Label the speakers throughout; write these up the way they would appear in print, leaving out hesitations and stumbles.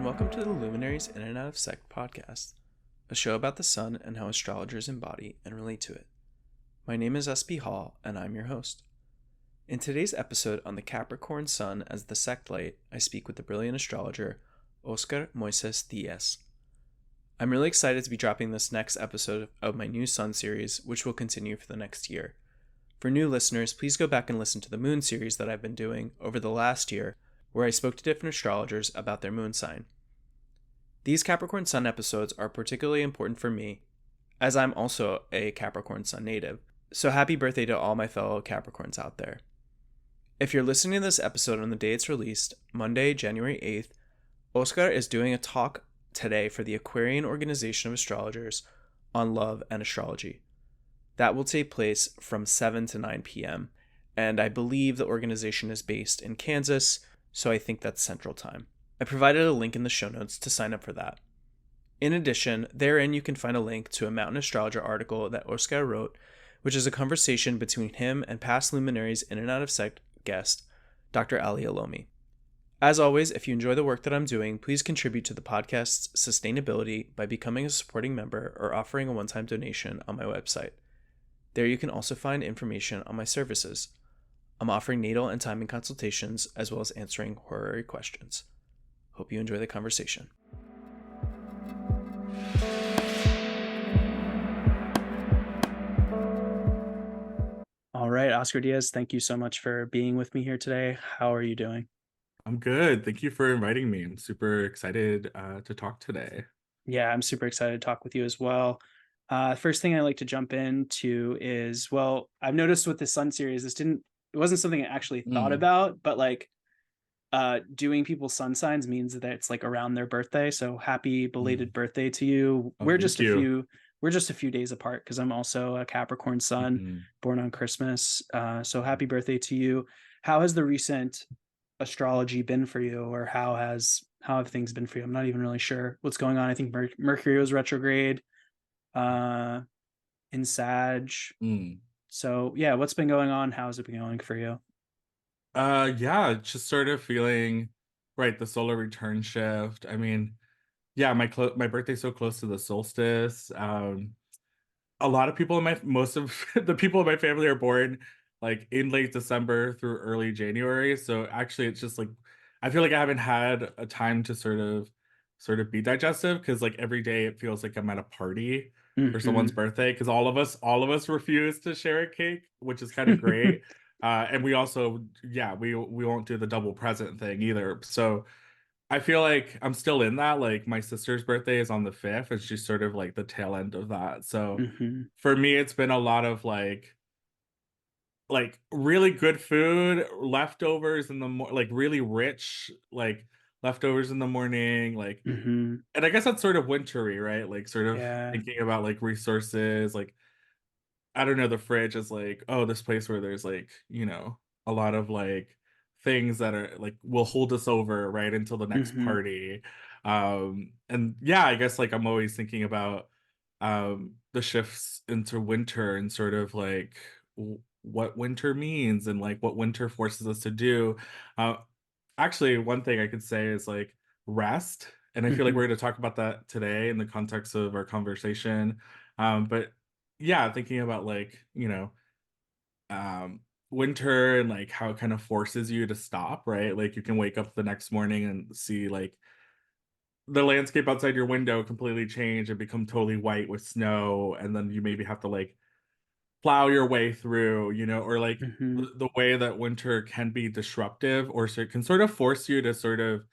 Speaker 1: welcome to the Luminaries In and Out of Sect podcast, a show about the sun and how astrologers embody and relate to it. My name is SB Hall, and I'm your host. In today's episode on the Capricorn Sun as the Sect Light, I speak with the brilliant astrologer, Óscar Moisés Díaz. I'm really excited to be dropping this next episode of my new Sun series, which will continue for the next year. For new listeners, please go back and listen to the Moon series that I've been doing over the last year, where I spoke to different astrologers about their moon sign. These Capricorn Sun episodes are particularly important for me, as I'm also a Capricorn Sun native, so happy birthday to all my fellow Capricorns out there. If you're listening to this episode on the day it's released, Monday, January 8th, Óscar is doing a talk today for the Aquarian Organization of Astrologers on love and astrology. That will take place from 7 to 9 p.m., and I believe the organization is based in Kansas, so I think that's Central Time. I provided a link in the show notes to sign up for that. In addition, therein you can find a link to a Mountain Astrologer article that Óscar wrote, which is a conversation between him and past Luminaries In and Out of Sect guest, Dr. Ali Alomi. As always, if you enjoy the work that I'm doing, please contribute to the podcast's sustainability by becoming a supporting member or offering a one-time donation on my website. There you can also find information on my services. I'm offering natal and timing consultations as well as answering horary questions. Hope you enjoy the conversation. All right, Óscar Díaz, thank you so much for being with me here today. How are you doing?
Speaker 2: I'm good. Thank you for inviting me. I'm super excited to talk today.
Speaker 1: Yeah, I'm super excited to talk with you as well. First thing I like to jump into is, well, I've noticed with the Sun series, it wasn't something I actually thought about, but like doing people's sun signs means that it's like around their birthday. So happy belated birthday to you.
Speaker 2: Oh, thank you.
Speaker 1: We're just a few days apart because I'm also a Capricorn Sun, born on Christmas. So happy birthday to you. How has the recent astrology been for you, or how have things been for you? I'm not even really sure what's going on. I think Mercury was retrograde in Sag. So yeah, what's been going on? How's it been going for you?
Speaker 2: Yeah, just sort of feeling right, the solar return shift. I mean, yeah, my birthday's so close to the solstice. A lot of people most of the people in my family are born like in late December through early January. So actually it's just like I feel like I haven't had a time to sort of be digestive because like every day it feels like I'm at a party for someone's birthday because all of us refuse to share a cake, which is kind of great. And we also, yeah, we won't do the double present thing either. So I feel like I'm still in that. Like my sister's birthday is on the 5th, and she's sort of like the tail end of that. So for me, it's been a lot of like really good food, leftovers in the like really rich, like leftovers in the morning, like and I guess that's sort of wintry, right? Like sort of
Speaker 1: Yeah.
Speaker 2: thinking about like resources, like I don't know, the fridge is like, oh, this place where there's like, a lot of like things that are like will hold us over right until the next party. And yeah, I guess like I'm always thinking about the shifts into winter and sort of like what winter means and like what winter forces us to do. Uh Actually, one thing I could say is like rest. And I feel like we're going to talk about that today in the context of our conversation. But yeah, thinking about like, um, winter and like how it kind of forces you to stop, right? Like you can wake up the next morning and see like the landscape outside your window completely change and become totally white with snow. And then you maybe have to like plow your way through, or like the way that winter can be disruptive or so it can sort of force you to sort of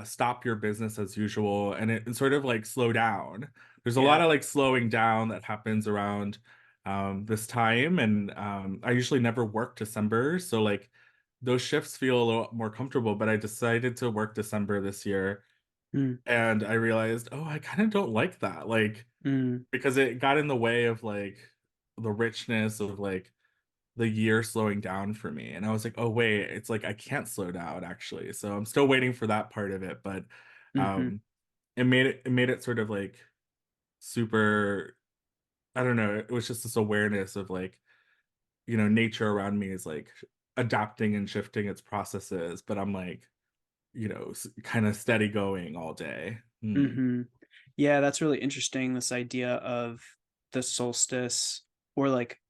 Speaker 2: stop your business as usual and sort of like slow down. There's a lot of like slowing down that happens around this time. And I usually never work December. So like those shifts feel a little more comfortable, but I decided to work December this year. And I realized, oh, I kind of don't like that. Like, because it got in the way of like the richness of like the year slowing down for me. And I was like, oh wait, it's like I can't slow down actually. So I'm still waiting for that part of it, but um it made it sort of like super, I don't know, it was just this awareness of like, nature around me is like adapting and shifting its processes, but I'm like kind of steady going all day.
Speaker 1: Hmm. Yeah, that's really interesting. This idea of the solstice, or like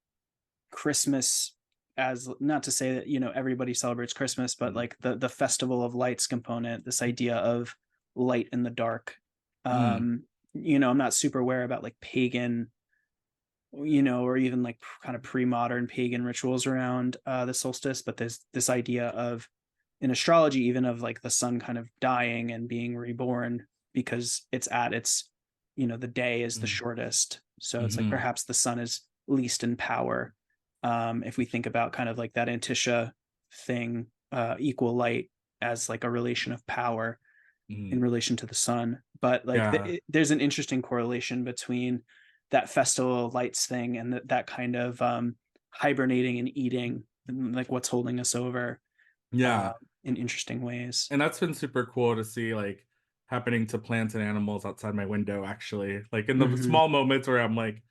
Speaker 1: Christmas, as not to say that, everybody celebrates Christmas, but
Speaker 2: Mm.
Speaker 1: like the festival of lights component, this idea of light in the dark.
Speaker 2: Mm.
Speaker 1: I'm not super aware about like pagan, or even like kind of pre-modern pagan rituals around the solstice, but there's this idea of, in astrology, even of like the sun kind of dying and being reborn, because it's at its, the day is the
Speaker 2: Mm.
Speaker 1: shortest, so it's like
Speaker 2: Hmm.
Speaker 1: perhaps the sun is least in power. If we think about kind of like that Antisha thing, equal light as like a relation of power in
Speaker 2: Hmm.
Speaker 1: relation to the sun. But like
Speaker 2: Yeah.
Speaker 1: there's an interesting correlation between that festival of lights thing and that kind of hibernating and eating, and like what's holding us over, uh,
Speaker 2: Yeah.
Speaker 1: in interesting ways.
Speaker 2: And that's been super cool to see, like, happening to plants and animals outside my window, actually. Like in the
Speaker 1: Hmm.
Speaker 2: small moments where I'm like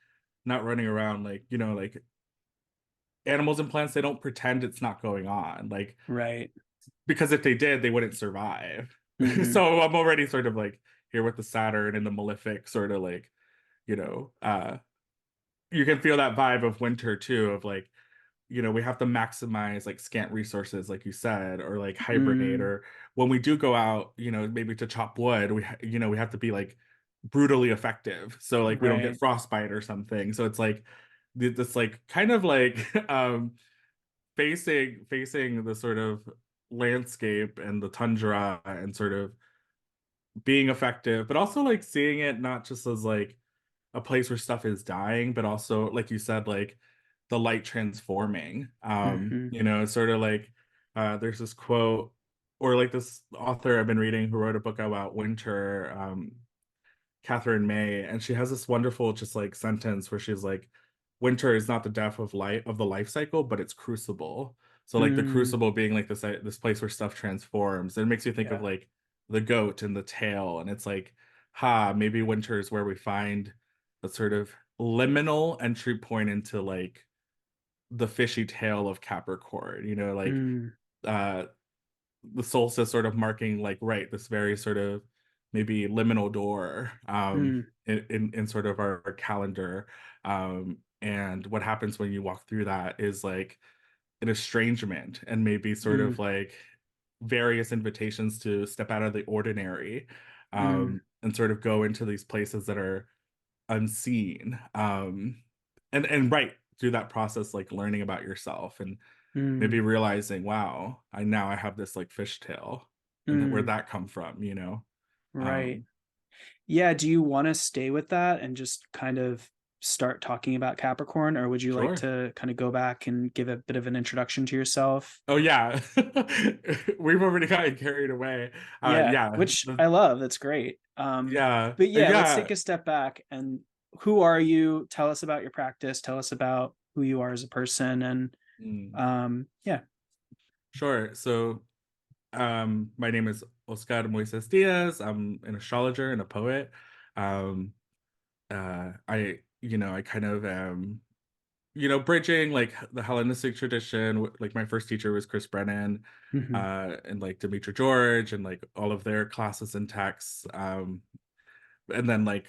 Speaker 2: not running around, like, like animals and plants, they don't pretend it's not going on. Like,
Speaker 1: Right.
Speaker 2: because if they did, they wouldn't survive.
Speaker 1: Hmm.
Speaker 2: So I'm already sort of like here with the Saturn and the malefic, sort of like, you know, uh you can feel that vibe of winter too, of like, we have to maximize like scant resources, like you said, or like hibernate,
Speaker 1: Mm,
Speaker 2: or when we do go out, maybe to chop wood, we have to be like brutally effective, so like we don't get
Speaker 1: right.
Speaker 2: frostbite or something. So it's like this like kind of like facing the sort of landscape and the tundra and sort of being effective, but also like seeing it not just as like a place where stuff is dying, but also, like you said, like the light transforming.
Speaker 1: Hmm.
Speaker 2: Sort of like there's this quote, or like this author I've been reading who wrote a book about winter, Catherine May, and she has this wonderful just like sentence where she's like, winter is not the death of the life cycle, but it's crucible. So like the
Speaker 1: Mm,
Speaker 2: crucible being like this place where stuff transforms. And it makes you think of
Speaker 1: yeah.
Speaker 2: like the goat and the tail. And it's like, maybe winter is where we find the sort of liminal entry point into like the fishy tail of Capricorn, like
Speaker 1: Mm,
Speaker 2: uh the solstice sort of marking like, right, this very sort of maybe liminal door,
Speaker 1: mm,
Speaker 2: in sort of our calendar. And what happens when you walk through that is like an estrangement, and maybe sort of
Speaker 1: mm,
Speaker 2: like various invitations to step out of the ordinary,
Speaker 1: mm,
Speaker 2: and sort of go into these places that are unseen, and right through that process, like learning about yourself and maybe
Speaker 1: mm,
Speaker 2: realizing, wow, I have this like fishtail, and where'd
Speaker 1: mm,
Speaker 2: that come from,
Speaker 1: right.
Speaker 2: um
Speaker 1: Yeah, do you want to stay with that and just kind of start talking about Capricorn, or would you like
Speaker 2: sure.
Speaker 1: to kind of go back and give a bit of an introduction to yourself?
Speaker 2: Oh yeah. We've already gotten carried away.
Speaker 1: Yeah,
Speaker 2: Yeah.
Speaker 1: which I love. That's great.
Speaker 2: Yeah.
Speaker 1: But yeah, let's
Speaker 2: Yeah.
Speaker 1: take a step back, and who are you? Tell us about your practice. Tell us about who you are as a person, and
Speaker 2: Mm,
Speaker 1: yeah.
Speaker 2: sure. So my name is Óscar Moisés Díaz. I'm an astrologer and a poet. um I kind of am, bridging like the Hellenistic tradition. Like my first teacher was Chris Brennan,
Speaker 1: Hmm.
Speaker 2: and like Demetra George, and like all of their classes and texts. And then like,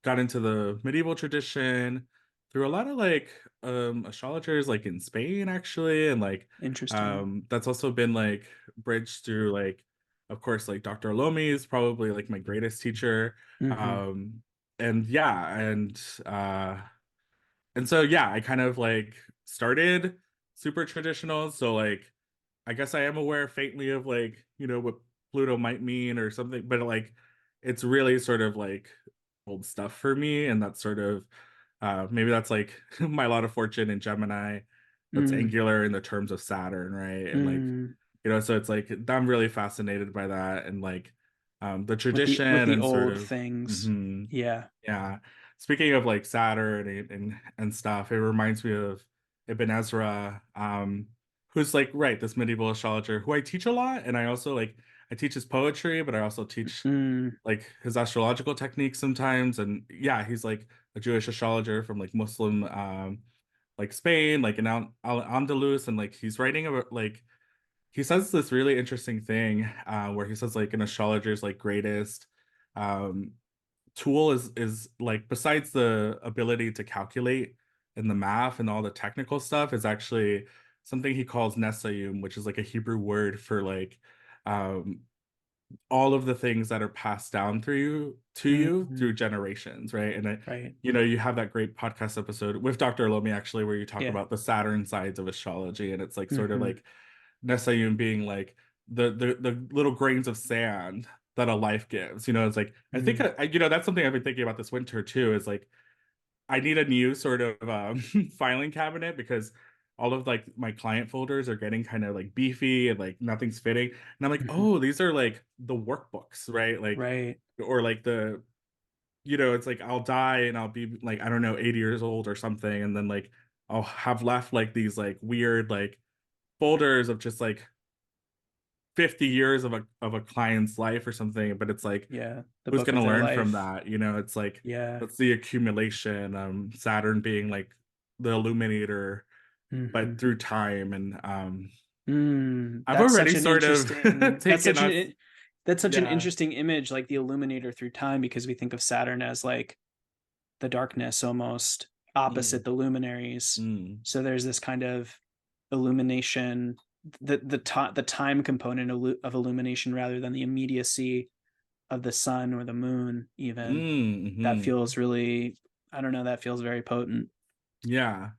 Speaker 2: got into the medieval tradition through a lot of like astrologers like in Spain, actually. And like
Speaker 1: Interesting.
Speaker 2: that's also been like bridged through like, of course, like Dr. Lomi is probably like my greatest teacher.
Speaker 1: Hmm.
Speaker 2: um and yeah, and so yeah, I kind of like started super traditional. So like I guess I am aware faintly of like, what Pluto might mean or something, but like it's really sort of like old stuff for me. And that's sort of maybe that's like my lot of fortune in Gemini, that's
Speaker 1: Mm,
Speaker 2: angular in the terms of Saturn, right? And like,
Speaker 1: mm.
Speaker 2: so it's like I'm really fascinated by that, and like the
Speaker 1: With
Speaker 2: tradition
Speaker 1: the
Speaker 2: and sort
Speaker 1: old
Speaker 2: of
Speaker 1: things. Yeah.
Speaker 2: yeah. Speaking of like Saturn and stuff, it reminds me of Ibn Ezra, who's like, right, this medieval astrologer who I teach a lot, and I also like I teach his poetry, but I also teach
Speaker 1: Mm,
Speaker 2: like his astrological techniques sometimes. And yeah, he's like a Jewish astrologer from like Muslim, like Spain, like in Andalus, and like he's writing about like he says this really interesting thing where he says like an astrologer's like greatest um tool is like, besides the ability to calculate and the math and all the technical stuff, is actually something he calls nesayum, which is like a Hebrew word for like um all of the things that are passed down through you to you
Speaker 1: Mm-hmm.
Speaker 2: through generations, right? And
Speaker 1: Right.
Speaker 2: you have that great podcast episode with Dr. Lomi actually, where you talk
Speaker 1: Yeah.
Speaker 2: about the Saturn sides of astrology, and it's like sort of
Speaker 1: Mm-hmm.
Speaker 2: like Nesayun being like the little grains of sand that a life gives. It's like, I think
Speaker 1: Mm-hmm.
Speaker 2: that's something I've been thinking about this winter too. Is like, I need a new sort of filing cabinet, because all of like my client folders are getting kind of like beefy and like nothing's fitting. And I'm like,
Speaker 1: Mm-hmm.
Speaker 2: oh, these are like the workbooks, right? Like,
Speaker 1: Right.
Speaker 2: or like it's like I'll die and I'll be like, I don't know, 80 years old or something. And then like I'll have left like these like weird like folders of just like 50 years of a client's life or something. But it's like,
Speaker 1: Yeah. The
Speaker 2: who's
Speaker 1: book
Speaker 2: going
Speaker 1: of
Speaker 2: to
Speaker 1: their
Speaker 2: learn from
Speaker 1: life.
Speaker 2: that? It's like,
Speaker 1: Yeah.
Speaker 2: that's the accumulation. Saturn being like the illuminator, but
Speaker 1: Mm-hmm.
Speaker 2: through time. And I've
Speaker 1: That's such
Speaker 2: already
Speaker 1: an
Speaker 2: sort of
Speaker 1: interesting.
Speaker 2: taken us.
Speaker 1: That's such an
Speaker 2: Yeah.
Speaker 1: interesting image, like the illuminator through time, because we think of Saturn as like the darkness almost opposite
Speaker 2: Mm,
Speaker 1: the luminaries.
Speaker 2: mm,
Speaker 1: So there's this kind of illumination, the time component of illumination rather than the immediacy of the sun or the moon. Even that
Speaker 2: mm-hmm.
Speaker 1: feels really, I don't know, that feels very potent.
Speaker 2: Yeah.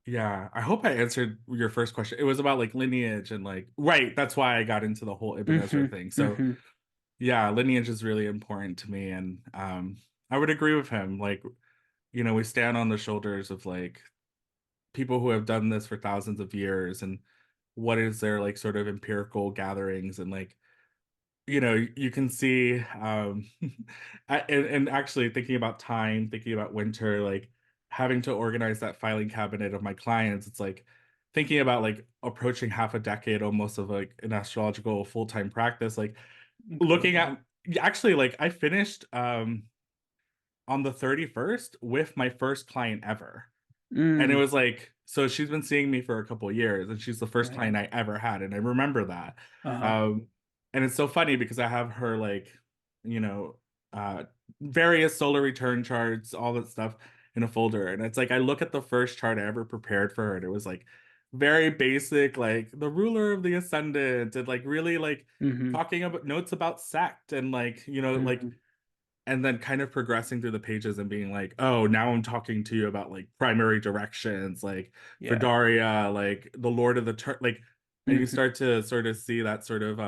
Speaker 2: Yeah, I hope I answered your first question. It was about like lineage and like, right, that's why I got into the whole Ibn Ezra
Speaker 1: Mm-hmm.
Speaker 2: thing. So
Speaker 1: Mm-hmm.
Speaker 2: yeah, lineage is really important to me, and I would agree with him. Like, we stand on the shoulders of like people who have done this for thousands of years, and what is their like sort of empirical gatherings, and like, you can see and actually thinking about time, thinking about winter, like having to organize that filing cabinet of my clients, it's like thinking about like approaching half a decade almost of like an astrological full-time practice, like looking
Speaker 1: Incredible.
Speaker 2: at, actually, like I finished on the 31st with my first client ever. And it
Speaker 1: Mm,
Speaker 2: was like, so she's been seeing me for a couple of years, and she's the first
Speaker 1: right.
Speaker 2: client I ever had, and I remember that.
Speaker 1: Uh-huh.
Speaker 2: Um, and it's so funny because I have her like, you know, uh, various solar return charts, all that stuff in a folder, and it's like I look at the first chart I ever prepared for her, and it was like very basic, like the ruler of the ascendant, and like really like
Speaker 1: Mm-hmm.
Speaker 2: talking about notes about sect, and like like,
Speaker 1: Mm-hmm.
Speaker 2: and then kind of progressing through the pages and being like, oh, now I'm talking to you about like primary directions, like for
Speaker 1: Yeah.
Speaker 2: Daria, like the Lord of the like, and you
Speaker 1: Mm-hmm.
Speaker 2: start to sort of see that sort of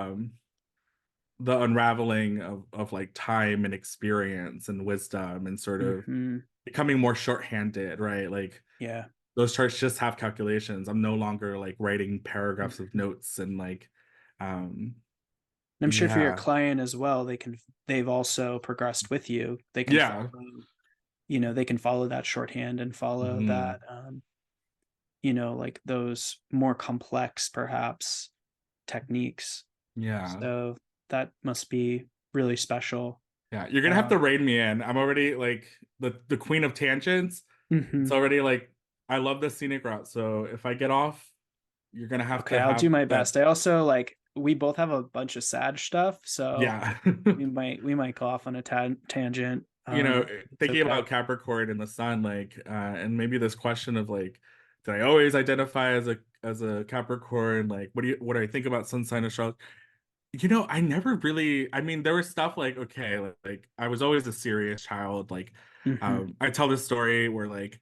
Speaker 2: the unraveling of like time and experience and wisdom, and sort of
Speaker 1: Mm-hmm.
Speaker 2: becoming more shorthanded, right? Like
Speaker 1: Yeah.
Speaker 2: those charts just have calculations. I'm no longer like writing paragraphs of
Speaker 1: Mm-hmm.
Speaker 2: notes and like um
Speaker 1: I'm sure for your
Speaker 2: yeah.
Speaker 1: client as well, they've also progressed with you. They can
Speaker 2: Yeah.
Speaker 1: follow, they can follow that shorthand and follow that,
Speaker 2: Hmm.
Speaker 1: like those more complex perhaps techniques.
Speaker 2: Yeah.
Speaker 1: So that must be really special.
Speaker 2: Yeah, you're gonna have
Speaker 1: Uh,
Speaker 2: to rein me in. I'm already like the queen of tangents. It's
Speaker 1: mhm.
Speaker 2: already like, I love the scenic route. So if I get off, you're gonna have
Speaker 1: Okay,
Speaker 2: to
Speaker 1: I'll do
Speaker 2: have
Speaker 1: my
Speaker 2: that.
Speaker 1: best. I also like we both have a bunch of sad stuff, so
Speaker 2: Yeah.
Speaker 1: we might go off on a tangent. It's
Speaker 2: Thinking
Speaker 1: okay.
Speaker 2: about Capricorn and the sun, like, and maybe this question of like, did I always identify as a Capricorn? Like, what do I think about sun sign astrology? I never really, I mean, there was stuff like, okay, like I was always a serious child. Like,
Speaker 1: Hmm.
Speaker 2: I tell this story where like,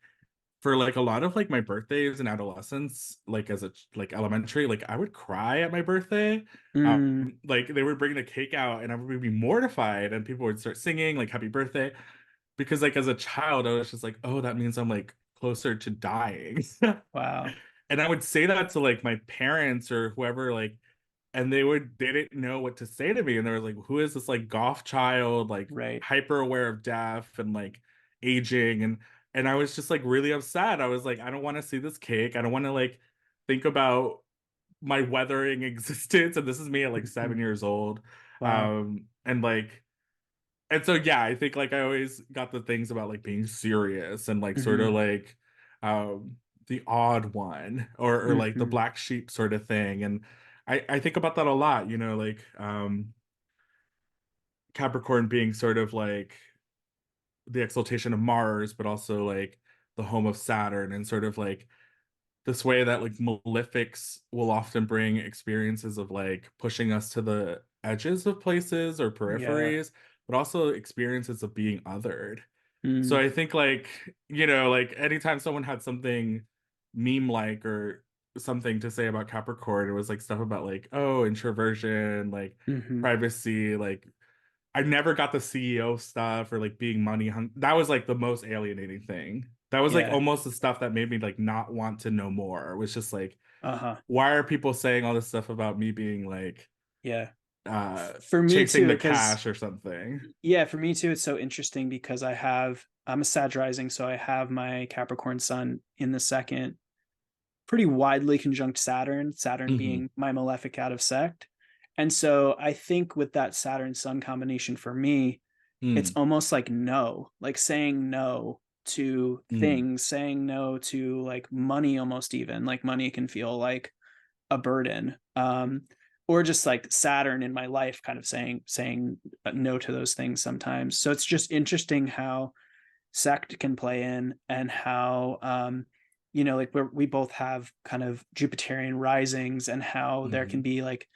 Speaker 2: for like a lot of like my birthdays and adolescence, like as a like elementary, like I would cry at my birthday.
Speaker 1: Mm,
Speaker 2: Like they would bring the cake out and I would be mortified, and people would start singing like happy birthday, because like as a child I was just like, oh, that means I'm like closer to dying.
Speaker 1: wow.
Speaker 2: And I would say that to like my parents or whoever, like, and they didn't know what to say to me, and they were like, who is this like goth child, like
Speaker 1: Right.
Speaker 2: hyper aware of death and like aging, and I was just like really upset. I was like, I don't want to see this cake. I don't want to like think about my weathering existence, and this is me at like
Speaker 1: Hmm.
Speaker 2: 7 years old.
Speaker 1: Wow.
Speaker 2: And like, and so yeah, I think like I always got the things about like being serious and like sort of
Speaker 1: Hmm.
Speaker 2: like um the odd one, or like the
Speaker 1: Hmm.
Speaker 2: black sheep sort of thing. And I think about that a lot, like Capricorn being sort of like the exaltation of Mars, but also like the home of Saturn, and sort of like this way that like malefics will often bring experiences of like pushing us to the edges of places or
Speaker 1: Yeah.
Speaker 2: peripheries, but also experiences of being othered. So
Speaker 1: Mm,
Speaker 2: I think like, like anytime someone had something meme like or something to say about Capricorn, it was like stuff about like, oh, introversion, like
Speaker 1: hmm.
Speaker 2: privacy, like I never got the CEO stuff or like being money hung. That was like the most alienating thing. That was like
Speaker 1: Yeah.
Speaker 2: almost the stuff that made me like not want to know more. It was just like,
Speaker 1: Uh-huh.
Speaker 2: why are people saying all this stuff about me being like
Speaker 1: Yeah.
Speaker 2: uh
Speaker 1: For me
Speaker 2: chasing
Speaker 1: too,
Speaker 2: the
Speaker 1: because
Speaker 2: cash or something?
Speaker 1: yeah, for me too, it's so interesting because I'm a Sag rising, so I have my Capricorn Sun in the second, pretty widely conjunct Saturn, Saturn
Speaker 2: Hmm.
Speaker 1: being my malefic out of sect. And so I think with that Saturn Sun combination for me, it's
Speaker 2: Mm,
Speaker 1: almost like no, like saying no to
Speaker 2: mm,
Speaker 1: things, saying no to like money, almost even like money can feel like a burden. Or just like Saturn in my life kind of saying no to those things sometimes. So it's just interesting how sect can play in, and how like we both have kind of Jupiterian risings, and how there can
Speaker 2: hmm,
Speaker 1: be like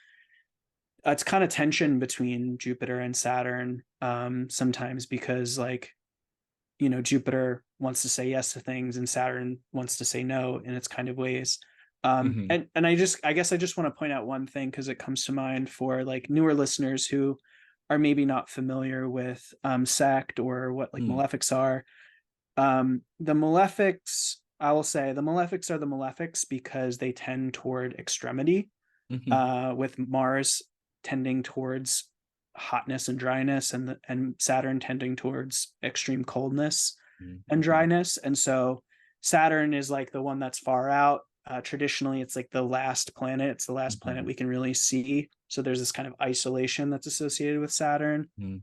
Speaker 1: it's kind of tension between Jupiter and Saturn sometimes, because like Jupiter wants to say yes to things and Saturn wants to say no in its kind of ways.
Speaker 2: hmm,
Speaker 1: And I guess I just want to point out one thing because it comes to mind for like newer listeners who are maybe not familiar with sect or what like
Speaker 2: mm,
Speaker 1: malefics are. The malefics, I will say, the malefics are the malefics because they tend toward extremity,
Speaker 2: hmm,
Speaker 1: with Mars tending towards hotness and dryness, and Saturn tending towards extreme coldness and
Speaker 2: hmm,
Speaker 1: dryness. And so Saturn is like the one that's far out. Traditionally, it's like the last planet. It's the last planet
Speaker 2: hmm,
Speaker 1: we can really see. So there's this kind of isolation that's associated with Saturn.
Speaker 2: hmm,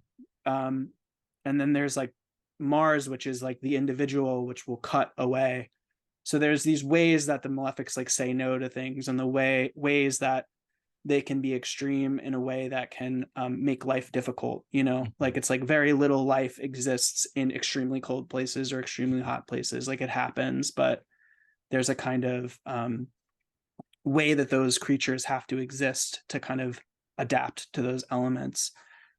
Speaker 1: Um, and then there's like Mars, which is like the individual, which will cut away. So there's these ways that the malefics like say no to things, and the ways that they can be extreme in a way that can make life difficult.
Speaker 2: hmm,
Speaker 1: Like it's like very little life exists in extremely cold places or extremely hot places. Like it happens, but there's a kind of way that those creatures have to exist to kind of adapt to those elements.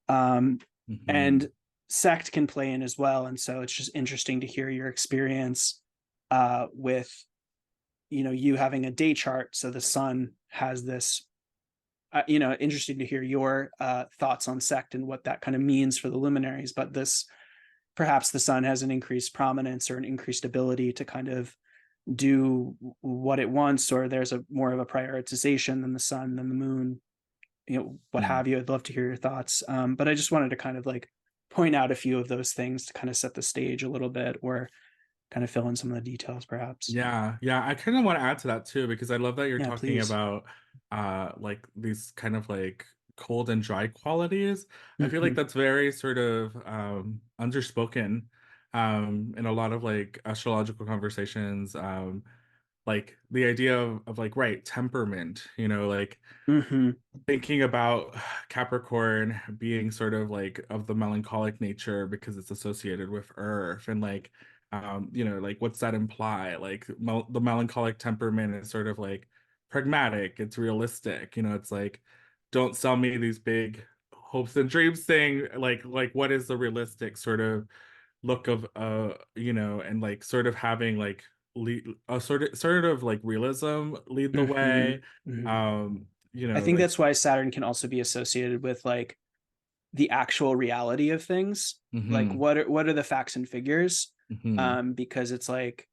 Speaker 1: Um,
Speaker 2: hmm.
Speaker 1: and sect can play in as well. And so it's just interesting to hear your experience with you having a day chart. So the sun has this interesting to hear your thoughts on sect and what that kind of means for the luminaries. But this, perhaps the sun has an increased prominence or an increased ability to kind of do what it wants, or there's a more of a prioritization than the sun, than the moon, what
Speaker 2: Hmm.
Speaker 1: have you. I'd love to hear your thoughts. But I just wanted to kind of like point out a few of those things to kind of set the stage a little bit, or kind of fill in some of the details, perhaps.
Speaker 2: Yeah, yeah, I kind of want to add to that too because I love that you're
Speaker 1: Yeah,
Speaker 2: talking
Speaker 1: please.
Speaker 2: about like these kind of like cold and dry qualities. I feel like
Speaker 1: Mm-hmm.
Speaker 2: that's very sort of underspoken in a lot of like astrological conversations. Like the idea of like right temperament, like
Speaker 1: Mm-hmm.
Speaker 2: thinking about Capricorn being sort of like of the melancholic nature because it's associated with Earth, and like like what's that imply? Like the melancholic temperament is sort of like pragmatic, it's realistic, it's like don't sell me these big hopes and dreams thing, like what is the realistic sort of look of and like sort of having like a sort of like realism lead the
Speaker 1: Mm-hmm.
Speaker 2: way.
Speaker 1: Mm-hmm.
Speaker 2: um
Speaker 1: I think
Speaker 2: like
Speaker 1: that's why Saturn can also be associated with like the actual reality of things. Like
Speaker 2: hmm
Speaker 1: what are the facts and figures?
Speaker 2: hmm
Speaker 1: Because it's like,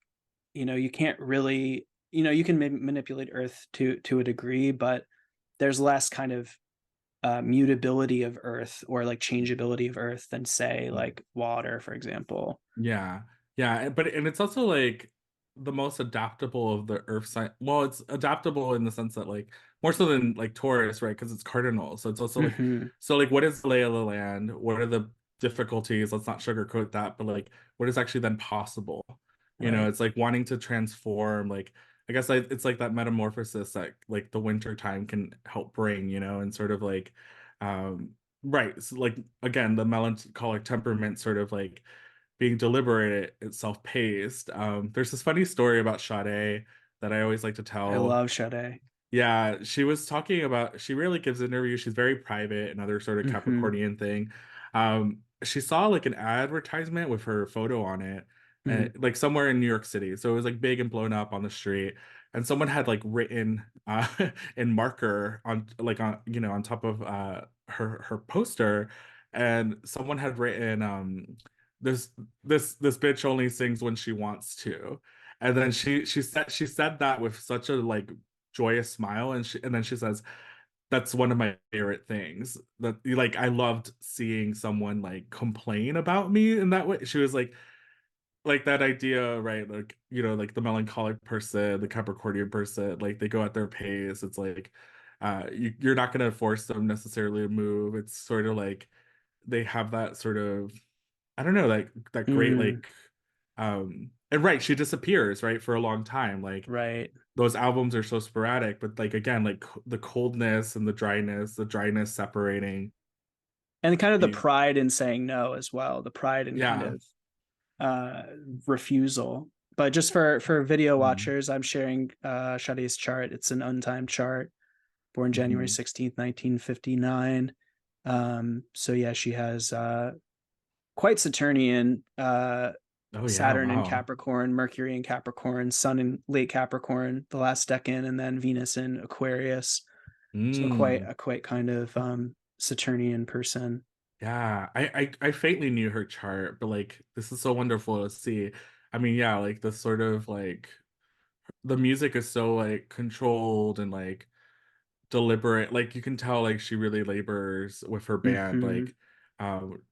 Speaker 1: you can't really, you can manipulate Earth to a degree, but there's less kind of mutability of Earth, or like changeability of Earth, than say like water, for example.
Speaker 2: Yeah, yeah, but and it's also like the most adaptable of the Earth sign. Well, it's adaptable in the sense that like more so than like Taurus, right? Because it's cardinal. So it's also like
Speaker 1: Mm-hmm.
Speaker 2: so like what is the lay of the land? What are the difficulties? Let's not sugarcoat that, but like what is actually then possible?
Speaker 1: Right.
Speaker 2: It's like wanting to transform. Like I guess it's like that metamorphosis that like the winter time can help bring, and sort of like right. So like again, the melancholic temperament sort of like being deliberate, it's self-paced. There's this funny story about Sade that I always like to
Speaker 1: I
Speaker 2: tell.
Speaker 1: love Sade.
Speaker 2: Yeah, she was talking about, she rarely gives interviews. She's very private, another sort of
Speaker 1: Mm-hmm.
Speaker 2: Capricornian thing. She saw like an advertisement with her photo on it,
Speaker 1: Mm-hmm.
Speaker 2: like somewhere in New York City. So it was like big and blown up on the street. And someone had like written in marker on like on on top of her poster, and someone had written this this bitch only sings when she wants to. And then she said that with such a like joyous smile, and then she says, that's one of my favorite things, that like I loved seeing someone like complain about me in that way. She was like that idea, right? Like, like the melancholic person, the Capricornian person, like they go at their pace. It's like you're not going to force them necessarily to move. It's sort of like they have that sort of, I don't know, like that great
Speaker 1: Mm,
Speaker 2: like and right, she disappears, right, for a long time. Like
Speaker 1: right.
Speaker 2: those albums are so sporadic, but like again, like the coldness and the dryness separating
Speaker 1: And kind of the
Speaker 2: these.
Speaker 1: pride in saying no as well, the pride in kind
Speaker 2: Yeah.
Speaker 1: of uh refusal. But just for video
Speaker 2: Mm-hmm.
Speaker 1: watchers, I'm sharing Sade's chart. It's an untimed chart, born
Speaker 2: Mm-hmm.
Speaker 1: January 16th, 1959. So yeah, she has quite Saturnian,
Speaker 2: Oh yeah,
Speaker 1: Saturn in
Speaker 2: wow.
Speaker 1: Capricorn, Mercury in Capricorn, Sun in late Capricorn, the last decan, and then Venus in Aquarius. So quite
Speaker 2: Mm.
Speaker 1: a quite kind of Saturnian person.
Speaker 2: Yeah, I faintly knew her chart, but like this is so wonderful to see. I mean, yeah, like the sort of like the music is so like controlled and like deliberate. Like you can tell like she really labors with her band,
Speaker 1: Mm-hmm.
Speaker 2: like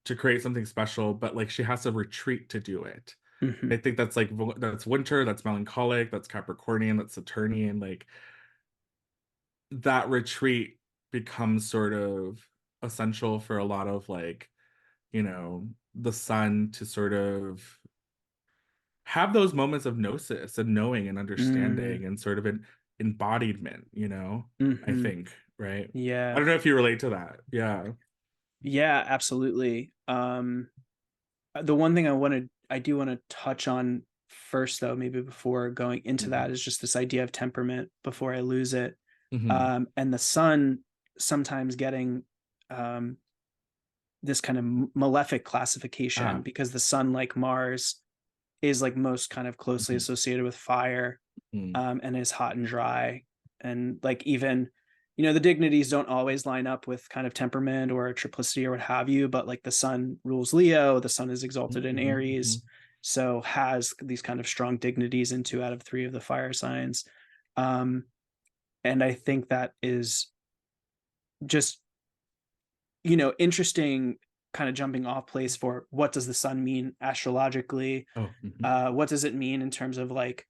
Speaker 2: to create something special, but like she has to retreat to do it.
Speaker 1: Mm-hmm.
Speaker 2: I think that's like that's winter, that's melancholic, that's Capricornian, that's Saturnian. Like that retreat becomes sort of essential for a lot of like, the sun to sort of have those moments of gnosis and knowing and
Speaker 1: Mm,
Speaker 2: understanding and sort of an embodiment, I
Speaker 1: mm-hmm.
Speaker 2: think, right? I
Speaker 1: Yeah.
Speaker 2: don't know if you relate to that. Yeah.
Speaker 1: Yeah, absolutely. The one thing I do want to touch on first, though, maybe before going into that, is just this idea of temperament before I lose it.
Speaker 2: Mm-hmm.
Speaker 1: And the sun sometimes getting um, this kind of malefic classification
Speaker 2: Ah.
Speaker 1: because the sun, like Mars, is like most kind of closely
Speaker 2: Mm-hmm.
Speaker 1: associated with fire,
Speaker 2: Mm-hmm.
Speaker 1: and is hot and dry. And like even, the dignities don't always line up with kind of temperament or triplicity or what have you, but like the sun rules Leo, the sun is exalted in
Speaker 2: Mm-hmm.
Speaker 1: Aries, so has these kind of strong dignities in 2 out of 3 of the fire signs. Um, and I think that is just, interesting kind of jumping off place for what does the sun mean astrologically?
Speaker 2: Oh. Mm-hmm.
Speaker 1: What does it mean in terms of like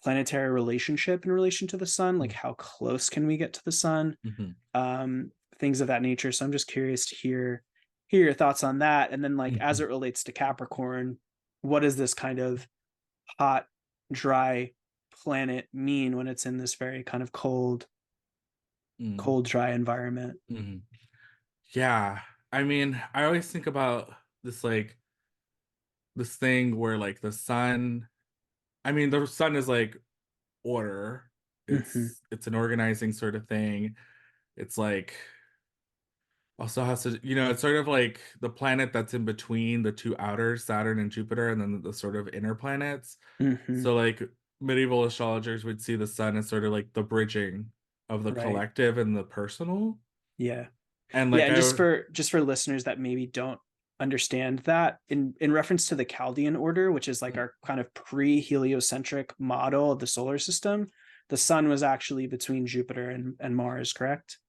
Speaker 1: planetary relationship in relation to the sun? Like how close can we get to the sun?
Speaker 2: Mm-hmm.
Speaker 1: Things of that nature. So I'm just curious to hear your thoughts on that. And then like as
Speaker 2: Mm-hmm.
Speaker 1: it relates to Capricorn, what does this kind of hot, dry planet mean when it's in this very kind of cold, dry environment?
Speaker 2: Mm-hmm. Yeah. I mean, I always think about this like this thing where like the sun, I mean, the sun is like order.
Speaker 1: Mm-hmm,
Speaker 2: It's an organizing sort of thing. It's like also has to, it's sort of like the planet that's in between the two outers, Saturn and Jupiter, and then the sort of inner planets.
Speaker 1: mm-hmm,
Speaker 2: So like medieval astrologers would see the sun as sort of like the bridging of the
Speaker 1: right.
Speaker 2: collective and the personal.
Speaker 1: Yeah.
Speaker 2: And
Speaker 1: Yeah,
Speaker 2: like
Speaker 1: and
Speaker 2: I
Speaker 1: just for listeners that maybe don't understand that, in reference to the Chaldean order, which is like our kind of pre-heliocentric model of the solar system, the sun was actually between Jupiter and Mars, correct?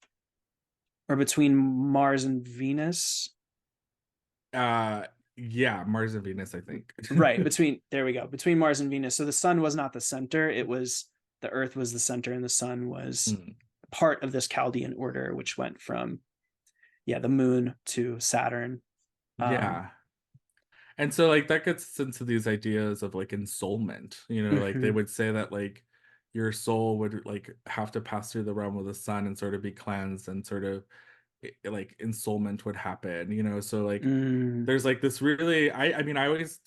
Speaker 1: Or between Mars and Venus?
Speaker 2: uh yeah, Mars and Venus, I think.
Speaker 1: Right, there we go, between Mars and Venus. So the sun was not the center, it was the Earth was the center, and the sun was
Speaker 2: Mm,
Speaker 1: part of this Chaldean order, which went from, yeah, the moon to Saturn. Um,
Speaker 2: yeah. And so like that gets into these ideas of like ensoulment, like they
Speaker 1: mhm,
Speaker 2: would say that like your soul would like have to pass through the realm of the sun and sort of be cleansed, and sort of like ensoulment would happen, so like
Speaker 1: Mm.
Speaker 2: there's like this really, I mean, I always,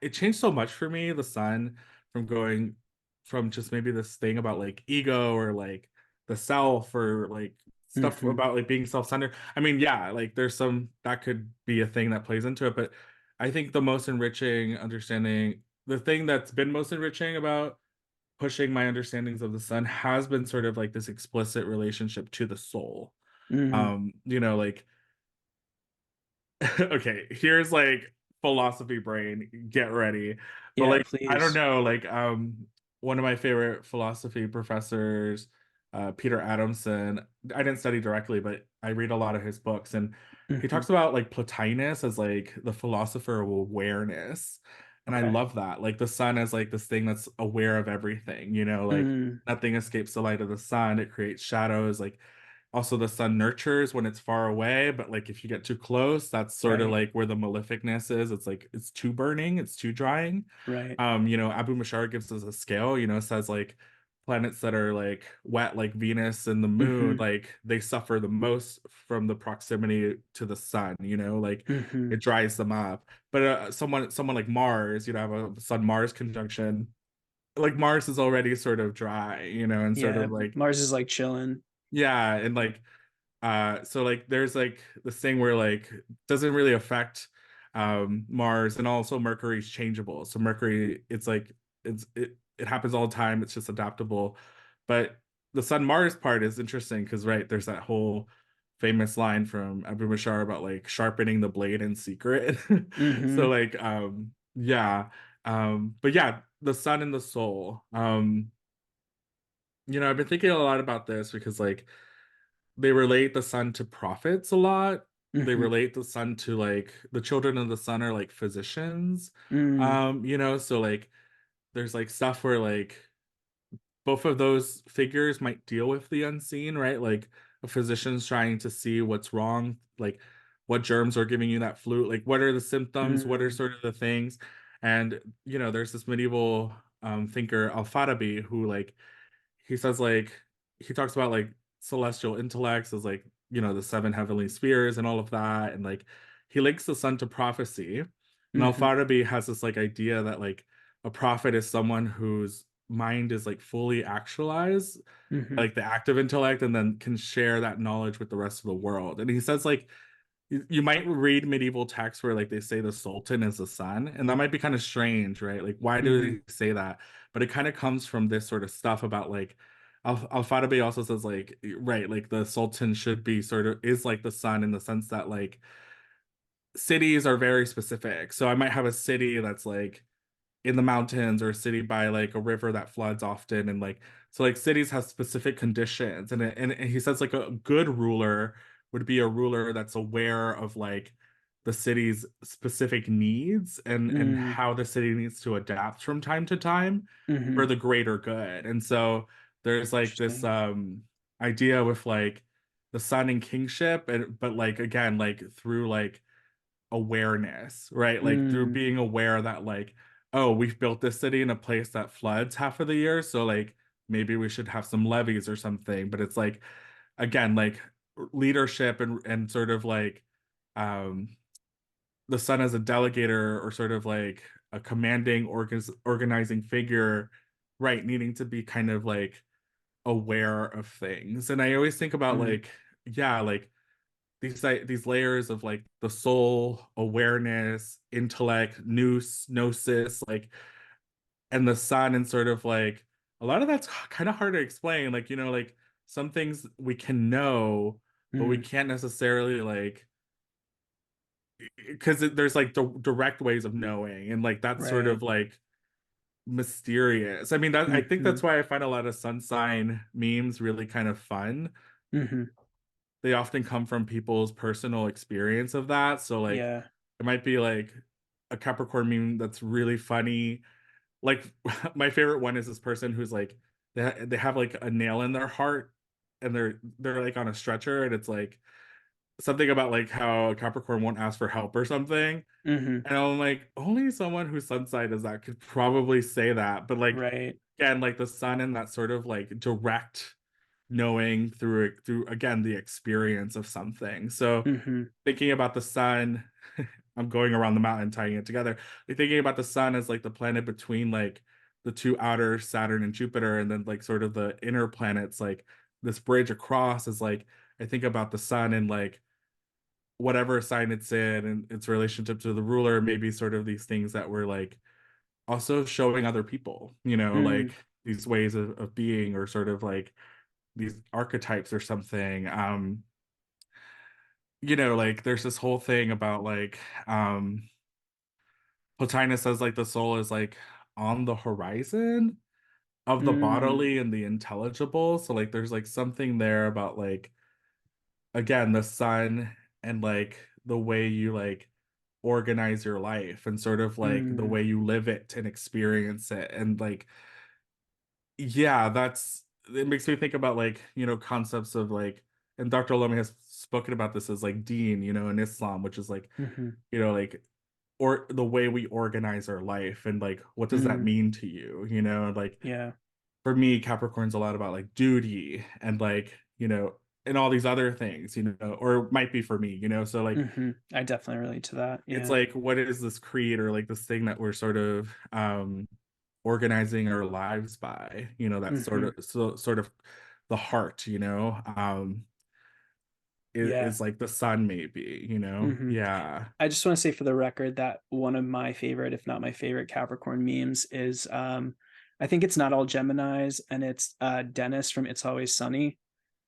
Speaker 2: it changed so much for me, the sun, from going from just maybe this thing about like ego or like the self, or like stuff
Speaker 1: Mm-hmm.
Speaker 2: about like being self-centered. I mean, yeah, like there's some that could be a thing that plays into it, but I think the most enriching understanding, the thing that's been most enriching about pushing my understandings of the sun, has been sort of like this explicit relationship to the soul.
Speaker 1: Mm-hmm.
Speaker 2: Like okay, here's like philosophy brain, get ready. But
Speaker 1: Yeah,
Speaker 2: like I don't
Speaker 1: please.
Speaker 2: know, like one of my favorite philosophy professors, Peter Adamson, I didn't study directly, but I read a lot of his books, and he
Speaker 1: Mm-hmm.
Speaker 2: talks about like Plotinus as like the philosopher of awareness. And I
Speaker 1: Okay.
Speaker 2: love that. Like the sun is like this thing that's aware of everything, like
Speaker 1: Mm.
Speaker 2: nothing escapes the light of the sun. It creates shadows. Like also the sun nurtures when it's far away, but like if you get too close, that's sort of
Speaker 1: Right.
Speaker 2: like where the maleficness is. It's like it's too burning, it's too drying.
Speaker 1: Right.
Speaker 2: Abu Mashar gives us a scale, says like planets that are like wet, like Venus and the moon,
Speaker 1: Mm-hmm.
Speaker 2: like they suffer the most from the proximity to the sun, like
Speaker 1: Mm-hmm.
Speaker 2: it dries them up. But someone like Mars, have a sun Mars conjunction, like Mars is already sort of dry, and sort
Speaker 1: Yeah,
Speaker 2: of like,
Speaker 1: Mars is like chilling.
Speaker 2: yeah, and like so like there's like this thing where like doesn't really affect Mars, and also Mercury's changeable. So Mercury, it's like it happens all the time, it's just adaptable. But the Sun Mars part is interesting because, right, there's that whole famous line from Abu Mashar about like sharpening the blade in secret. So
Speaker 1: Mm-hmm.
Speaker 2: like yeah. But yeah, the sun and the soul. I've been thinking a lot about this because like they relate the sun to prophets a lot. They
Speaker 1: Mm-hmm.
Speaker 2: relate the sun to like the children of the sun are like physicians.
Speaker 1: Mm.
Speaker 2: So like there's like stuff where like both of those figures might deal with the unseen, right? Like a physician's trying to see what's wrong, like what germs are giving you that flu, like what are the symptoms, what are
Speaker 1: Mm.
Speaker 2: sort of the things. And there's this medieval thinker Al-Farabi who like he says like he talks about like celestial intellects as like the seven heavenly spheres and all of that, and like he links the sun to prophecy. And
Speaker 1: Mm-hmm.
Speaker 2: Al-Farabi has this like idea that like a prophet is someone whose mind is like fully actualized,
Speaker 1: Mm-hmm.
Speaker 2: like the active intellect, and then can share that knowledge with the rest of the world. And he says like you might read medieval texts where like they say the sultan is the sun, and that might be kind of strange, right? Like why do
Speaker 1: Mm-hmm.
Speaker 2: they say that? But it kind of comes from this sort of stuff about like Al-Farabi also says like, right, like the sultan should be sort of is like the sun in the sense that like cities are very specific. So I might have a city that's like in the mountains, or a city by like a river that floods often, and like so like cities have specific conditions, and he says like a good ruler would be a ruler that's aware of like the city's specific needs, and
Speaker 1: Mm.
Speaker 2: how the city needs to adapt from time to time for
Speaker 1: Mm-hmm.
Speaker 2: the greater good. And so there's like this
Speaker 1: Interesting.
Speaker 2: idea with like the sun and kingship, and but like again like through like awareness, right? Like through
Speaker 1: Mm.
Speaker 2: being aware that like, oh, we've built this city in a place that floods half of the year, so like maybe we should have some levees or something. But it's like again, like leadership and sort of like um the sun as a delegator, or sort of like a commanding organizing figure, right, needing to be kind of like aware of things. And I always think about
Speaker 1: Mm.
Speaker 2: like, yeah, like these layers of like the soul, awareness, intellect, gnosis, like, and the sun, and sort of like a lot of that's kind of hard to explain. Like, like some things we can know, but we
Speaker 1: Mm.
Speaker 2: can't necessarily like, because there's like direct ways of knowing, and like that's sort
Speaker 1: Right.
Speaker 2: of like mysterious. I mean, that I think
Speaker 1: Mm-hmm.
Speaker 2: that's why I find a lot of sun sign memes really kind of fun.
Speaker 1: Mm-hmm.
Speaker 2: They often come from people's personal experience of that. So like
Speaker 1: Yeah.
Speaker 2: it might be like a Capricorn meme that's really funny. Like my favorite one is this person who's like they have like a nail in their heart, and they're like on a stretcher, and it's like something about like how a Capricorn won't ask for help or something.
Speaker 1: Mm-hmm.
Speaker 2: And I'm like, only someone whose sun sign is that could probably say that. But like
Speaker 1: Right.
Speaker 2: again, like the sun and that sort of like direct knowing through again the experience of something. So
Speaker 1: Mm-hmm.
Speaker 2: thinking about the sun, I'm going around the mountain tying it together. Like thinking about the sun as like the planet between like the two outer Saturn and Jupiter, and then like sort of the inner planets, like this bridge across is like I think about the sun and like whatever sign it's in and its relationship to the ruler, maybe sort of these things that were like also showing other people, like
Speaker 1: Mm,
Speaker 2: these ways of being or sort of like these archetypes or something. Like there's this whole thing about like Plotinus says like the soul is like on the horizon of the
Speaker 1: mm,
Speaker 2: bodily and the intelligible. So like there's like something there about like again the sun and like the way you like organize your life and sort of like the
Speaker 1: mm,
Speaker 2: way you live it and experience it. And like yeah, that's it makes me think about like, concepts of like, and Dr. Lomi has spoken about this as like deen, in Islam, which is like,
Speaker 1: mm-hmm.
Speaker 2: like or the way we organize our life and like what does that
Speaker 1: Mm,
Speaker 2: mean to you? Like
Speaker 1: yeah.
Speaker 2: for me, Capricorn's a lot about like duty and like, and all these other things, or it might be for me, so like
Speaker 1: Mm-hmm. I definitely relate to that.
Speaker 2: it's
Speaker 1: Yeah.
Speaker 2: like what is this creed or like this thing that we're sort of organizing our lives by, that's
Speaker 1: Mm-hmm.
Speaker 2: sort of the heart,
Speaker 1: Yeah.
Speaker 2: is like the sun maybe,
Speaker 1: Mm-hmm.
Speaker 2: yeah.
Speaker 1: I just want to say for the record that one of my favorite, if not my favorite Capricorn memes is I think it's not all Geminis and it's Dennis from It's Always Sunny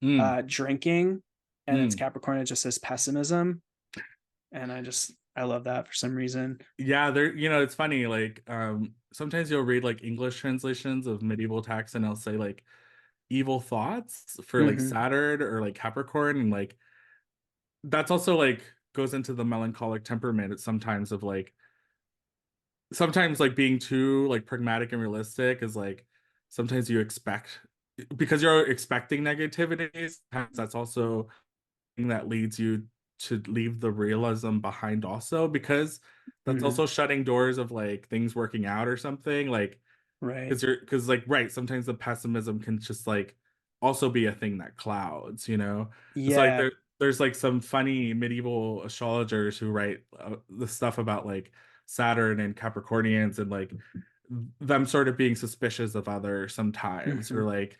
Speaker 2: Mm,
Speaker 1: drinking and it's
Speaker 2: mm.
Speaker 1: Capricorn, it just says pessimism. And I love that for some reason.
Speaker 2: Yeah, there, it's funny, like sometimes you'll read like English translations of medieval texts and it'll say like evil thoughts for like
Speaker 1: Mm-hmm.
Speaker 2: Saturn or like Capricorn, and like that's also like goes into the melancholic temperament at sometimes of like sometimes like being too like pragmatic and realistic is like sometimes you expect because you're expecting negativities, that's also thing that leads you to leave the realism behind also because that's
Speaker 1: Mm-hmm.
Speaker 2: also shutting doors of like things working out or something like
Speaker 1: Right.
Speaker 2: because like right sometimes the pessimism can just like also be a thing that clouds, it's like
Speaker 1: Yeah.
Speaker 2: there's like some funny medieval astrologers who write the stuff about like Saturn and Capricornians and like them sort of being suspicious of others sometimes
Speaker 1: Mm-hmm.
Speaker 2: or like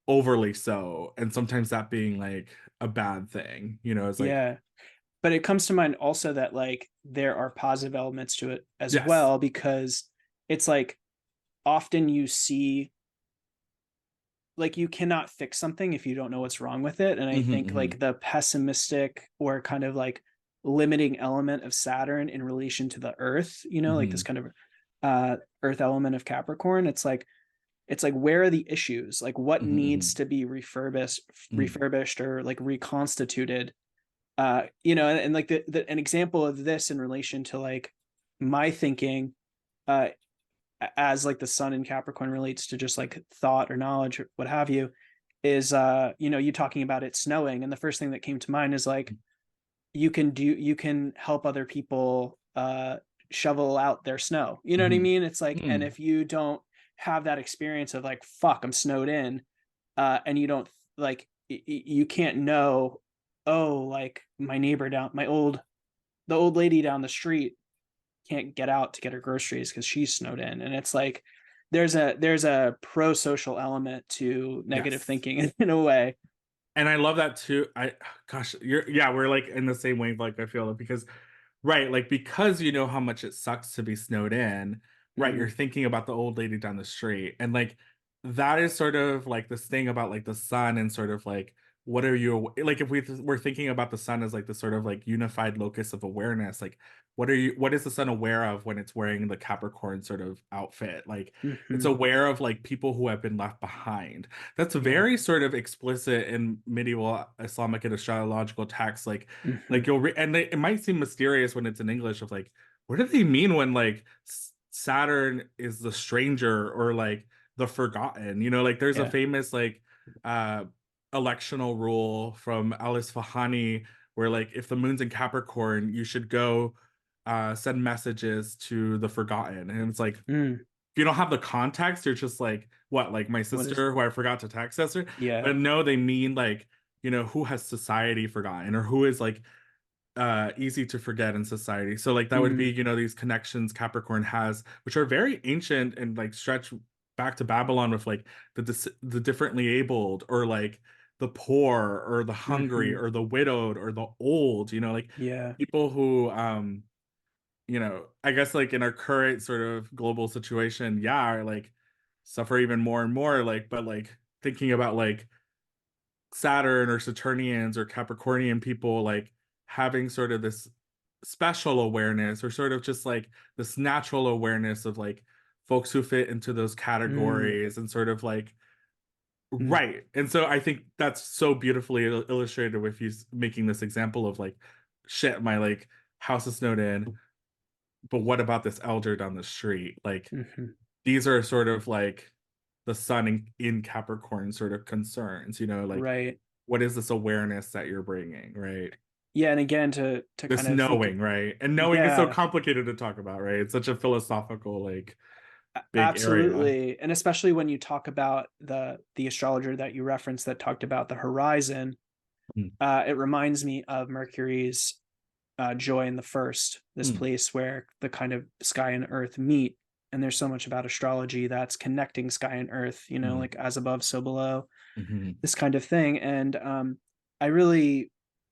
Speaker 2: overly so, and sometimes that being like a bad thing, it's like
Speaker 1: Yeah. But it comes to mind also that like there are positive elements to it as
Speaker 2: yes.
Speaker 1: well because it's like often you see like you cannot fix something if you don't know what's wrong with it. And I
Speaker 2: Hmm,
Speaker 1: think
Speaker 2: hmm.
Speaker 1: like the pessimistic or kind of like limiting element of Saturn in relation to the earth, like this
Speaker 2: Hmm,
Speaker 1: kind of earth element of Capricorn, it's like where are the issues? Like what needs
Speaker 2: hmm,
Speaker 1: to be
Speaker 2: hmm.
Speaker 1: refurbished or like reconstituted? And like an example of this in relation to like my thinking, uh as like the sun in Capricorn relates to just like thought or knowledge or what have you, is you talking about it snowing. And the first thing that came to mind is like you can help other people shovel out their snow. You know what I
Speaker 2: Hmm,
Speaker 1: mean? It's like, and
Speaker 2: hmm.
Speaker 1: if you don't have that experience of like, fuck, I'm snowed in, and you don't like you can't know, oh, like my neighbor down the old lady down the street can't get out to get her groceries because she's snowed in. And it's like there's a pro-social element to negative
Speaker 2: Yes,
Speaker 1: thinking in a way.
Speaker 2: and I love that too. Gosh, yeah, we're like in the same wavelength, I feel, because right, like because you know how much it sucks to be snowed in, right? You're
Speaker 1: Mm,
Speaker 2: thinking about the old lady down the street. And like that is sort of like this thing about like the sun and sort of like what are you like if we're thinking about the sun as like the sort of like unified locus of awareness, like what is the sun aware of when it's wearing the Capricorn sort of outfit? Like it's
Speaker 1: mm-hmm.
Speaker 2: aware of like people who have been left behind. That's
Speaker 1: Yeah.
Speaker 2: very sort of explicit in medieval Islamic and astrological texts.
Speaker 1: Mm-hmm.
Speaker 2: Like you'll read, and it might seem mysterious when it's in English of like, what do they mean when like Saturn is the stranger or like the forgotten? Like there's a
Speaker 1: Yeah.
Speaker 2: famous like uh electional rule from Alice Fahani where like if the moon's in Capricorn, you should go send messages to the forgotten. And it's like
Speaker 1: Mm.
Speaker 2: if you don't have the context, you're just like, what, like my
Speaker 1: What is?
Speaker 2: sister who I forgot to text her?
Speaker 1: Yeah.
Speaker 2: But no, they mean like, who has society forgotten or who is like easy to forget in society. So like that would be,
Speaker 1: Mm,
Speaker 2: these connections Capricorn has, which are very ancient and like stretch back to Babylon with like the differently abled or like the poor or the hungry
Speaker 1: hmm.
Speaker 2: or the widowed or the old, like
Speaker 1: Yeah.
Speaker 2: people who I guess like in our current sort of global situation, yeah, are like suffer even more and more, like, but like thinking about like Saturn or Saturnians or Capricornian people like having sort of this special awareness or sort of just like this natural awareness of like folks who fit into those
Speaker 1: Mm,
Speaker 2: categories and sort of like
Speaker 1: mm,
Speaker 2: right. And so I think that's so beautifully illustrated with you making this example of like shit, my like house is snowed in, but what about this elder down the street? Like
Speaker 1: hmm.
Speaker 2: these are sort of like the sun in Capricorn sort of concerns, like
Speaker 1: Right.
Speaker 2: what is this awareness that you're bringing, right?
Speaker 1: Yeah. And again, to
Speaker 2: This
Speaker 1: kind of think,
Speaker 2: knowing, right? And knowing is so
Speaker 1: yeah,
Speaker 2: complicated to talk about, right? It's such a philosophical, like, big area.
Speaker 1: absolutely. And especially when you talk about the astrologer that you referenced that talked about the horizon,
Speaker 2: Mm,
Speaker 1: it reminds me of Mercury's joy in the first, this
Speaker 2: mm,
Speaker 1: place where the kind of sky and earth meet. And there's so much about astrology that's connecting sky and earth,
Speaker 2: mm,
Speaker 1: like as above, so below,
Speaker 2: mhm,
Speaker 1: this kind of thing. And I really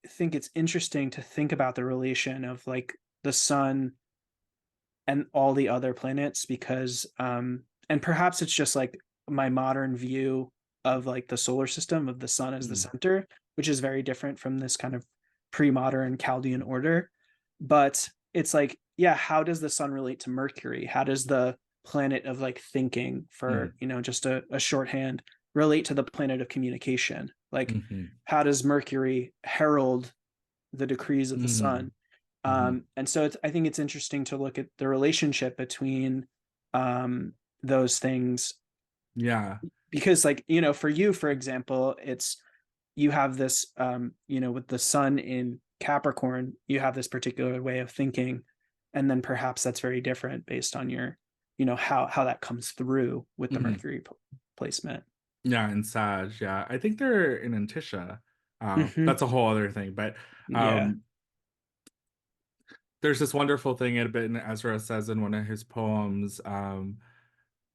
Speaker 1: think it's interesting to think about the relation of like the sun and all the other planets because and perhaps it's just like my modern view of like the solar system of the sun as the
Speaker 2: mm,
Speaker 1: center, which is very different from this kind of pre-modern Chaldean order. But it's like, yeah, how does the sun relate to Mercury? How does the planet of like thinking, for
Speaker 2: mm,
Speaker 1: just a shorthand, relate to the planet of communication? Like,
Speaker 2: mhm,
Speaker 1: how does Mercury herald the decrees of the
Speaker 2: mhm,
Speaker 1: sun?
Speaker 2: mhm.
Speaker 1: And so I think it's interesting to look at the relationship between those things
Speaker 2: Yeah.
Speaker 1: because, like, for you, for example, it's you have this, with the sun in Capricorn, you have this particular way of thinking, and then perhaps that's very different based on your, how that comes through with the
Speaker 2: Mhm.
Speaker 1: Mercury placement.
Speaker 2: Yeah, and Sag, yeah. I think they're in Antisha.
Speaker 1: Hmm.
Speaker 2: That's a whole other thing. But
Speaker 1: Yeah.
Speaker 2: um there's this wonderful thing a bit in Ezra says in one of his poems.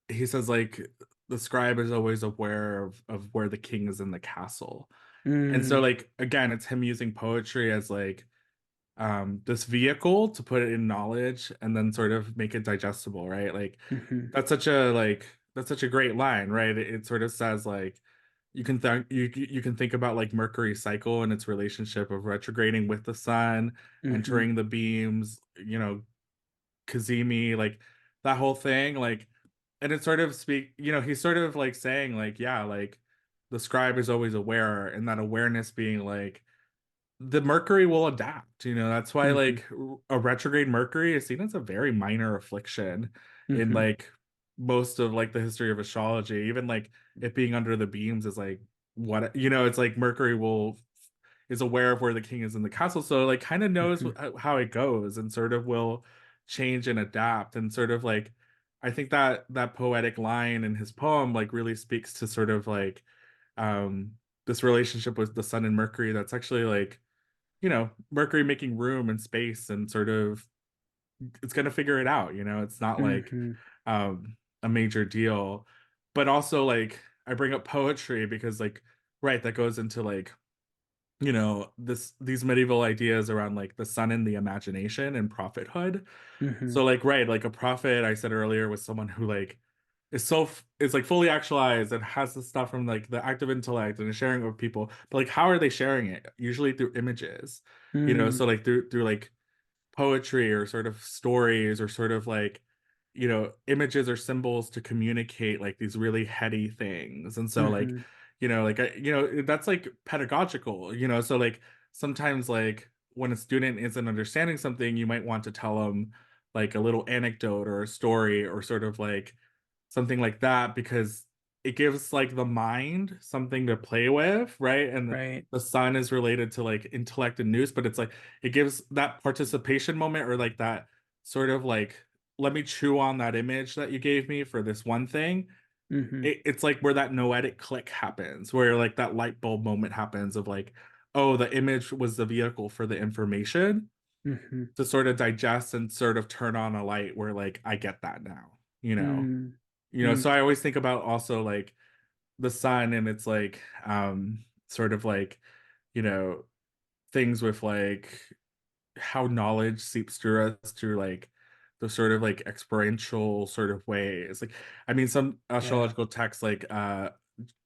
Speaker 2: He says like the scribe is always aware of where the king is in the castle. And so
Speaker 1: Mm-hmm.
Speaker 2: like again, it's him using poetry as like this vehicle to put it in knowledge and then sort of make it digestible, right? Like that's such a great line, right? It sort of says like you can think about like Mercury's cycle and its relationship of retrograding with the sun,
Speaker 1: Hmm.
Speaker 2: entering the beams, Kazemi, like that whole thing, like, and it sort of he's sort of like saying like, yeah, like the scribe is always aware, and that awareness being like the Mercury will adapt. That's why
Speaker 1: Hmm.
Speaker 2: like a retrograde Mercury is seen as a very minor affliction in
Speaker 1: Hmm.
Speaker 2: like most of like the history of astrology. Even like it being under the beams is like what it's like Mercury will is aware of where the king is in the castle, so like kind of knows
Speaker 1: Hmm.
Speaker 2: how it goes and sort of will change and adapt and sort of like I think that poetic line in his poem like really speaks to sort of like um this relationship with the sun and Mercury that's actually like Mercury making room and space and sort of it's gonna figure it out, it's not like
Speaker 1: Hmm.
Speaker 2: a major deal. But also like I bring up poetry because like right, that goes into like, these medieval ideas around like the sun and the imagination and prophethood.
Speaker 1: Hmm.
Speaker 2: So like right, like a prophet I said earlier was someone who like is like fully actualized and has the stuff from like the active intellect and is sharing it with people. But like how are they sharing it? Usually through images.
Speaker 1: Hmm.
Speaker 2: So like through like poetry or sort of stories or sort of like images or symbols to communicate like these really heady things. And so like
Speaker 1: Hmm.
Speaker 2: that's like pedagogical, so like sometimes like when a student isn't understanding something you might want to tell them like a little anecdote or a story or sort of like something like that because it gives like the mind something to play with, right? And
Speaker 1: Right.
Speaker 2: the sun is related to like intellect and news, but it's like it gives that participation moment or like that sort of like let me chew on that image that you gave me for this one thing.
Speaker 1: Mm-hmm.
Speaker 2: It's like where that noetic click happens, where like that light bulb moment happens of like, oh, the image was the vehicle for the information
Speaker 1: Mm-hmm.
Speaker 2: to sort of digest and sort of turn on a light where like I get that now, you know.
Speaker 1: Mm-hmm.
Speaker 2: So I always think about also like the sun, and it's like sort of like, you know, things with like how knowledge seeps through us through like the sort of like experiential sort of ways. Like, I mean, some
Speaker 1: Yeah.
Speaker 2: astrological texts like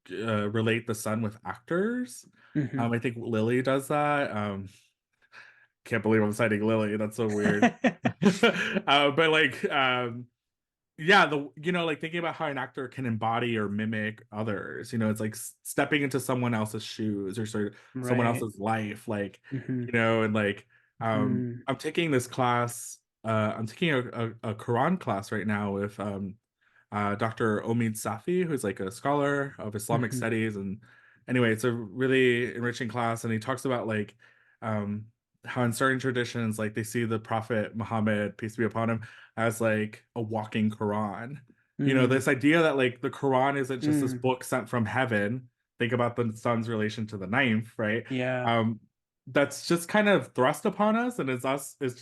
Speaker 2: relate the sun with actors.
Speaker 1: Mm-hmm.
Speaker 2: I think Lily does that. Can't believe I'm citing Lily. That's so weird. But like yeah, the like thinking about how an actor can embody or mimic others, it's like stepping into someone else's shoes or sort of someone
Speaker 1: Right.
Speaker 2: else's life, like,
Speaker 1: Mm-hmm.
Speaker 2: and like
Speaker 1: Mm.
Speaker 2: I'm taking this class, I'm taking a Quran class right now with Dr. Omid Safi, who's like a scholar of Islamic
Speaker 1: Mm-hmm.
Speaker 2: studies. And anyway, it's a really enriching class. And he talks about like um, how in certain traditions, like they see the Prophet Muhammad, peace be upon him, as like a walking Quran.
Speaker 1: Mm.
Speaker 2: This idea that like the Quran isn't just this
Speaker 1: Mm.
Speaker 2: book sent from heaven. Think about the sun's relation to the ninth, right?
Speaker 1: Yeah.
Speaker 2: Um, that's just kind of thrust upon us, and it's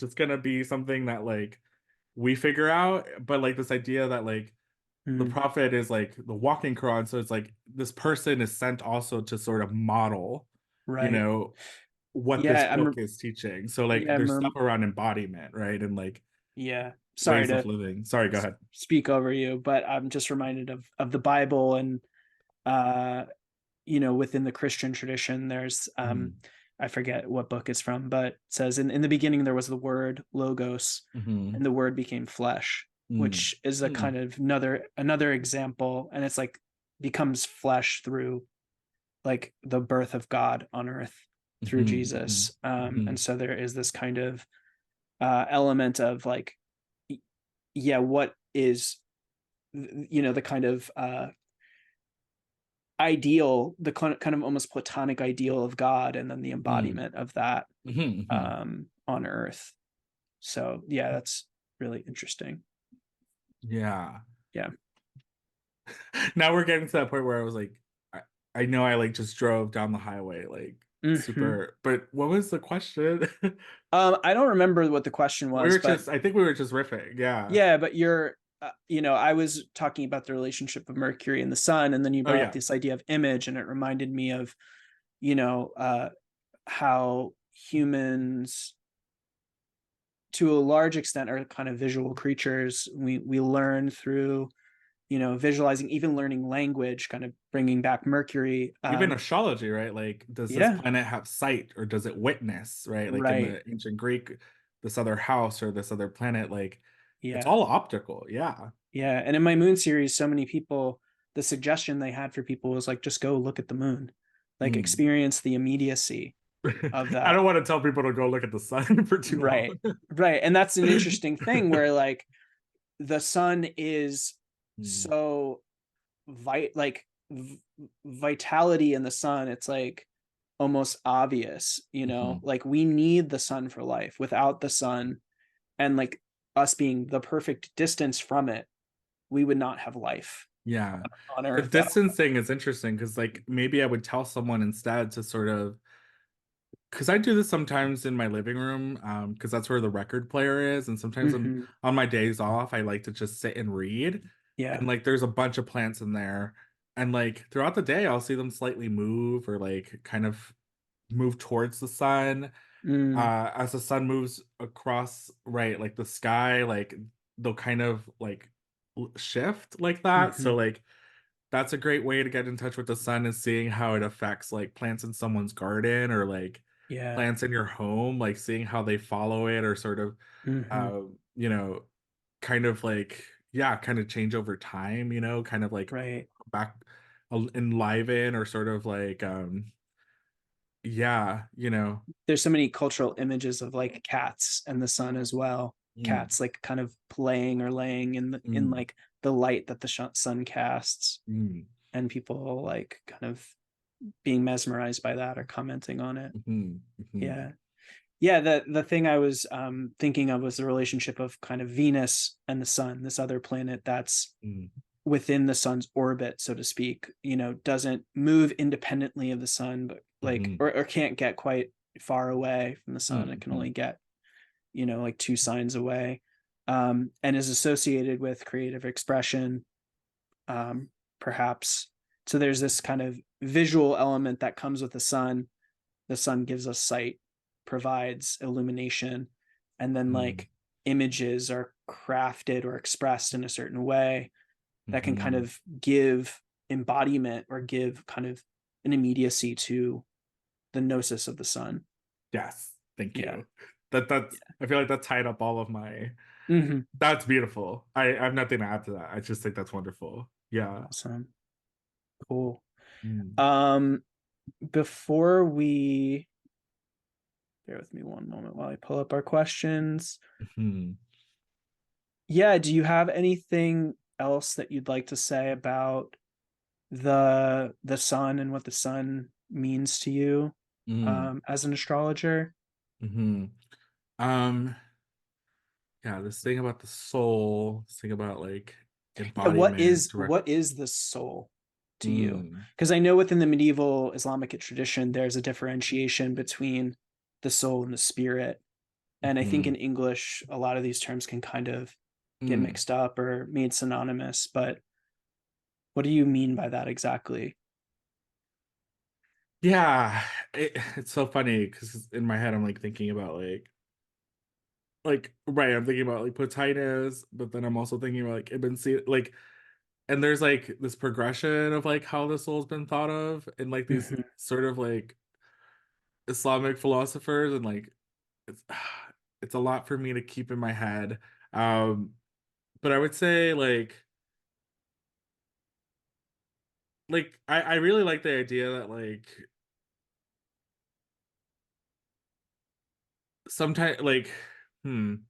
Speaker 2: just gonna be something that like we figure out. But like this idea that like the
Speaker 1: Mm.
Speaker 2: prophet is like the walking Quran, so it's like this person is sent also to sort of model, you
Speaker 1: Right.
Speaker 2: know, what this
Speaker 1: Yeah.
Speaker 2: book is teaching. So like
Speaker 1: Yeah.
Speaker 2: there's stuff around embodiment, right? And like
Speaker 1: Yeah. Sorry
Speaker 2: ways of
Speaker 1: to
Speaker 2: living. Sorry, go ahead.
Speaker 1: speak over you, but I'm just reminded of the Bible and uh within the Christian tradition, there's
Speaker 2: Mm-hmm.
Speaker 1: I forget what book it's from, but it says in the beginning there was the word logos,
Speaker 2: Mm-hmm.
Speaker 1: and the word became flesh, which is a
Speaker 2: Mm-hmm.
Speaker 1: kind of another example, and it's like becomes flesh through like the birth of God on earth through
Speaker 2: Mm-hmm.
Speaker 1: Jesus.
Speaker 2: Mm-hmm.
Speaker 1: And so there is this kind of element of like, yeah, what is the kind of ideal, the kind of almost platonic ideal of God, and then the
Speaker 2: Mm-hmm.
Speaker 1: embodiment of that
Speaker 2: Mm-hmm.
Speaker 1: on earth. So yeah, that's really interesting.
Speaker 2: Yeah.
Speaker 1: Yeah.
Speaker 2: Now we're getting to that point where I was like, I know I like just drove down the highway like
Speaker 1: Hmm.
Speaker 2: super, but what was the question?
Speaker 1: I don't remember what the question was, but
Speaker 2: I think we were just riffing. Yeah.
Speaker 1: yeah, but you're, I was talking about the relationship of Mercury and the sun, and then you
Speaker 2: Oh
Speaker 1: brought up
Speaker 2: yeah.
Speaker 1: this idea of image, and it reminded me of, you know, uh, how humans, to a large extent, are kind of visual creatures. We learn through, visualizing, even learning language, kind of bringing back Mercury.
Speaker 2: Even astrology, right? Like, does this
Speaker 1: Yeah,
Speaker 2: planet have sight or does it witness, right? Like in
Speaker 1: right.
Speaker 2: the ancient Greek, this other house or this other planet, like it's
Speaker 1: Yeah,
Speaker 2: all optical. Yeah.
Speaker 1: yeah. And in my moon series, so many people, the suggestion they had for people was like, just go look at the moon, like
Speaker 2: Mm.
Speaker 1: experience the immediacy of
Speaker 2: I
Speaker 1: that.
Speaker 2: don't want to tell people to go look at the sun for too long.
Speaker 1: Right, right. And that's an interesting thing where like the sun is
Speaker 2: Mm.
Speaker 1: so like vitality in the sun, it's like almost obvious,
Speaker 2: Mhm.
Speaker 1: like we need the sun for life. Without the sun, and like us being the perfect distance from it, we would not have life
Speaker 2: Yeah.
Speaker 1: on
Speaker 2: The
Speaker 1: earth at all.
Speaker 2: distance thing is interesting because, like, maybe I would tell someone instead to sort of, because I do this sometimes in my living room, because that's where the record player is. And sometimes
Speaker 1: Hmm.
Speaker 2: on my days off, I like to just sit and read.
Speaker 1: Yeah.
Speaker 2: And like, there's a bunch of plants in there. And like, throughout the day, I'll see them slightly move or like kind of move towards the sun.
Speaker 1: Mm.
Speaker 2: As the sun moves across, right, like the sky, like they'll kind of like shift like that. So,
Speaker 1: Hmm.
Speaker 2: like, that's a great way to get in touch with the sun, is seeing how it affects like plants in someone's garden or like
Speaker 1: Yeah.
Speaker 2: plants in your home, like seeing how they follow it or sort of
Speaker 1: Hmm.
Speaker 2: uh you know kind of like, yeah, kind of change over time, kind of like
Speaker 1: Right.
Speaker 2: back enliven or sort of like yeah,
Speaker 1: There's so many cultural images of like cats and the sun as well.
Speaker 2: mm,
Speaker 1: Cats like kind of playing or laying in
Speaker 2: mm,
Speaker 1: like the light that the sun casts,
Speaker 2: mm,
Speaker 1: and people like kind of being mesmerized by that or commenting on it.
Speaker 2: mhm, mhm.
Speaker 1: Yeah. Yeah, the thing I was thinking of was the relationship of kind of Venus and the sun, this other planet that's
Speaker 2: Mm,
Speaker 1: within the sun's orbit, so to speak, doesn't move independently of the sun, but like,
Speaker 2: mhm,
Speaker 1: or can't get quite far away from the sun. It can
Speaker 2: mhm,
Speaker 1: only get, like 2 signs away, and is associated with creative expression, um, perhaps. So there's this kind of visual element that comes with the sun. The sun gives us sight, provides illumination, and then
Speaker 2: mm,
Speaker 1: like images are crafted or expressed in a certain way that can kind
Speaker 2: mhm.
Speaker 1: of give embodiment or give kind of an immediacy to the gnosis of the sun.
Speaker 2: Yes, thank
Speaker 1: Yeah.
Speaker 2: you. That's I feel like that tied up all of my.
Speaker 1: Hmm.
Speaker 2: That's beautiful. I have nothing to add to that. I just think that's wonderful. Yeah.
Speaker 1: Awesome. Cool.
Speaker 2: Mm,
Speaker 1: Um, before we bear with me one moment while I pull up our questions.
Speaker 2: mhm,
Speaker 1: Yeah, do you have anything else that you'd like to say about the sun and what the sun means to you,
Speaker 2: mm,
Speaker 1: as an astrologer?
Speaker 2: mhm. Um, yeah, this thing about the soul, this thing about like
Speaker 1: Yeah, what
Speaker 2: embodiment,
Speaker 1: is
Speaker 2: direct.
Speaker 1: what is the soul to you?
Speaker 2: Mm,
Speaker 1: Because I know within the medieval Islamic tradition, there's a differentiation between the soul and the spirit. And I think in
Speaker 2: mhm,
Speaker 1: English, a lot of these terms can kind of get
Speaker 2: mm.
Speaker 1: mixed up or made synonymous. But what do you mean by that exactly?
Speaker 2: Yeah, it's so funny because in my head I'm like thinking about like right, I'm thinking about like Plotinus, but then I'm also thinking about like Ibn Sina, like, and there's like this progression of like how the soul's been thought of and like these
Speaker 1: Hmm.
Speaker 2: sort of like Islamic philosophers and like it's it's a lot for me to keep in my head. Um, but I would say like I really like the idea that like sometimes hmm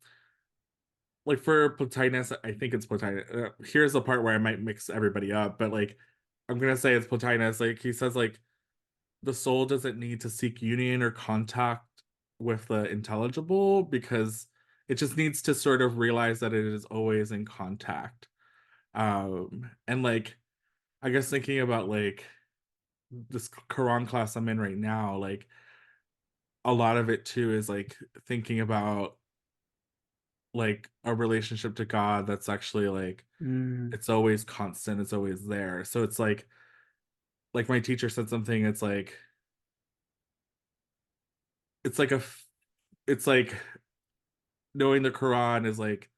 Speaker 2: like for Plotinus, I think it's Plotinus. Here's the part where I might mix everybody up, but like I'm gonna say it's Plotinus. Like he says, like the soul doesn't need to seek union or contact with the intelligible because it just needs to sort of realize that it is always in contact. And like I guess thinking about like this Quran class I'm in right now, like a lot of it too is like thinking about like a relationship to God that's actually like
Speaker 1: Mm,
Speaker 2: it's always constant, it's always there. So it's like my teacher said something, it's like it's like knowing the Quran is like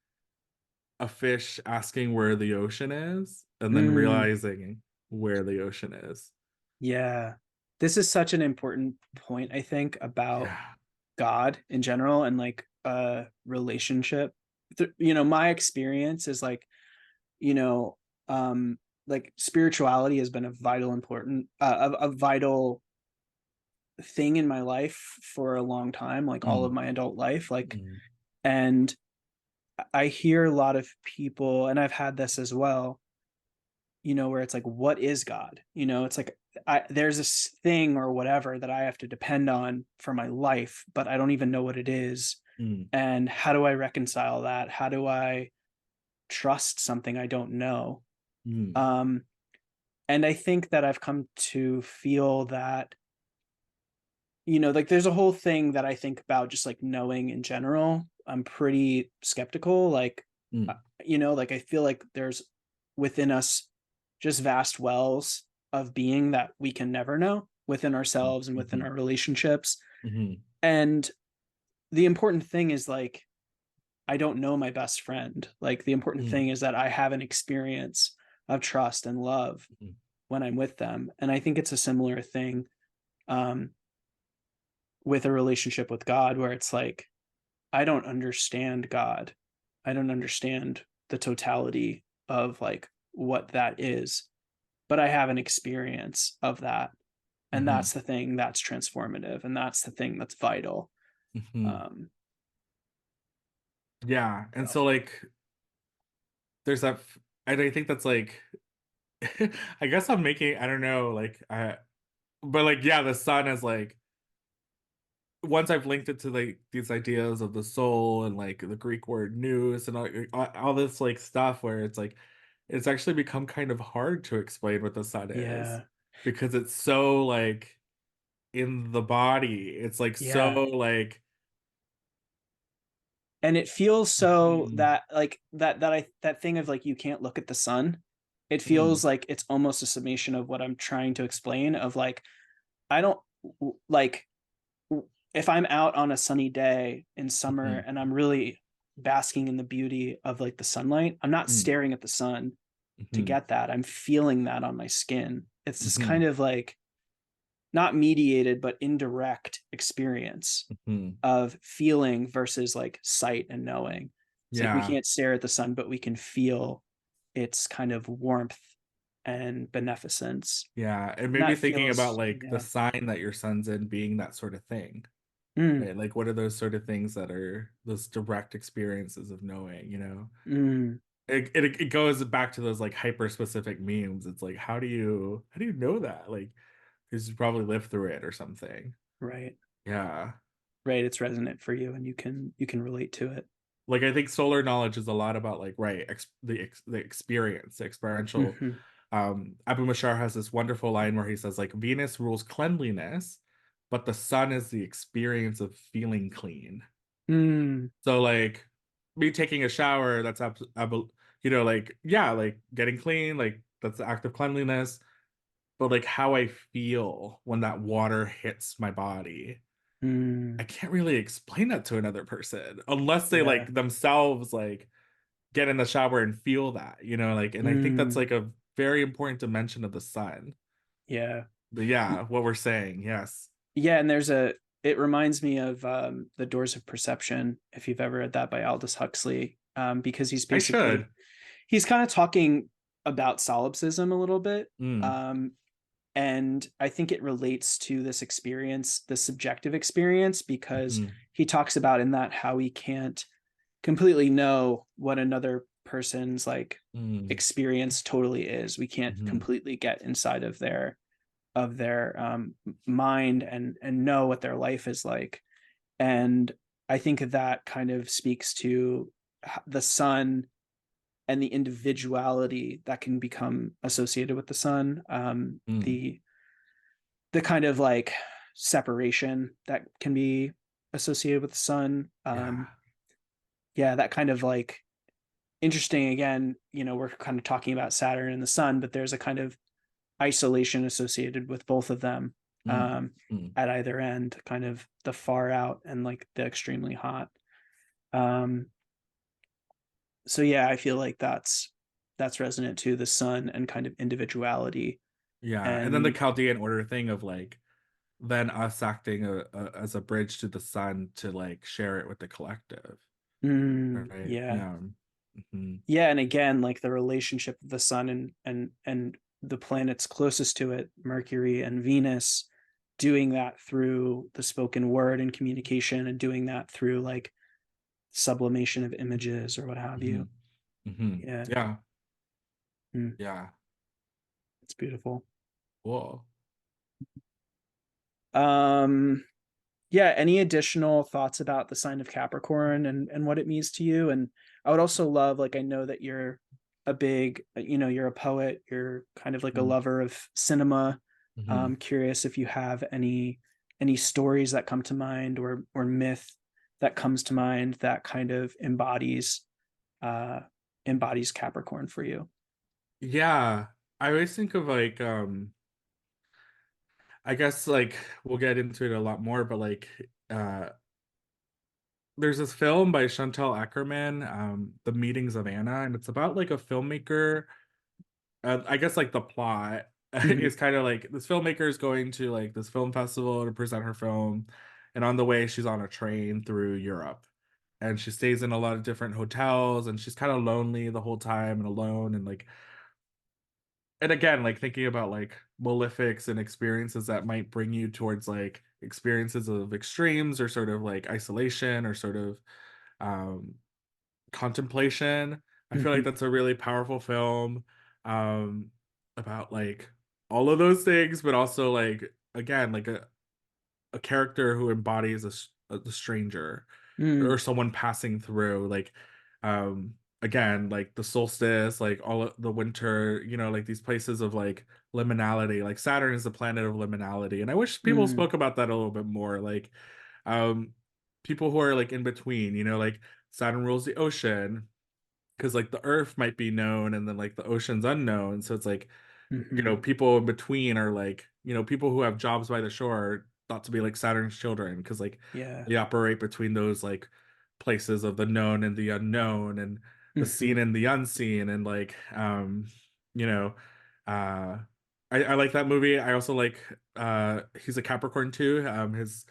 Speaker 2: a fish asking where the ocean is and then
Speaker 1: mm,
Speaker 2: realizing where the ocean is.
Speaker 1: yeah. This is such an important point, I think, about
Speaker 2: Yeah.
Speaker 1: God in general and like a relationship. My experience is like, you know, like spirituality has been a vital important a vital thing in my life for a long time, like all of
Speaker 2: Mm,
Speaker 1: my adult life. Like,
Speaker 2: mm,
Speaker 1: and I hear a lot of people, and I've had this as well, where it's like, what is God? It's like there's this thing or whatever that I have to depend on for my life, but I don't even know what it is.
Speaker 2: mm,
Speaker 1: And how do I reconcile that? How do I trust something I don't know?
Speaker 2: mm,
Speaker 1: Um, and I think that I've come to feel that, like there's a whole thing that I think about just like knowing in general. I'm pretty skeptical. Like,
Speaker 2: mm,
Speaker 1: like I feel like there's within us just vast wells of being that we can never know within
Speaker 2: mm,
Speaker 1: ourselves and within
Speaker 2: mhm,
Speaker 1: our relationships.
Speaker 2: mhm,
Speaker 1: And the important thing is like, I don't know my best friend. Like, the important
Speaker 2: mm,
Speaker 1: thing is that I have an experience of trust and love
Speaker 2: mhm,
Speaker 1: when I'm with them. And I think it's a similar thing, um, with a relationship with God, where it's like, I don't understand God. I don't understand the totality of like what that is, but I have an experience of that. And
Speaker 2: mhm,
Speaker 1: that's the thing that's transformative. And that's the thing that's vital.
Speaker 2: mhm.
Speaker 1: Um,
Speaker 2: Yeah. And
Speaker 1: so
Speaker 2: so like there's and I think that's like I guess I'm making I don't know, like I but like yeah, the sun is like once I've linked it to like these ideas of the soul and like the Greek word nous and all this like stuff where it's like it's actually become kind of hard to explain what the sun is
Speaker 1: Yeah.
Speaker 2: because it's so like in the body. It's like so
Speaker 1: Yeah.
Speaker 2: like
Speaker 1: And it feels so
Speaker 2: mhm,
Speaker 1: that like that thing of like you can't look at the sun. It
Speaker 2: mm,
Speaker 1: feels like it's almost a summation of what I'm trying to explain of like I don't like if I'm out on a sunny day in summer
Speaker 2: mhm,
Speaker 1: and I'm really basking in the beauty of like the sunlight, I'm not
Speaker 2: mm,
Speaker 1: staring at the sun to
Speaker 2: mhm,
Speaker 1: get that. I'm feeling that on my skin. It's this
Speaker 2: mhm,
Speaker 1: kind of like not mediated but indirect experience
Speaker 2: mhm.
Speaker 1: of feeling versus like sight and knowing. It's like we
Speaker 2: Yeah.
Speaker 1: can't stare at the sun, but we can feel its kind of warmth and beneficence.
Speaker 2: Yeah, it
Speaker 1: And
Speaker 2: made me
Speaker 1: that
Speaker 2: thinking about
Speaker 1: feels,
Speaker 2: like the
Speaker 1: yeah.
Speaker 2: sign that your sun's in being that sort of thing.
Speaker 1: Mm,
Speaker 2: Right? Like what are those sort of things that are those direct experiences of knowing, you know?
Speaker 1: mm,
Speaker 2: It goes back to those like hyper specific memes. It's like how do you know that? Like because you probably lived through it or something.
Speaker 1: right.
Speaker 2: Yeah.
Speaker 1: Right. It's resonant for you and you can relate to it.
Speaker 2: Like I think solar knowledge is a lot about like right the experience, the experiential.
Speaker 1: Mm-hmm.
Speaker 2: Abu Mashar has this wonderful line where he says like Venus rules cleanliness, but the sun is the experience of feeling clean.
Speaker 1: Mm,
Speaker 2: So like me taking a shower, that's you know, like yeah, like getting clean, like that's the act of cleanliness. But like how I feel when that water hits my body, I
Speaker 1: mm,
Speaker 2: can't really explain that to another person unless they
Speaker 1: yeah.
Speaker 2: like themselves like get in the shower and feel that, you know, like and I think that's
Speaker 1: Mm,
Speaker 2: like a very important dimension of the sun.
Speaker 1: yeah.
Speaker 2: But yeah, what we're saying, yes.
Speaker 1: Yeah. And it reminds me of The Doors of Perception, if you've ever read that by Aldous Huxley, because
Speaker 2: I should.
Speaker 1: he's kind of talking about solipsism a little bit.
Speaker 2: Mm,
Speaker 1: Um, and I think it relates to this experience, the subjective experience, because
Speaker 2: mhm,
Speaker 1: he talks about in that how we can't completely know what another person's like
Speaker 2: mm,
Speaker 1: experience totally is. We can't
Speaker 2: mhm,
Speaker 1: completely get inside of their mind and know what their life is like. And I think that kind of speaks to the sun and the individuality that can become associated with the sun.
Speaker 2: mm.
Speaker 1: The kind of like separation that can be associated with the sun.
Speaker 2: Yeah.
Speaker 1: Yeah, that kind of like interesting. Again, we're kind of talking about Saturn and the sun, but there's a kind of isolation associated with both of them,
Speaker 2: Mm, mm.
Speaker 1: at either end, kind of the far out and like the extremely hot. Um, so yeah, I feel like that's resonant to the sun and kind of individuality.
Speaker 2: Yeah, and then the
Speaker 1: And
Speaker 2: Chaldean order thing of like then us acting as a bridge to the sun to like share it with the collective, right?
Speaker 1: yeah,
Speaker 2: Yeah. Hmm.
Speaker 1: yeah, and again, like the relationship of the sun and the planets closest to it, Mercury and Venus, doing that through the spoken word and communication, and doing that through like sublimation of images or what have
Speaker 2: Hmm.
Speaker 1: you.
Speaker 2: Hmm.
Speaker 1: Yeah,
Speaker 2: Yeah.
Speaker 1: mm,
Speaker 2: Yeah.
Speaker 1: it's beautiful.
Speaker 2: Cool.
Speaker 1: Um, yeah, any additional thoughts about the sign of Capricorn and what it means to you? And I would also love, like, I know that you're a big, you're a poet, you're kind of like a lover of cinema.
Speaker 2: Mm-hmm.
Speaker 1: Curious if you have any stories that come to mind, or myth that comes to mind that kind of uh embodies Capricorn for you.
Speaker 2: Yeah. I always think of like I guess like we'll get into it a lot more, but like uh there's this film by Chantal Ackerman, The Meetings of Anna, and it's about like a filmmaker. I guess like the plot
Speaker 1: Mhm.
Speaker 2: is kind of like this filmmaker is going to like this film festival to present her film, and on the way she's on a train through Europe, and she stays in a lot of different hotels, and she's kind of lonely the whole time and alone, and like and again like thinking about like malefics and experiences that might bring you towards like experiences of extremes or sort of like isolation or sort of um contemplation. I feel like
Speaker 1: Mhm.
Speaker 2: that's a really powerful film um about like all of those things, but also like again like a character who embodies the stranger or
Speaker 1: Mm,
Speaker 2: someone passing through, like again, like the solstice, like all of the winter, like these places of like liminality. Like Saturn is the planet of liminality, and I wish people
Speaker 1: mm,
Speaker 2: spoke about that a little bit more. Like um people who are like in between, like Saturn rules the ocean, because like the earth might be known and then like the ocean's unknown, so it's like
Speaker 1: mm-hmm.
Speaker 2: people in between are like, people who have jobs by the shore are thought to be like Saturn's children, because like
Speaker 1: Yeah.
Speaker 2: they operate between those like places of the known and the unknown, and the
Speaker 1: Mm-hmm.
Speaker 2: seen and the unseen, and like you know uh I like that movie. I also like he's a Capricorn too. His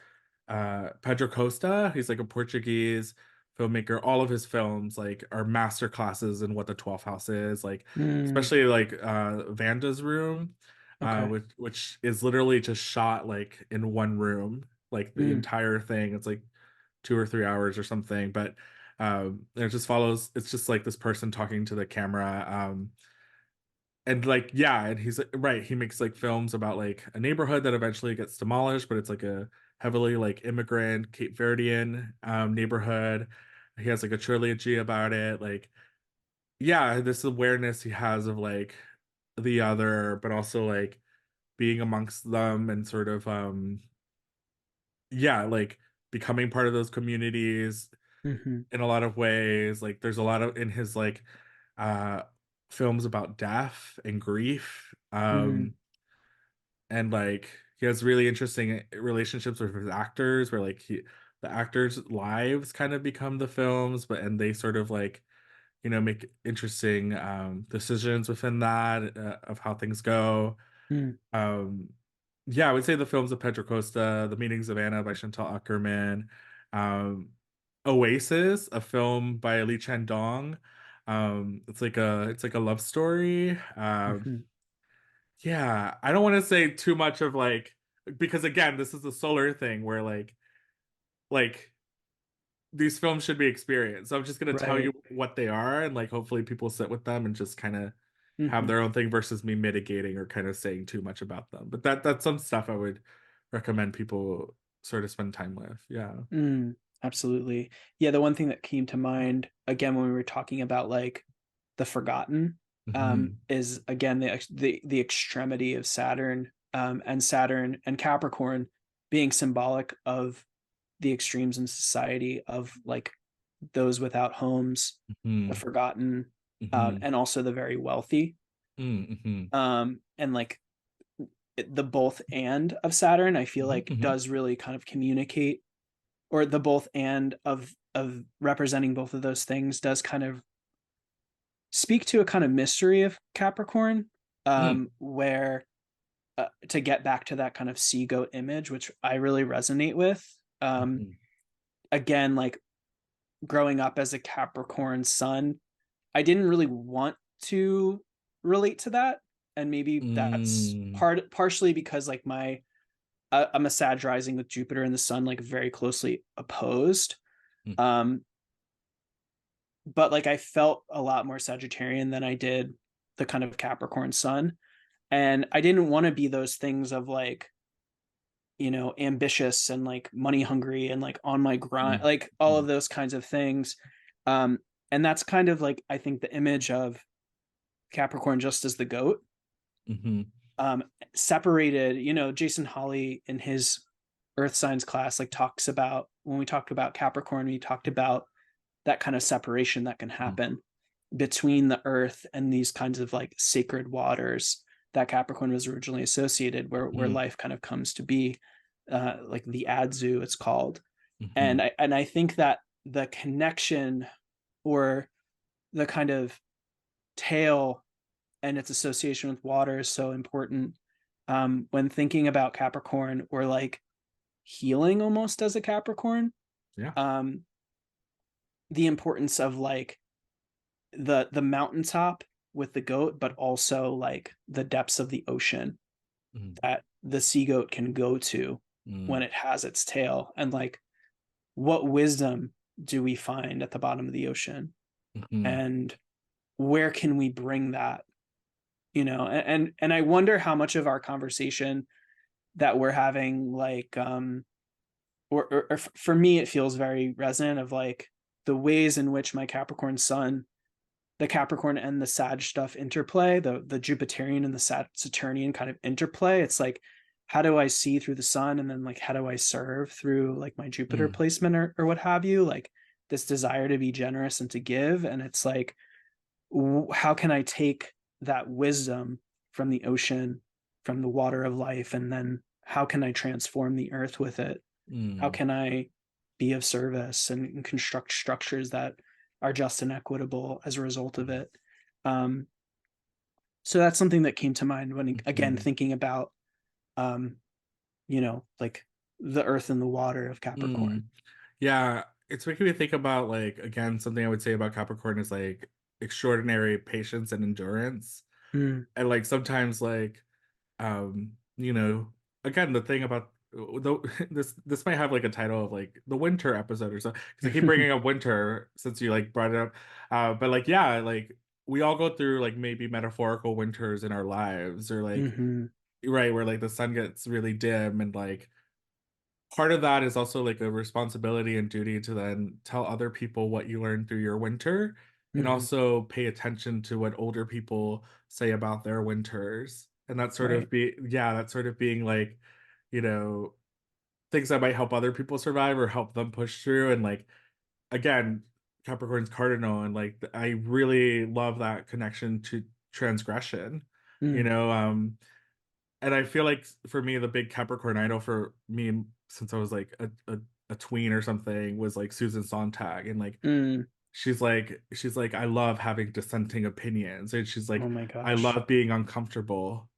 Speaker 2: Pedro Costa, he's like a Portuguese filmmaker. All of his films like are master classes in what the 12th house is, like
Speaker 1: Mm,
Speaker 2: especially like Vanda's Room,
Speaker 1: okay.
Speaker 2: which is literally just shot like in one room, like the
Speaker 1: Mm,
Speaker 2: entire thing. It's like 2 or 3 hours or something, but it just follows. It's just like this person talking to the camera, and like yeah, and he's like, right. He makes like films about like a neighborhood that eventually gets demolished, but it's like a heavily like immigrant Cape Verdean neighborhood. He has like a trilogy about it. Like yeah, this awareness he has of like the other, but also like being amongst them, and sort of yeah, like becoming part of those communities
Speaker 1: mm-hmm.
Speaker 2: in a lot of ways. Like there's a lot of in his like uh films about death and grief.
Speaker 1: Mm,
Speaker 2: And like he has really interesting relationships with his actors, where like the actors' lives kind of become the films, but and they sort of like make interesting decisions within that, of how things go.
Speaker 1: mm,
Speaker 2: um yeah, I would say the films of Pedro Costa, The Meetings of Anna by Chantal Akerman, um Oasis, a film by Lee Chan-dong. It's like a love story.
Speaker 1: mm-hmm.
Speaker 2: Yeah, I don't want to say too much of like, because again, this is a solar thing where like these films should be experienced. So I'm just gonna tell you
Speaker 1: Right.
Speaker 2: what they are, and like hopefully people sit with them and just kind of have
Speaker 1: Mm-hmm.
Speaker 2: their own thing, versus me mitigating or kind of saying too much about them. But that's some stuff I would recommend people sort of spend time with. Yeah.
Speaker 1: Mm, absolutely. Yeah, the one thing that came to mind again when we were talking about like the forgotten,
Speaker 2: Hmm.
Speaker 1: is again the extremity of Saturn, and Saturn and Capricorn being symbolic of the extremes in society of like those without homes, the
Speaker 2: Hmm.
Speaker 1: forgotten,
Speaker 2: Hmm.
Speaker 1: and also the very wealthy.
Speaker 2: Hmm.
Speaker 1: And like the both and of Saturn, I feel
Speaker 2: Hmm.
Speaker 1: like
Speaker 2: Hmm.
Speaker 1: does really kind of communicate, or the both and of representing both of those things does kind of speak to a kind of mystery of Capricorn, where to get back to that kind of sea goat image, which I really resonate with.
Speaker 2: Hmm.
Speaker 1: Again, like growing up as a Capricorn Sun, I didn't really want to relate to that, and maybe that's
Speaker 2: Hmm.
Speaker 1: partially because like I'm a Sag rising with Jupiter and the Sun like very closely opposed.
Speaker 2: Hmm.
Speaker 1: Um, but like I felt a lot more Sagittarian than I did the kind of Capricorn Sun, and I didn't want to be those things of like, ambitious and like money hungry and like on my grind, like all
Speaker 2: Hmm.
Speaker 1: of those kinds of things. Um, and that's kind of like I think the image of Capricorn just as the goat,
Speaker 2: Hmm.
Speaker 1: um, separated. Jason Hawley in his Earth Signs class like talks about, when we talked about Capricorn, we talked about that kind of separation that can
Speaker 2: Hmm.
Speaker 1: happen between the Earth and these kinds of like sacred waters that Capricorn was originally associated, where
Speaker 2: Hmm.
Speaker 1: life kind of comes to be, like the Adzu, it's called.
Speaker 2: Hmm.
Speaker 1: And I think that the connection, or the kind of tail and its association with water is so important, when thinking about Capricorn, or like healing almost as a Capricorn.
Speaker 2: Yeah.
Speaker 1: Um, the importance of like the mountaintop with the goat, but also like the depths of the ocean
Speaker 2: Hmm.
Speaker 1: that the sea goat can go to when it has its tail, and like what wisdom do we find at the bottom of the ocean,
Speaker 2: Hmm.
Speaker 1: and where can we bring that, and I wonder how much of our conversation that we're having, like for me, it feels very resonant of like the ways in which my Capricorn Sun, the Capricorn and the Sag stuff interplay, the Jupiterian and the Saturnian kind of interplay. It's like, how do I see through the sun, and then like how do I serve through like my Jupiter
Speaker 2: Mm,
Speaker 1: placement, or what have you? Like this desire to be generous and to give, and it's like, how can I take that wisdom from the ocean, from the water of life, and then how can I transform the earth with it? How
Speaker 2: mm,
Speaker 1: can I be of service and construct structures that are just and equitable as a result of it? Um, so that's something that came to mind when, again,
Speaker 2: mhm,
Speaker 1: thinking about, um, like the earth and the water of Capricorn.
Speaker 2: mm. Yeah, it's making me think about, like, again, something I would say about Capricorn is, like, extraordinary patience and endurance,
Speaker 1: Mm,
Speaker 2: and, like, sometimes, like, you know, again, the thing about this might have, like, a title of, like, the winter episode or so, because I keep bringing up winter since you, like, brought it up, but, like, yeah, like, we all go through, like, maybe metaphorical winters in our lives or, like,
Speaker 1: hmm
Speaker 2: right, where, like, the sun gets really dim and, like, part of that is also like a responsibility and duty to then tell other people what you learned through your winter and
Speaker 1: hmm
Speaker 2: also pay attention to what older people say about their winters. And that sort
Speaker 1: Right.
Speaker 2: of be yeah, that sort of being like, you know, things that might help other people survive or help them push through. And like again, Capricorn's cardinal and like I really love that connection to transgression. You
Speaker 1: Mm,
Speaker 2: know, and I feel like for me, the big Capricorn idol for me since I was like a tween or something was like Susan Sontag. And like
Speaker 1: mm.
Speaker 2: she's like, I love having dissenting opinions. And she's
Speaker 1: Oh
Speaker 2: like,
Speaker 1: my
Speaker 2: I
Speaker 1: gosh.
Speaker 2: love being uncomfortable.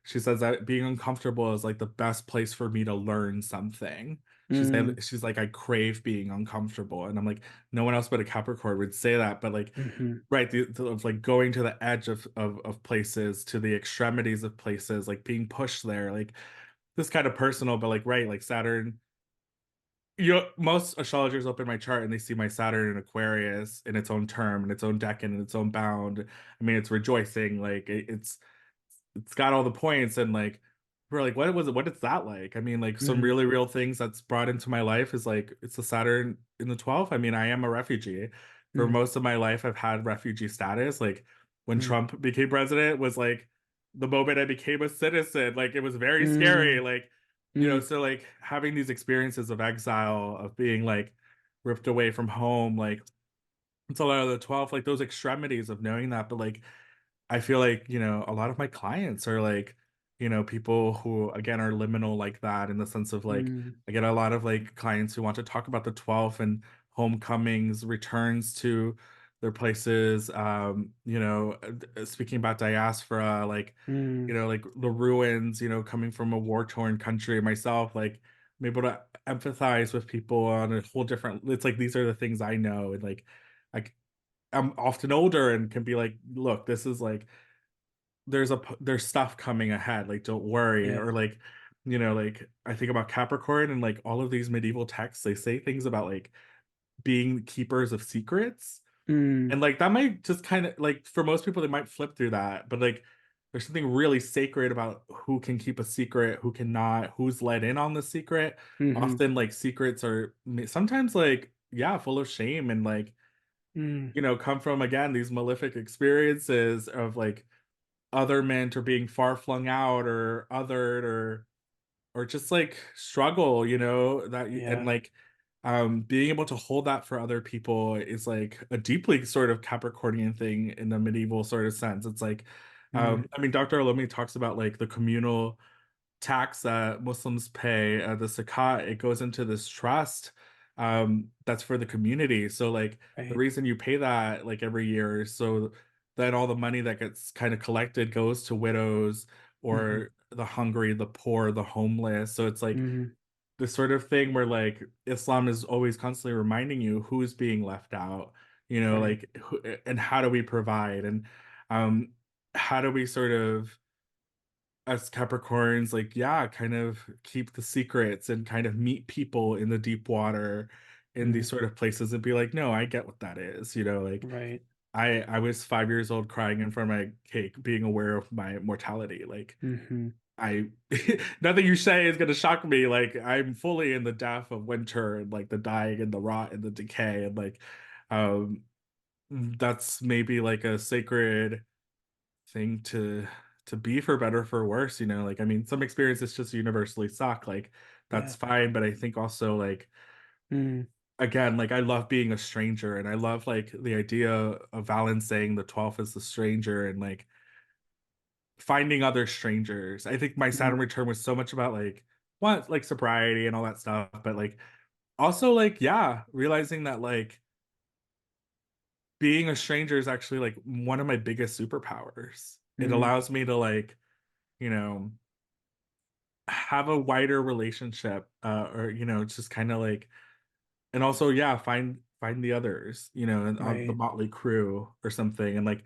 Speaker 2: She says that being uncomfortable is like the best place for me to learn something.
Speaker 1: Mm,
Speaker 2: She's like, I crave being uncomfortable. And I'm like, no one else but a Capricorn would say that. But like
Speaker 1: hmm
Speaker 2: right, of like going to the edge of places, to the extremities of places, like being pushed there, like this kind of personal, but like right, like Saturn. You know, most astrologers open my chart and they see my Saturn in Aquarius in its own term, in its own decan, in its own bound. I mean, it's rejoicing, like it's got all the points, and like we're like, what was it? What is that like? I mean, like some
Speaker 1: mm,
Speaker 2: really real things that's brought into my life is like it's the Saturn in the 12th. I mean, I am a refugee. For
Speaker 1: mm,
Speaker 2: most of my life, I've had refugee status. Like when
Speaker 1: mm,
Speaker 2: Trump became president was like the moment I became a citizen. Like it was very scary.
Speaker 1: mm,
Speaker 2: Like,
Speaker 1: mm,
Speaker 2: so like having these experiences of exile, of being like ripped away from home, like it's a lot of the 12th, like those extremities of knowing that. But like I feel like, a lot of my clients are like, people who again are liminal like that in the sense of like
Speaker 1: mm,
Speaker 2: I get a lot of like clients who want to talk about the 12th and homecomings, returns to their places, speaking about diaspora, like,
Speaker 1: mm.
Speaker 2: like the ruins, coming from a war-torn country myself, like I'm able to empathize with people on a whole different, it's like these are the things I know. And like I I'm often older and can be like, look, this is like there's stuff coming ahead, like don't worry.
Speaker 1: Yeah.
Speaker 2: Or like, like I think about Capricorn and like all of these medieval texts, they say things about like being keepers of secrets.
Speaker 1: Mm,
Speaker 2: And like that might just kind of like for most people they might flip through that, but like there's something really sacred about who can keep a secret, who cannot, who's let in on the secret.
Speaker 1: mhm,
Speaker 2: Often like secrets are sometimes like yeah, full of shame and like
Speaker 1: mm.
Speaker 2: come from again these malefic experiences of like otherment or being far flung out or othered or just like struggle, and
Speaker 1: Yeah.
Speaker 2: like being able to hold that for other people is like a deeply sort of Capricornian thing in a medieval sort of sense. It's like
Speaker 1: Mm,
Speaker 2: I mean Dr. Alomi talks about like the communal tax that Muslims pay, the zakat, it goes into this trust that's for the community. So like the
Speaker 1: right.
Speaker 2: reason you pay that like every year is so then all the money that gets kind of collected goes to widows
Speaker 1: Mhm,
Speaker 2: or the hungry, the poor, the homeless. So it's like
Speaker 1: mhm.
Speaker 2: this sort of thing where like Islam is always constantly reminding you who's being left out,
Speaker 1: Right.
Speaker 2: like and how do we provide and um how do we sort of as Capricorns, like, yeah, kind of keep the secrets and kind of meet people in the deep water in these
Speaker 1: Mhm,
Speaker 2: sort of places and be like, no, I get what that is. Like
Speaker 1: right.
Speaker 2: I was 5 years old crying in front of my cake, being aware of my mortality. Like,
Speaker 1: Mhm.
Speaker 2: I nothing you say is gonna shock me. Like I'm fully in the death of winter and like the dying and the rot and the decay and like um that's maybe like a sacred thing to be for better for worse, you know. Like I mean some experiences just universally suck, like
Speaker 1: Yeah.
Speaker 2: that's fine, but I think also like
Speaker 1: Mm,
Speaker 2: again, like I love being a stranger and I love like the idea of Valens saying the 12th is the stranger and like finding other strangers. I think my Saturn
Speaker 1: mm,
Speaker 2: return was so much about like what like sobriety and all that stuff, but like also like yeah, realizing that like being a stranger is actually like one of my biggest superpowers. It
Speaker 1: mm,
Speaker 2: allows me to like, you know, have a wider relationship or you know, just kind of like and also yeah find the others, you know, and the
Speaker 1: right.
Speaker 2: motley crew or something. And like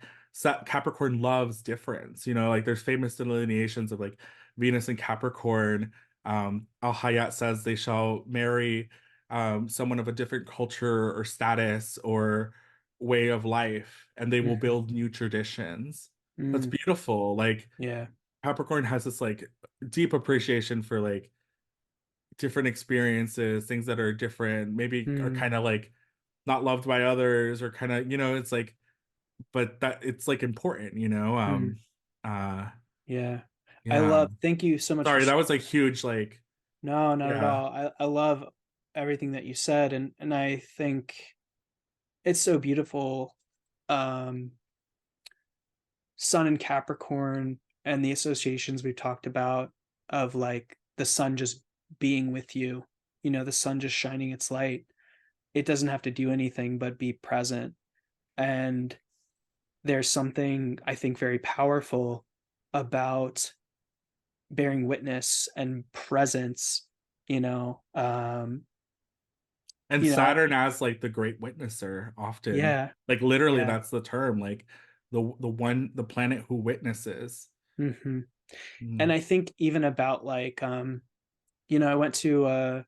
Speaker 2: Capricorn loves difference, you know, like there's famous delineations of like Venus and Capricorn. Al Hayat says they shall marry someone of a different culture or status or way of life and they will
Speaker 1: Hmm.
Speaker 2: build new traditions. That's
Speaker 1: Mm,
Speaker 2: beautiful. Like
Speaker 1: yeah.
Speaker 2: Capricorn has this like deep appreciation for like different experiences, things that are different, maybe are
Speaker 1: Mm,
Speaker 2: kind of like not loved by others or kind of, you know, it's like, but that it's like important, you know.
Speaker 1: mm,
Speaker 2: Uh
Speaker 1: yeah.
Speaker 2: yeah.
Speaker 1: Thank you so much for
Speaker 2: Sorry, that
Speaker 1: sharing.
Speaker 2: was like huge, like
Speaker 1: No, not at
Speaker 2: yeah.
Speaker 1: all. I love everything that you said, and I think it's so beautiful. Um, Sun and Capricorn and the associations we've talked about of like the sun just being with you, the sun just shining its light. It doesn't have to do anything but be present. And there's something I think very powerful about bearing witness and presence, you know.
Speaker 2: And
Speaker 1: You know,
Speaker 2: Saturn as like the great witnesser often.
Speaker 1: yeah,
Speaker 2: Like literally
Speaker 1: yeah.
Speaker 2: that's the term, like the planet who witnesses.
Speaker 1: Hmm. And
Speaker 2: Mm.
Speaker 1: I think even about like I went to a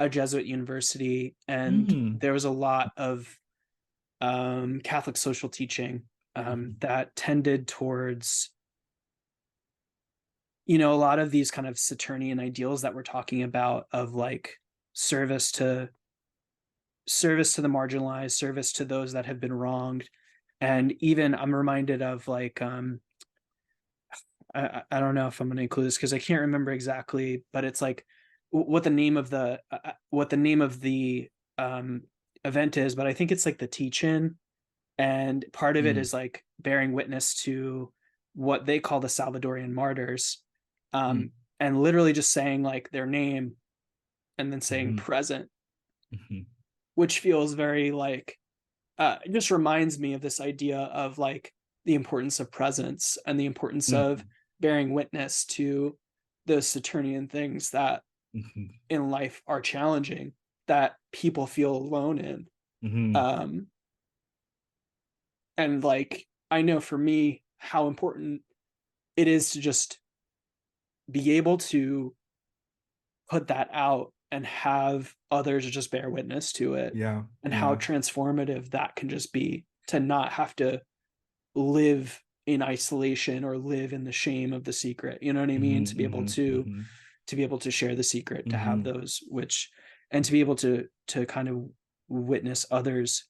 Speaker 1: Jesuit university, and
Speaker 2: Mm.
Speaker 1: there was a lot of Catholic social teaching
Speaker 2: Mhm.
Speaker 1: that tended towards, a lot of these kind of Saturnian ideals that we're talking about of like service to service to the marginalized, service to those that have been wronged. And even I'm reminded of like I don't know if I'm going to include this because I can't remember exactly, but it's like what the name of the um, event is, but I think it's like the teach-in, and part of it
Speaker 2: Mm.
Speaker 1: is like bearing witness to what they call the Salvadorian martyrs,
Speaker 2: Mm.
Speaker 1: and literally just saying like their name and then saying
Speaker 2: Mhm.
Speaker 1: present,
Speaker 2: Mhm.
Speaker 1: which feels very like it just reminds me of this idea of like the importance of presence and the importance of
Speaker 2: Mhm.
Speaker 1: bearing witness to those Saturnian things that
Speaker 2: Mhm.
Speaker 1: in life are challenging, that people feel alone in.
Speaker 2: Mhm.
Speaker 1: Um, and like, I know for me how important it is to just be able to put that out and have others just bear witness to it,
Speaker 2: Yeah.
Speaker 1: and how
Speaker 2: Yeah.
Speaker 1: transformative that can just be to not have to live in isolation or live in the shame of the secret, you know what I mean,
Speaker 2: Mhm. Mhm. Mhm.
Speaker 1: to be able to share the secret, to have
Speaker 2: Mhm.
Speaker 1: those which and to be able to kind of witness others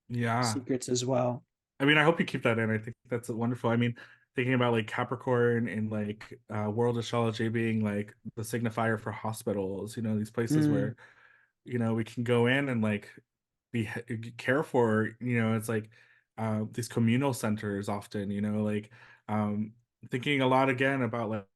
Speaker 2: Yeah.
Speaker 1: secrets as well.
Speaker 2: I mean, I hope you keep that in. I think that's wonderful. I mean, thinking about like Capricorn and like world astrology being like the signifier for hospitals, you know, these places
Speaker 1: Mm,
Speaker 2: where, you know, we can go in and like be care for, you know, it's like these communal centers often, you know, like um thinking a lot again about like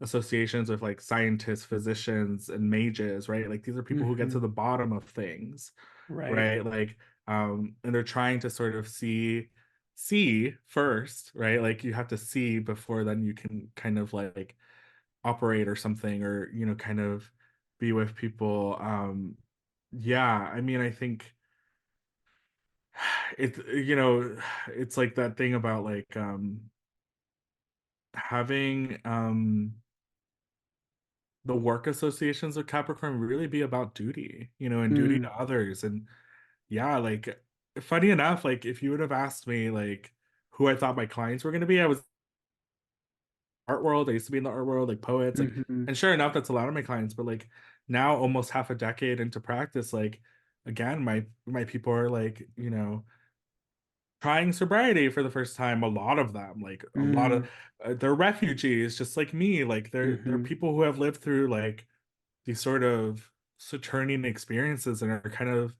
Speaker 2: associations with like scientists, physicians, and mages, right? Like these are people who get to
Speaker 1: hmm.
Speaker 2: the bottom of things,
Speaker 1: Right.
Speaker 2: right? Like, and they're trying to sort of see first, right? Like you have to see before then you can kind of like operate or something, or you know, kind of be with people. Yeah, I mean, I think it, you know, it's like that thing about like having the work associations of Capricorn really be about duty, you know, and duty to
Speaker 1: Mm,
Speaker 2: others. And yeah, like funny enough, like if you would have asked me like who I thought my clients were going to be. I was art world. I used to be in the art world, like poets, like,
Speaker 1: Mm-hmm.
Speaker 2: and sure enough, that's a lot of my clients. But like now, almost half a decade into practice, like again, my people are like, trying sobriety for the first time. A lot of them, like a lot of, they're refugees, just like me. Like they're
Speaker 1: Mm-hmm.
Speaker 2: people who have lived through like these sort of Saturnian experiences and are kind of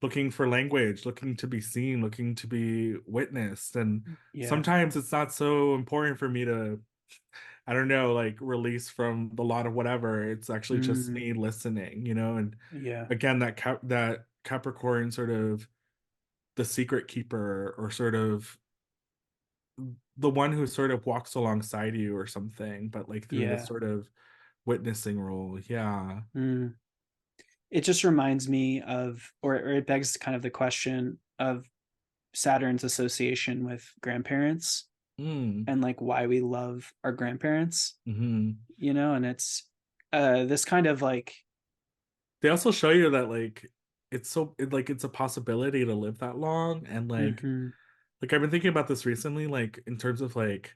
Speaker 2: looking for language, looking to be seen, looking to be witnessed. And
Speaker 1: Yeah.
Speaker 2: sometimes it's not so important for me to, I don't know, like release from the lot of whatever. It's actually just
Speaker 1: Mm.
Speaker 2: me listening, and
Speaker 1: Yeah.
Speaker 2: again, that Capricorn sort of the secret keeper, or sort of the one who sort of walks alongside you or something, but like through this
Speaker 1: Yeah.
Speaker 2: sort of witnessing role. Yeah.
Speaker 1: Mm. It just reminds me of, or it begs kind of the question of Saturn's association with grandparents
Speaker 2: Mm.
Speaker 1: and like why we love our grandparents,
Speaker 2: Hmm.
Speaker 1: and it's this kind of like,
Speaker 2: They also show you that like it's a possibility to live that long. And
Speaker 1: mm-hmm,
Speaker 2: like I've been thinking about this recently, like in terms of like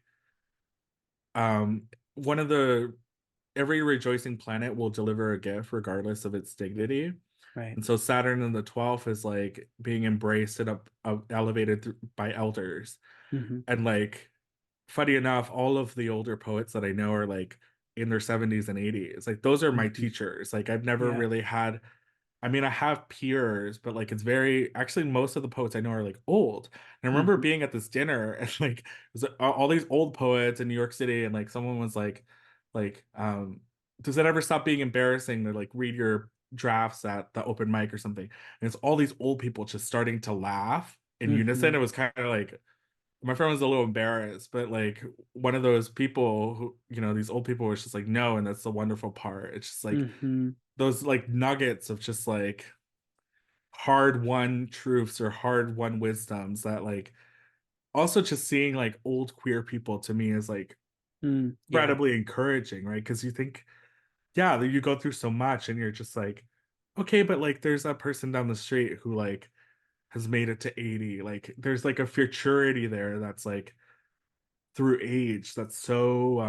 Speaker 2: one of the every rejoicing planet will deliver a gift regardless of its dignity.
Speaker 1: right,
Speaker 2: And so Saturn in the 12th is like being embraced and elevated by elders.
Speaker 1: mm-hmm,
Speaker 2: And like funny enough, all of the older poets that I know are like in their 70s and 80s. Like those are my
Speaker 1: mm-hmm,
Speaker 2: teachers. Like I've never
Speaker 1: yeah,
Speaker 2: really had, I mean, I have peers, but like it's very actually most of the poets I know are like old. And I remember
Speaker 1: mm-hmm,
Speaker 2: being at this dinner and like it was all these old poets in New York City, and like someone was like, does it ever stop being embarrassing to like read your drafts at the open mic or something? And it's all these old people just starting to laugh in unison.
Speaker 1: mm-hmm,
Speaker 2: It was kind of like my friend was a little embarrassed, but like one of those people who, these old people was just like, no, and that's the wonderful part. It's just like
Speaker 1: mm-hmm,
Speaker 2: those like nuggets of just like hard won truths or hard won wisdoms that like also just seeing like old queer people to me is like
Speaker 1: yeah,
Speaker 2: incredibly encouraging, right? Because you think, yeah, you go through so much and you're just like, okay, but like there's that person down the street who like has made it to 80. Like there's like a futurity there that's like through age that's so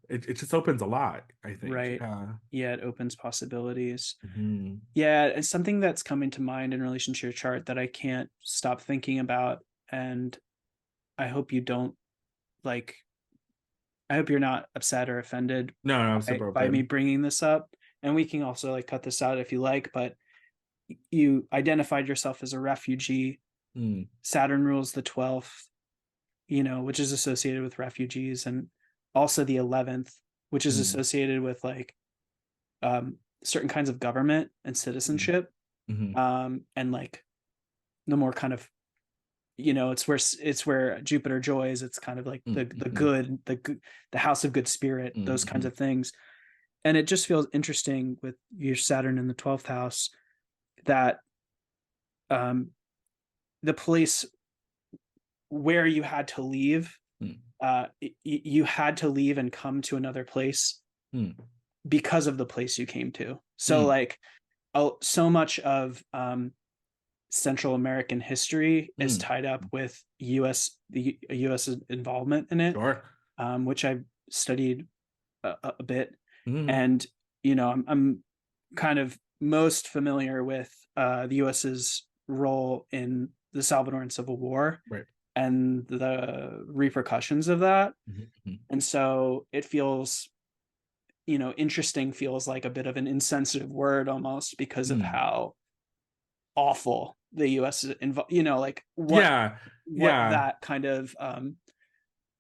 Speaker 2: it just opens a lot, I think.
Speaker 1: right,
Speaker 2: Yeah.
Speaker 1: yeah, it opens possibilities.
Speaker 2: Hmm.
Speaker 1: Yeah, it's something that's coming to mind in relation to your chart that I can't stop thinking about, and I hope you don't like I hope you're not upset or offended
Speaker 2: No, no, I'm super
Speaker 1: by me
Speaker 2: open.
Speaker 1: bringing this up. And we can also like cut this out if you like, but you identified yourself as a refugee.
Speaker 2: Mm,
Speaker 1: Saturn rules the 12th, which is associated with refugees, and also the 11th, which is
Speaker 2: mm,
Speaker 1: associated with like certain kinds of government and
Speaker 2: mm,
Speaker 1: citizenship.
Speaker 2: mm,
Speaker 1: And like the more kind of, it's where Jupiter joys. It's kind of like
Speaker 2: mm,
Speaker 1: the
Speaker 2: mm,
Speaker 1: good, the house of good spirit, those kinds
Speaker 2: mm,
Speaker 1: of things. And it just feels interesting with your Saturn in the 12th house that um, the place where you had to leave,
Speaker 2: mm,
Speaker 1: you had to leave and come to another place
Speaker 2: mm,
Speaker 1: because of the place you came to. So
Speaker 2: mm,
Speaker 1: like, oh, so much of Central American history is
Speaker 2: mm.
Speaker 1: tied up with the U.S. involvement in it,
Speaker 2: Sure.
Speaker 1: which I've studied a bit,
Speaker 2: Mm,
Speaker 1: and I'm kind of most familiar with the U.S.'s role in the Salvadoran Civil War
Speaker 2: right.
Speaker 1: and the repercussions of that.
Speaker 2: Mhm, mhm,
Speaker 1: And so it feels, interesting feels like a bit of an insensitive word almost because of
Speaker 2: mm.
Speaker 1: how awful the US is involved, like
Speaker 2: Yeah.
Speaker 1: what
Speaker 2: Yeah.
Speaker 1: that kind of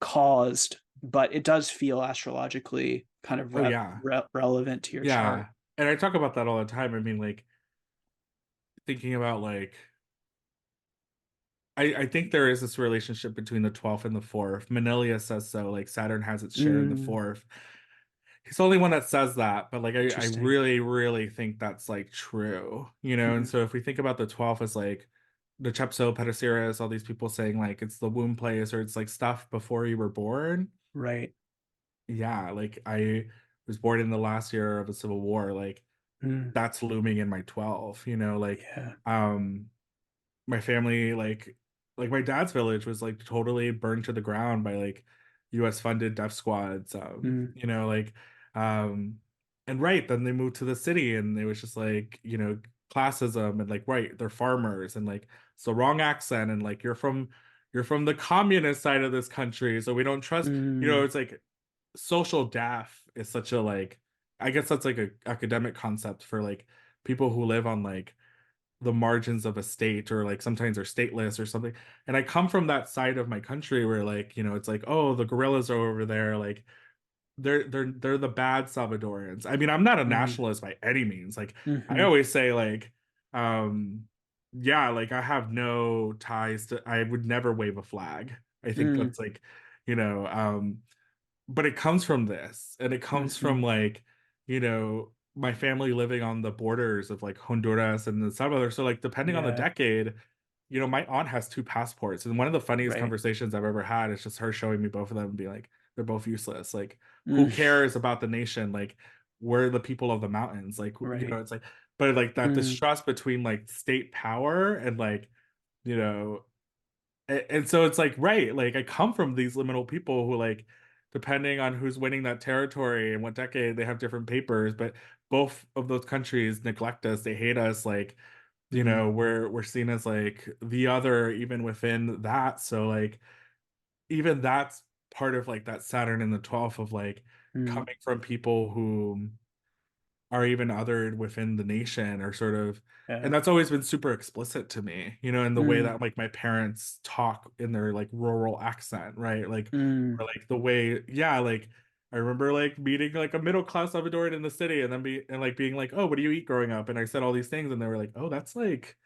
Speaker 1: caused, but it does feel astrologically kind of
Speaker 2: Oh yeah.
Speaker 1: relevant to your chart.
Speaker 2: Yeah. And I talk about that all the time. I mean, like thinking about like I think there is this relationship between the 12th and the fourth. Manilius says so. Like Saturn has its share in the
Speaker 1: Mm,
Speaker 2: fourth. He's the only one that says that, but like I
Speaker 1: interesting.
Speaker 2: really, really think that's like true. And
Speaker 1: Mm,
Speaker 2: so if we think about the 12th as like the Chepso, Pedicera's, all these people saying like it's the womb place or it's like stuff before you were born.
Speaker 1: right.
Speaker 2: Yeah, like I was born in the last year of the Civil War. Like
Speaker 1: Mm,
Speaker 2: that's looming in my 12, like
Speaker 1: yeah.
Speaker 2: um my family like my dad's village was like totally burned to the ground by like US funded death squads,
Speaker 1: Mm,
Speaker 2: you know, like um and right then they moved to the city and it was just like, you know, classism and like right, they're farmers and like it's the wrong accent and like you're from the communist side of this country, so we don't trust, you know,
Speaker 1: mm,
Speaker 2: it's like social death is such a like I guess that's like a academic concept for like people who live on like the margins of a state or like sometimes they're stateless or something. And I come from that side of my country where like, you know, it's like, oh, the gorillas are over there, like they're the bad Salvadorans. I mean, I'm not a
Speaker 1: mm,
Speaker 2: nationalist by any means. Like I
Speaker 1: mhm,
Speaker 2: always say like yeah, like I have no ties to I would never wave a flag. I think
Speaker 1: mm,
Speaker 2: that's like, you know, but it comes from this and it comes from
Speaker 1: mhm.
Speaker 2: like, you know, my family living on the borders of like Honduras and El Salvador, so like depending on the
Speaker 1: Yeah,
Speaker 2: decade, you know, my aunt has two passports and one of the funniest
Speaker 1: right.
Speaker 2: conversations I've ever had is just her showing me both of them and being like they're both useless, like who
Speaker 1: Mm,
Speaker 2: cares about the nation, like we're the people of the mountains, like you know,
Speaker 1: right.
Speaker 2: it's like but like that
Speaker 1: Mm,
Speaker 2: distrust between like state power and like, you know, and so it's like right, like I come from these liminal people who like depending on who's winning that territory and what decade they have different papers, but both of those countries neglect us, they hate us, like you
Speaker 1: mm,
Speaker 2: know, we're seen as like the other even within that, so like even that's part of like that Saturn in the 12th of like
Speaker 1: mm,
Speaker 2: coming from people who are even othered within the nation or sort of, and
Speaker 1: yeah.
Speaker 2: that's always been super explicit to me, you know, in the way
Speaker 1: Mm,
Speaker 2: that like my parents talk in their like rural accent, right, like
Speaker 1: mm,
Speaker 2: or like the way, yeah, like I remember like meeting like a middle class Salvadoran in the city and then like being like, oh, what do you eat growing up, and I said all these things and they were like, oh, that's like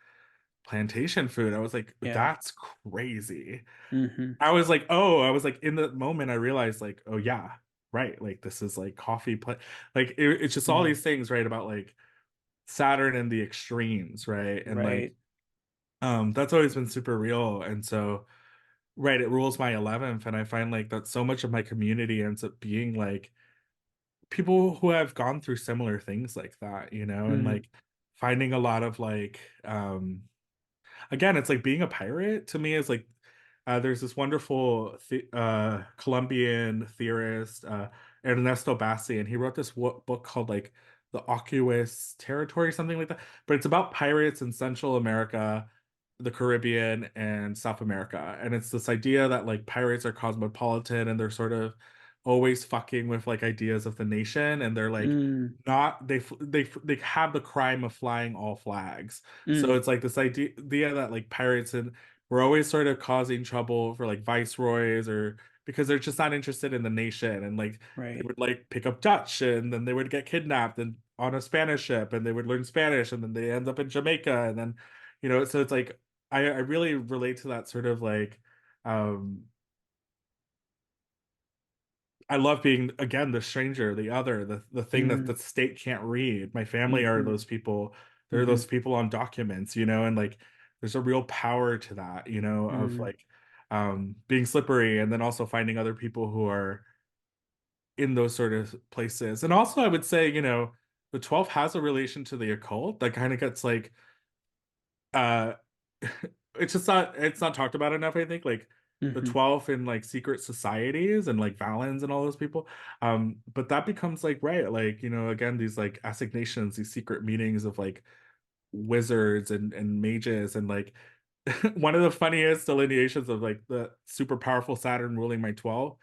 Speaker 2: plantation food. I was like,
Speaker 1: yeah.
Speaker 2: that's crazy.
Speaker 1: Mhm,
Speaker 2: I was like, oh, I was like in the moment I realized like, oh yeah, right, like this is like like it's just all
Speaker 1: mm,
Speaker 2: these things, right, about like Saturn and the extremes, right? And like
Speaker 1: right.
Speaker 2: that's always been super real. And so right, it rules my 11th and I find like that so much of my community ends up being like people who have gone through similar things like that, you know, and
Speaker 1: Mm,
Speaker 2: like finding a lot of like again, it's like being a pirate to me is like there's this wonderful Colombian theorist, Ernesto Bassi, and he wrote this book called like The Aqueous Territory, something like that. But it's about pirates in Central America, the Caribbean, and South America. And it's this idea that like pirates are cosmopolitan and they're sort of always fucking with like ideas of the nation, and they're like
Speaker 1: mm,
Speaker 2: not they have the crime of flying all flags. So
Speaker 1: mm,
Speaker 2: it's like this idea that like pirates and we're always sort of causing trouble for like viceroys or because they're just not interested in the nation, and like they
Speaker 1: right.
Speaker 2: would like pick up Dutch and then they would get kidnapped and on a Spanish ship and they would learn Spanish and then they end up in Jamaica and then you know, so it's like I really relate to that sort of like um I love being again the stranger, the other, the thing that
Speaker 1: Mm,
Speaker 2: the state can't read. My family are
Speaker 1: mhm,
Speaker 2: those people. They're
Speaker 1: mhm,
Speaker 2: those people on documents, you know, and like there's a real power to that, you know, of
Speaker 1: mm,
Speaker 2: like being slippery and then also finding other people who are in those sort of places. And also I would say, you know, the 12th has a relation to the occult that kind of gets like uh it's not talked about enough, I think, like the
Speaker 1: mhm,
Speaker 2: 12th in like secret societies and like Valens and all those people, but that becomes like right, like you know, again these like assignations, these secret meetings of like wizards and mages and like one of the funniest delineations of like the super powerful Saturn ruling my 12th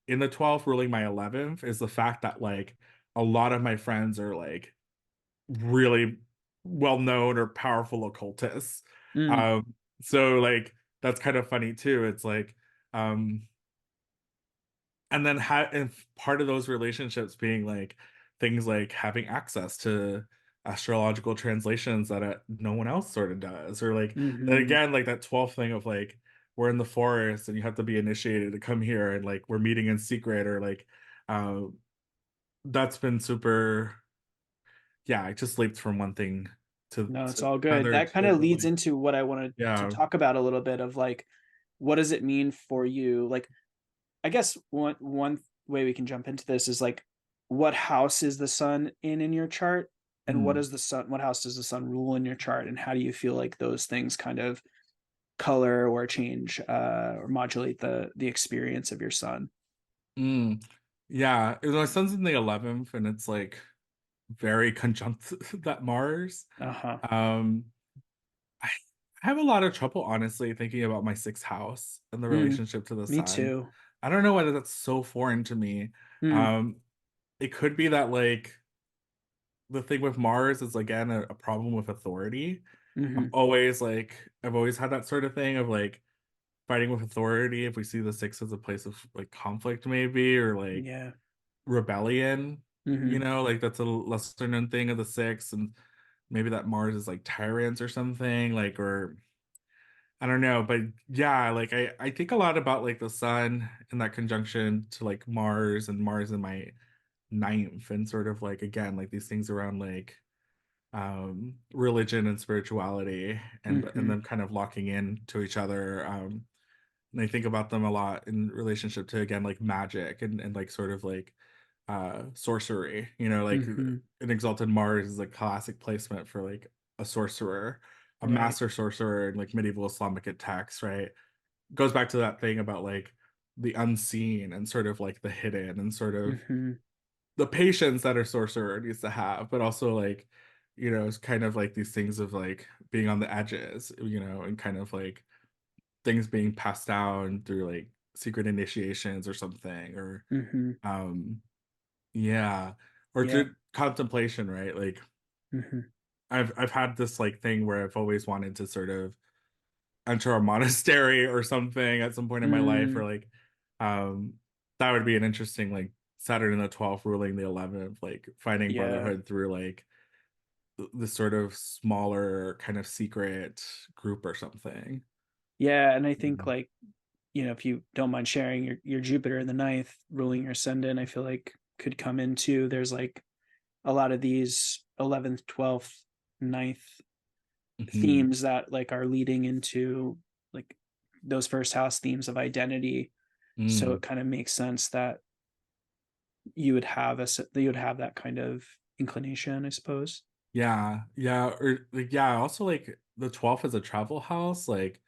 Speaker 2: in the 12th ruling my 11th is the fact that like a lot of my friends are like really well known or powerful occultists.
Speaker 1: mm,
Speaker 2: So like that's kind of funny too. It's like um and then and part of those relationships being like things like having access to astrological translations that no one else sort of does, or like that
Speaker 1: mhm.
Speaker 2: again, like that 12th thing of like we're in the forest and you have to be initiated to come here and like we're meeting in secret or like uh that's been super, yeah, I just leaped from one thing
Speaker 1: No, it's
Speaker 2: to
Speaker 1: all good.
Speaker 2: another
Speaker 1: That kind
Speaker 2: to
Speaker 1: of leads
Speaker 2: like
Speaker 1: into what I wanted to
Speaker 2: yeah.
Speaker 1: talk about a little bit of like, what does it mean for you? Like, I guess one way we can jump into this is like, what house is the sun in your chart, and
Speaker 2: Hmm.
Speaker 1: what house does the sun rule in your chart, and how do you feel like those things kind of color or change or modulate the experience of your sun.
Speaker 2: Mm. Yeah, my son's in the 11th, and it's like very conjunct that Mars.
Speaker 1: Uh-huh.
Speaker 2: Um, I have a lot of trouble, honestly, thinking about my sixth house and the
Speaker 1: Mm,
Speaker 2: relationship to the
Speaker 1: me
Speaker 2: sun.
Speaker 1: too.
Speaker 2: I don't know whether that's so foreign to me.
Speaker 1: Mm,
Speaker 2: Um, it could be that like the thing with Mars is again a problem with authority.
Speaker 1: hmm
Speaker 2: I've always had that sort of thing of like fighting with authority if we see the six as a place of like conflict maybe or like
Speaker 1: Yeah.
Speaker 2: rebellion,
Speaker 1: hmm
Speaker 2: like that's a lesser known thing of the six, and maybe that Mars is like tyrants or something, like, or I don't know, but yeah, like I think a lot about like the sun and that conjunction to like Mars in my ninth, and sort of like again like these things around like religion and spirituality, and
Speaker 1: hmm
Speaker 2: them kind of locking in to each other. And I think about them a lot in relationship to again like magic and like sort of like sorcery, like
Speaker 1: hmm
Speaker 2: an exalted Mars is a classic placement for like a sorcerer, a
Speaker 1: Right.
Speaker 2: master sorcerer in like medieval Islamic texts, right? Goes back to that thing about like the unseen and sort of like the hidden and sort of
Speaker 1: hmm
Speaker 2: the patience that a sorcerer needs to have, but also like, it's kind of like these things of like being on the edges, and kind of like things being passed down through like secret initiations or something, or
Speaker 1: hmm
Speaker 2: um yeah, or
Speaker 1: Yeah.
Speaker 2: through contemplation, right? Like
Speaker 1: hmm
Speaker 2: I've had this like thing where I've always wanted to sort of enter a monastery or something at some point in my life, or
Speaker 1: Mm,
Speaker 2: like um that would be an interesting like Saturn in the 12th ruling the 11th, like finding
Speaker 1: yeah.
Speaker 2: brotherhood through like the sort of smaller kind of secret group or something.
Speaker 1: Yeah. And I think
Speaker 2: Mhm.
Speaker 1: like, if you don't mind sharing your Jupiter in the ninth ruling your ascendant, I feel like could come into there's like a lot of these 11th, 12th, ninth
Speaker 2: Mhm.
Speaker 1: themes that like are leading into like those first house themes of identity. So
Speaker 2: Mm.
Speaker 1: it kind of makes sense that you would have that kind of inclination, I suppose.
Speaker 2: Yeah, yeah, or like yeah, also like the 12th is a travel house, like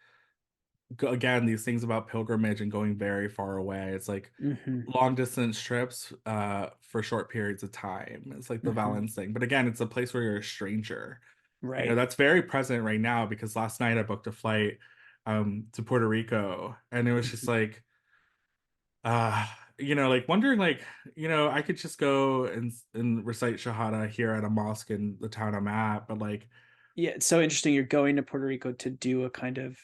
Speaker 2: again these things about pilgrimage and going very far away. It's like
Speaker 1: hmm
Speaker 2: long distance trips for short periods of time. It's like the
Speaker 1: hmm
Speaker 2: Valence thing. But again, it's a place where you're a stranger.
Speaker 1: Right.
Speaker 2: That's very present right now because last night I booked a flight to Puerto Rico, and it was just
Speaker 1: hmm
Speaker 2: like uh like wondering like, I could just go and recite Shahada here at a mosque in the town I'm at, but like
Speaker 1: Yeah, it's so interesting. You're going to Puerto Rico to do a kind of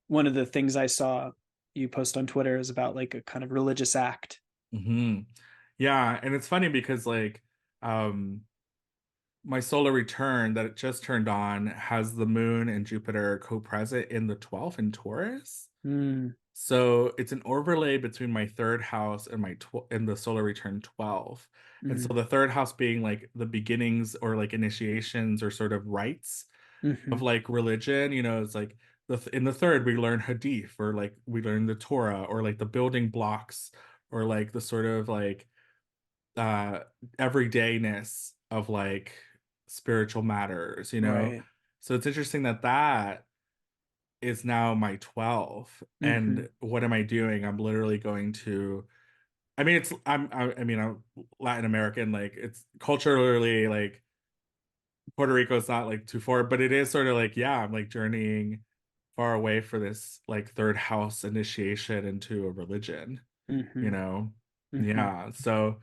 Speaker 1: one of the things I saw you post on Twitter is about like a kind of religious act.
Speaker 2: mhm. Yeah, and it's funny because like um my solar return that it just turned on has the moon and Jupiter co-present in the 12th in Taurus.
Speaker 1: Mm,
Speaker 2: So it's an overlay between my third house and and the solar return 12. And so
Speaker 1: mm,
Speaker 2: the third house being like the beginnings or like initiations or sort of rites of
Speaker 1: hmm
Speaker 2: like religion, it's like in the third we learn hadith, or like we learn the Torah, or like the building blocks, or like the sort of like uh everydayness of like spiritual matters.
Speaker 1: Right.
Speaker 2: So it's interesting that that is now my 12,
Speaker 1: hmm
Speaker 2: and what am I doing? I'm literally going to, I mean it's I mean I'm Latin American, like it's culturally like Puerto Rico is not like too far, but it is sort of like, yeah, I'm like journeying far away for this like third house initiation into a religion, you
Speaker 1: hmm
Speaker 2: know?
Speaker 1: hmm
Speaker 2: Yeah. So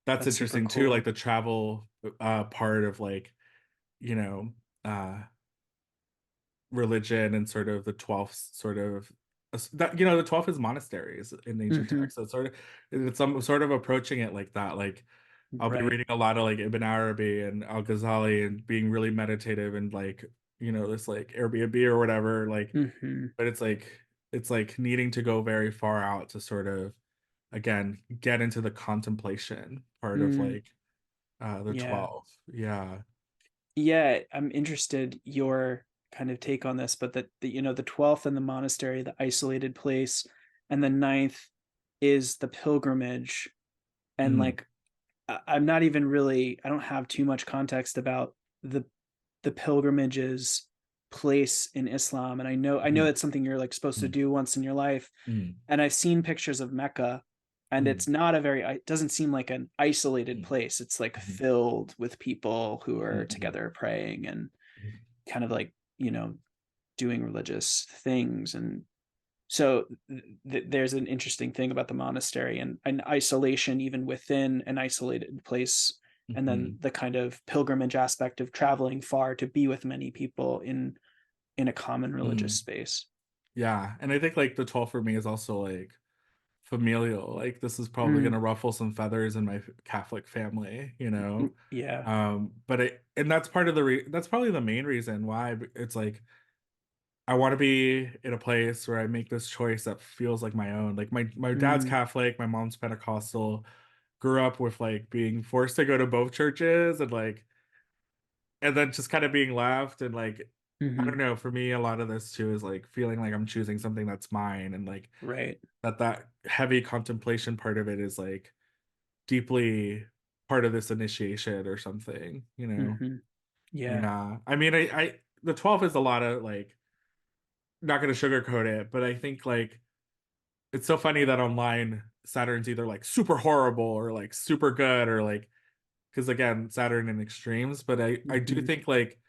Speaker 2: that's
Speaker 1: That's super
Speaker 2: interesting too, like
Speaker 1: cool.
Speaker 2: the travel part of like, you know, uh religion, and sort of the 12th sort of that, the 12th is monasteries in ancient
Speaker 1: hmm
Speaker 2: texts. So it's some sort of approaching it like that. Like I'll be
Speaker 1: Right.
Speaker 2: reading a lot of like Ibn Arabi and Al-Ghazali and being really meditative and like, this like Airbnb or whatever, like,
Speaker 1: hmm
Speaker 2: but it's like needing to go very far out to sort of again get into the contemplation part of
Speaker 1: Mm,
Speaker 2: like the
Speaker 1: yeah.
Speaker 2: 12. Yeah.
Speaker 1: Yeah, I'm interested your kind of take on this, but the 12th and the monastery, the isolated place, and the ninth is the pilgrimage. And
Speaker 2: Mm.
Speaker 1: like I'm not even really I don't have too much context about the the pilgrimage's place in Islam, and I know
Speaker 2: Mhm,
Speaker 1: it's something you're like supposed to
Speaker 2: mm,
Speaker 1: do once in your life.
Speaker 2: mm,
Speaker 1: And I've seen pictures of Mecca, and
Speaker 2: mm,
Speaker 1: it's not a very it doesn't seem like an isolated
Speaker 2: mm,
Speaker 1: place. It's like
Speaker 2: mhm,
Speaker 1: filled with people who are
Speaker 2: mhm, mhm,
Speaker 1: together praying and
Speaker 2: mhm,
Speaker 1: kind of like, doing religious things. And so there's an interesting thing about the monastery and an isolation even within an isolated place, and then
Speaker 2: mhm.
Speaker 1: the kind of pilgrimage aspect of traveling far to be with many people in a common religious
Speaker 2: Mm.
Speaker 1: space.
Speaker 2: Yeah, and I think like the 12 for me is also like familial. Like this is probably
Speaker 1: Mm,
Speaker 2: gonna ruffle some feathers in my Catholic family, you know.
Speaker 1: yeah.
Speaker 2: But it and that's part of that's probably the main reason why it's like I want to be in a place where I make this choice that feels like my own. Like my dad's
Speaker 1: Mm,
Speaker 2: Catholic, my mom's Pentecostal, grew up with like being forced to go to both churches and then just kind of being left and like I don't
Speaker 1: hmm.
Speaker 2: know, for me a lot of this too is like feeling like I'm choosing something that's mine and like
Speaker 1: Right.
Speaker 2: that heavy contemplation part of it is like deeply part of this initiation or something, you know.
Speaker 1: Hmm. Yeah.
Speaker 2: Yeah. I mean I the 12 is a lot of like not gonna sugarcoat it, but I think like it's so funny that online Saturn's either like super horrible or like super good or like because again Saturn in extremes, but I do
Speaker 1: Hmm.
Speaker 2: think like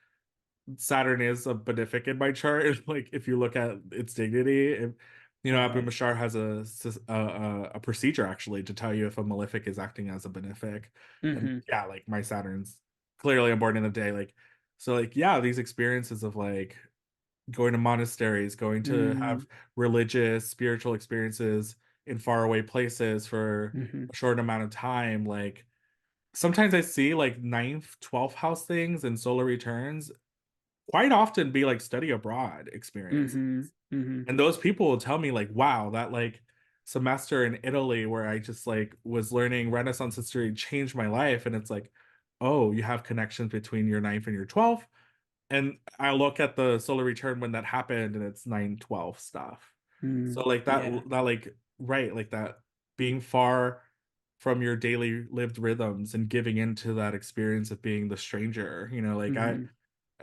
Speaker 2: Saturn is a benefic in my chart. Like if you look at its dignity, Abu
Speaker 1: Right.
Speaker 2: Mashar has a procedure actually to tell you if a malefic is acting as a benefic. And
Speaker 1: Hmm.
Speaker 2: yeah, like my Saturn's clearly on board in the day. Like so, like yeah, these experiences of like going to monasteries, going to
Speaker 1: Mm,
Speaker 2: have religious, spiritual experiences in faraway places for
Speaker 1: hmm.
Speaker 2: a short amount of time, like. Sometimes I see like ninth, 12th house things and solar returns quite often be like study abroad experiences.
Speaker 1: Hmm. Hmm.
Speaker 2: And those people will tell me like, wow, that like semester in Italy where I just like was learning Renaissance history changed my life. And it's like, oh, you have connections between your ninth and your 12th. And I look at the solar return when that happened and it's 9/12 stuff. So
Speaker 1: Mm,
Speaker 2: like
Speaker 1: yeah.
Speaker 2: that like right, like that being far from your daily lived rhythms and giving into that experience of being the stranger, like
Speaker 1: Hmm.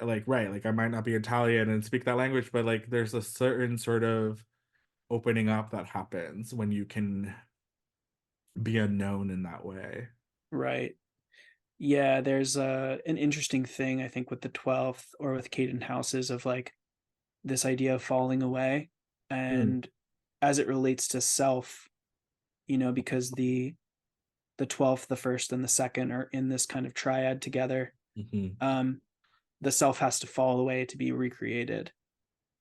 Speaker 2: like right, like I might not be Italian and speak that language, but like there's a certain sort of opening up that happens when you can be unknown in that way.
Speaker 1: Right. Yeah, there's an interesting thing I think with the 12th or with Caden houses of like this idea of falling away,
Speaker 2: Mm,
Speaker 1: and as it relates to self, because the 12th, the first and the second are in this kind of triad together.
Speaker 2: mhm.
Speaker 1: Um the self has to fall away to be recreated.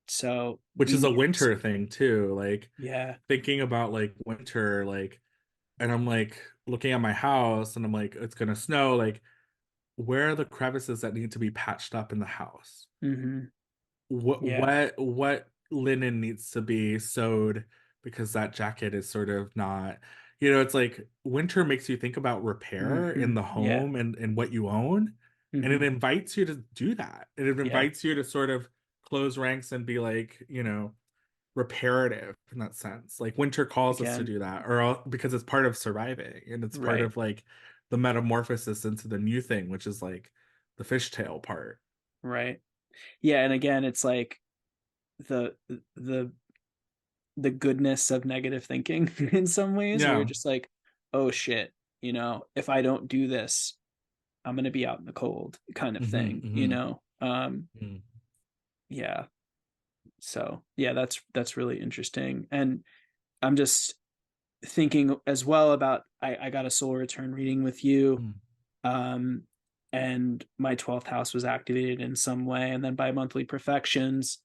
Speaker 1: So
Speaker 2: Which
Speaker 1: we
Speaker 2: is a
Speaker 1: need
Speaker 2: winter thing too. Like
Speaker 1: yeah.
Speaker 2: thinking about like winter, like, and I'm like looking at my house and I'm like, it's gonna snow. Like, where are the crevices that need to be patched up in the house?
Speaker 1: Hmm.
Speaker 2: what
Speaker 1: Yeah.
Speaker 2: what what linen needs to be sewed because that jacket is sort of not, it's like winter makes you think about repair in
Speaker 1: Hmm.
Speaker 2: the
Speaker 1: Yeah.
Speaker 2: home and what you own, and it
Speaker 1: Hmm.
Speaker 2: invites you to do that, and it
Speaker 1: Yeah.
Speaker 2: invites you to sort of close ranks and be like, reparative in that sense. Like winter calls us to
Speaker 1: Again.
Speaker 2: do that, because it's part of surviving and it's part
Speaker 1: Right.
Speaker 2: of like the metamorphosis into the new thing, which is like the fishtail part.
Speaker 1: Right. Yeah, and again, it's like the the the goodness of negative thinking in some ways, where you're
Speaker 2: Yeah.
Speaker 1: just like, oh shit, if I don't do this, I'm gonna be out in the cold, kind of
Speaker 2: Hmm,
Speaker 1: thing.
Speaker 2: hmm.
Speaker 1: Yeah. So yeah, that's really interesting. And I'm just thinking as well about I got a solar return reading with you,
Speaker 2: Mm.
Speaker 1: um, and my 12th house was activated in some way, and then by monthly perfections,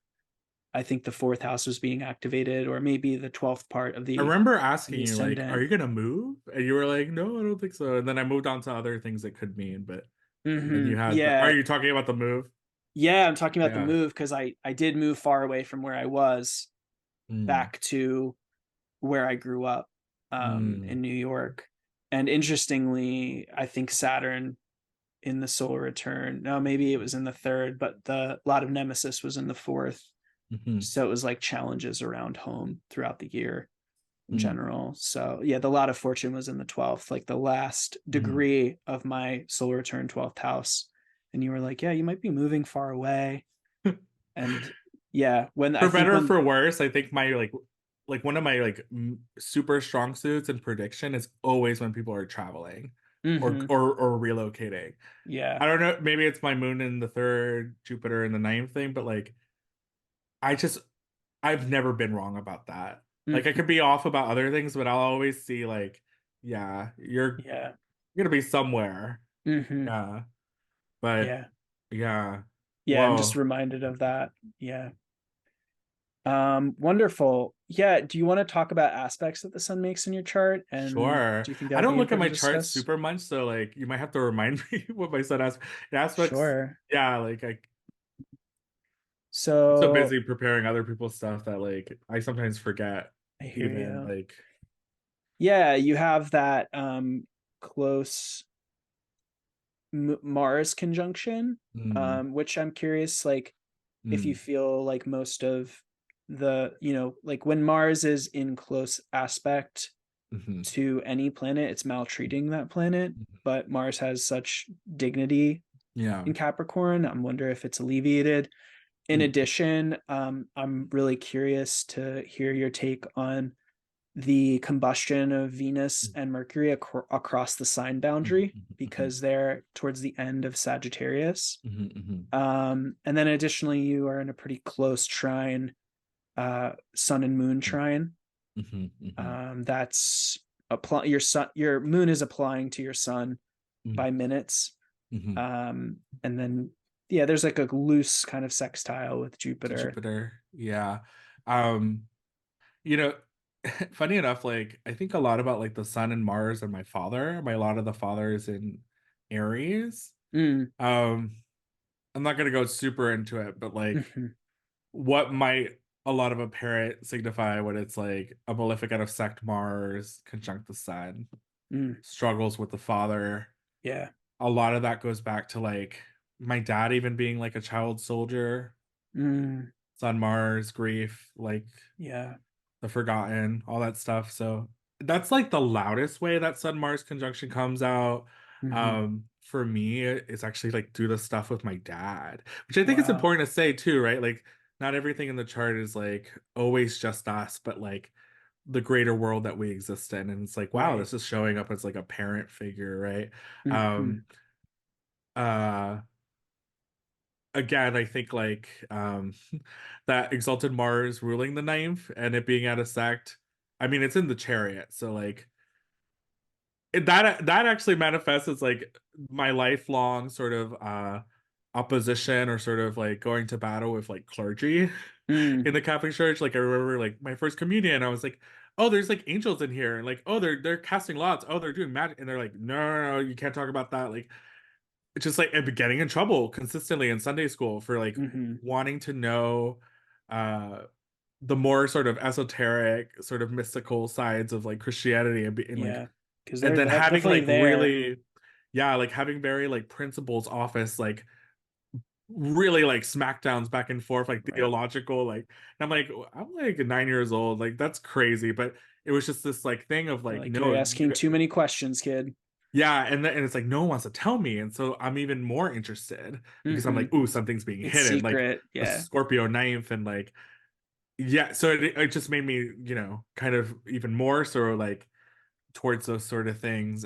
Speaker 1: I think the fourth house was being activated, or maybe the 12th part of
Speaker 2: I
Speaker 1: the
Speaker 2: remember asking you, like, are
Speaker 1: ascendant.
Speaker 2: you gonna move? And you were like, no, I don't think so. And then I moved on to other things it could mean, but then you had are
Speaker 1: Yeah,
Speaker 2: you talking about the move?
Speaker 1: yeah. I'm talking about the
Speaker 2: Yeah.
Speaker 1: move because I did move far away from where I was
Speaker 2: Mm.
Speaker 1: back to where I grew up,
Speaker 2: Mm.
Speaker 1: in New York. And interestingly, I think Saturn in the solar return. No, maybe it was in the third, but the lot of Nemesis was in the fourth.
Speaker 2: Hmm.
Speaker 1: So it was like challenges around home throughout the year in
Speaker 2: Mm.
Speaker 1: general. So yeah, the lot of fortune was in the 12th, like the last
Speaker 2: Mm.
Speaker 1: degree of my solar return 12th house. And you were like, yeah, you might be moving far away. And yeah, when I
Speaker 2: For
Speaker 1: think
Speaker 2: better or
Speaker 1: when
Speaker 2: for worse, I think my like one of my like super strong suits in prediction is always when people are traveling or
Speaker 1: hmm
Speaker 2: or relocating.
Speaker 1: yeah.
Speaker 2: I don't know, maybe it's my moon in the third, Jupiter in the ninth thing, but like I just I've never been wrong about that. Like I
Speaker 1: hmm
Speaker 2: could be off about other things, but I'll always see like, yeah,
Speaker 1: Yeah.
Speaker 2: you're gonna be somewhere.
Speaker 1: hmm
Speaker 2: Yeah. But
Speaker 1: Yeah.
Speaker 2: yeah.
Speaker 1: Yeah, I'm just
Speaker 2: Whoa.
Speaker 1: reminded of that. Yeah. Wonderful. Yeah, do you want to talk about aspects that the sun makes in your chart? And
Speaker 2: Sure.
Speaker 1: do you think that
Speaker 2: I
Speaker 1: would
Speaker 2: don't
Speaker 1: be
Speaker 2: look at my
Speaker 1: important to
Speaker 2: chart
Speaker 1: discuss?
Speaker 2: super much, so like you might have to remind me what my sun aspects.
Speaker 1: Sure.
Speaker 2: Yeah, like I'm so
Speaker 1: So
Speaker 2: busy preparing other people's stuff that like I sometimes forget
Speaker 1: I hear
Speaker 2: even
Speaker 1: you.
Speaker 2: like
Speaker 1: Yeah, you have that close Mars conjunction,
Speaker 2: mm,
Speaker 1: which I'm curious, like, if you
Speaker 2: mm,
Speaker 1: feel like most of like when Mars is in close aspect
Speaker 2: mhm,
Speaker 1: to any planet, it's maltreating that planet.
Speaker 2: mhm.
Speaker 1: But Mars has such dignity
Speaker 2: Yeah.
Speaker 1: in Capricorn. I'm wondering if it's alleviated. In
Speaker 2: Mm,
Speaker 1: addition, I'm really curious to hear your take on the combustion of Venus
Speaker 2: mm,
Speaker 1: and Mercury across the sign
Speaker 2: mhm,
Speaker 1: boundary
Speaker 2: mhm,
Speaker 1: because they're towards the end of Sagittarius.
Speaker 2: mhm, mhm,
Speaker 1: And then additionally, you are in a pretty close trine, Sun and Moon trine.
Speaker 2: mhm, mhm,
Speaker 1: That's your sun, your Moon is applying to your Sun
Speaker 2: mhm,
Speaker 1: by minutes.
Speaker 2: mhm.
Speaker 1: And then yeah, there's like a loose kind of sextile with
Speaker 2: To
Speaker 1: Jupiter.
Speaker 2: Jupiter. Yeah. Um, you know, funny enough, like I think a lot about like the sun and Mars and my father. My a lot of the fathers in Aries.
Speaker 1: Mm,
Speaker 2: Um, I'm not gonna go super into it, but like
Speaker 1: mhm,
Speaker 2: what might a lot of a parent signify when it's like a malefic out of sect Mars conjunct the sun,
Speaker 1: mm,
Speaker 2: struggles with the father.
Speaker 1: yeah.
Speaker 2: A lot of that goes back to like my dad even being like a child soldier,
Speaker 1: Mm,
Speaker 2: sun Mars, grief, like
Speaker 1: yeah.
Speaker 2: the forgotten, all that stuff. So that's like the loudest way that Sun Mars conjunction comes out.
Speaker 1: hmm
Speaker 2: For me, it's actually like do the stuff with my dad, which I think is
Speaker 1: Wow.
Speaker 2: important to say too, right? Like not everything in the chart is like always just us, but like the greater world that we exist in. And it's like, wow,
Speaker 1: Right.
Speaker 2: this is showing up as like a parent figure, right?
Speaker 1: hmm
Speaker 2: Um, uh again, I think that exalted Mars ruling the ninth and it being out of sect. I mean, it's in the chariot, so like that actually manifests as like my lifelong sort of opposition or sort of like going to battle with like clergy
Speaker 1: Mm,
Speaker 2: in the Catholic Church. Like I remember like my first communion, I was like, oh, there's like angels in here, and like, oh, they're casting lots, oh, they're doing magic, and they're like, no, no, no, you can't talk about that. Like it's just like and getting in trouble consistently in Sunday school for like
Speaker 1: hmm
Speaker 2: wanting to know uh the more sort of esoteric, sort of mystical sides of like Christianity and like
Speaker 1: Yeah. Because
Speaker 2: and
Speaker 1: they're
Speaker 2: then having
Speaker 1: definitely
Speaker 2: like
Speaker 1: there.
Speaker 2: really yeah, like having very like principles office like really like smackdowns back and forth like
Speaker 1: Right.
Speaker 2: theological like and I'm like 9 years old like that's crazy but it was just this like thing of
Speaker 1: They're
Speaker 2: like
Speaker 1: like,
Speaker 2: no
Speaker 1: you're asking too many questions, kid.
Speaker 2: yeah, and it's like no one wants to tell me, and so I'm even more interested because I'm
Speaker 1: hmm
Speaker 2: like, ooh, something's being
Speaker 1: It's
Speaker 2: hidden, like
Speaker 1: secret.
Speaker 2: a
Speaker 1: Yeah.
Speaker 2: Scorpio ninth, and like yeah, so it just made me, kind of even more so like towards those sort of things.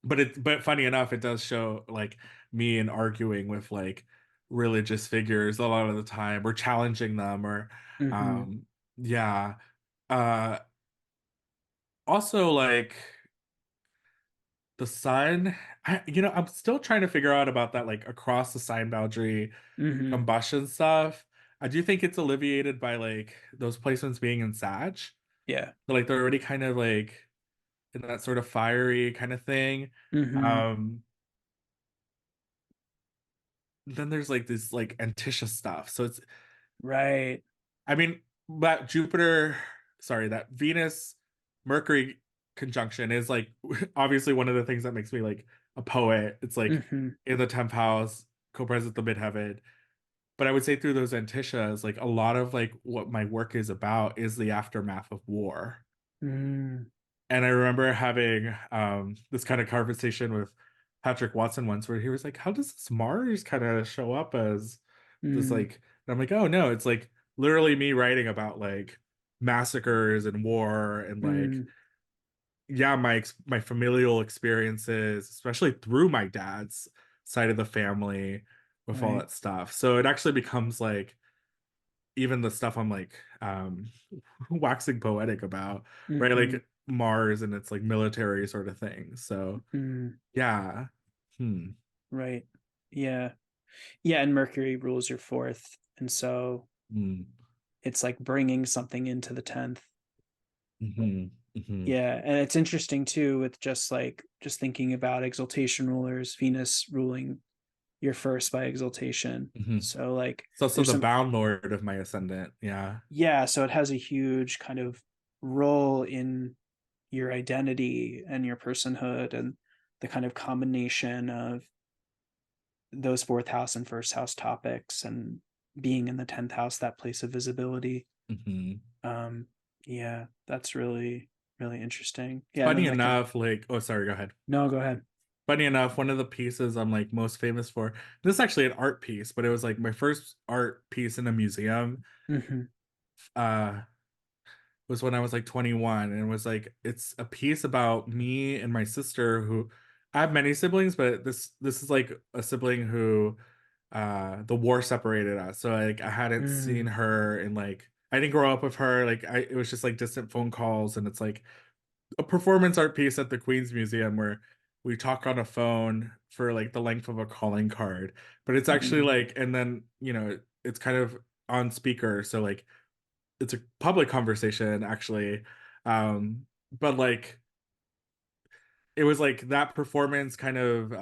Speaker 2: But funny enough, it does show like me in arguing with like religious figures a lot of the time, or challenging them, or
Speaker 1: hmm
Speaker 2: um, yeah. Uh, also like the sun, I'm still trying to figure out about that, like across the sign boundary
Speaker 1: hmm
Speaker 2: combustion stuff. I do think it's alleviated by like those placements being in Sag.
Speaker 1: Yeah.
Speaker 2: So, like they're already kind of like in that sort of fiery kind of thing.
Speaker 1: hmm
Speaker 2: Um, then there's like this like Antisha stuff. So it's
Speaker 1: Right.
Speaker 2: I mean, that Jupiter, sorry, that Venus Mercury conjunction is like obviously one of the things that makes me like a poet. It's like
Speaker 1: hmm
Speaker 2: in the 10th house, co-present the midheaven. But I would say through those antishas, like a lot of like what my work is about is the aftermath of war.
Speaker 1: mm
Speaker 2: And I remember having this kind of conversation with Patrick Watson once where he was like, how does this Mars kind of show up as this
Speaker 1: mm
Speaker 2: like And I'm like, oh no, it's like literally me writing about like massacres and war and like
Speaker 1: Mm,
Speaker 2: yeah, my familial experiences, especially through my dad's side of the family with all
Speaker 1: right.
Speaker 2: that stuff. So it actually becomes like even the stuff I'm like waxing poetic about, right?
Speaker 1: Mm-hmm.
Speaker 2: Like Mars and it's like military sort of thing. So
Speaker 1: Mm,
Speaker 2: yeah. Hmm.
Speaker 1: right. Yeah. Yeah. And Mercury rules your fourth. And so
Speaker 2: Hmm.
Speaker 1: it's like bringing something into the 10th.
Speaker 2: Hmm. Hmm.
Speaker 1: Yeah. And it's interesting too, with just thinking about exaltation rulers, Venus ruling your first by exaltation.
Speaker 2: Hmm.
Speaker 1: So, like,
Speaker 2: It's also
Speaker 1: there's
Speaker 2: the
Speaker 1: some,
Speaker 2: bound lord of my ascendant. Yeah.
Speaker 1: yeah. So it has a huge kind of role in your identity and your personhood and the kind of combination of those fourth house and first house topics and being in the 10th house, that place of visibility.
Speaker 2: Hmm.
Speaker 1: um yeah, that's really really interesting. Yeah, and
Speaker 2: Funny
Speaker 1: then like an
Speaker 2: enough, like, oh, sorry, go ahead.
Speaker 1: no, go ahead.
Speaker 2: Funny enough, one of the pieces I'm like most famous for, this is actually an art piece, but it was like my first art piece in a museum.
Speaker 1: Hmm.
Speaker 2: Uh, was when I was like 21, and it was like it's a piece about me and my sister who I have many siblings, but this is like a sibling who the war separated us. So like I hadn't seen
Speaker 1: Mm,
Speaker 2: her and like I didn't grow up with her. Like I it was just like distant phone calls, and it's like a performance art piece at the Queen's Museum where we talk on a phone for like the length of a calling card. But it's actually
Speaker 1: mm,
Speaker 2: like and then, it's kind of on speaker, so like it's a public conversation actually. But like it was like that performance kind of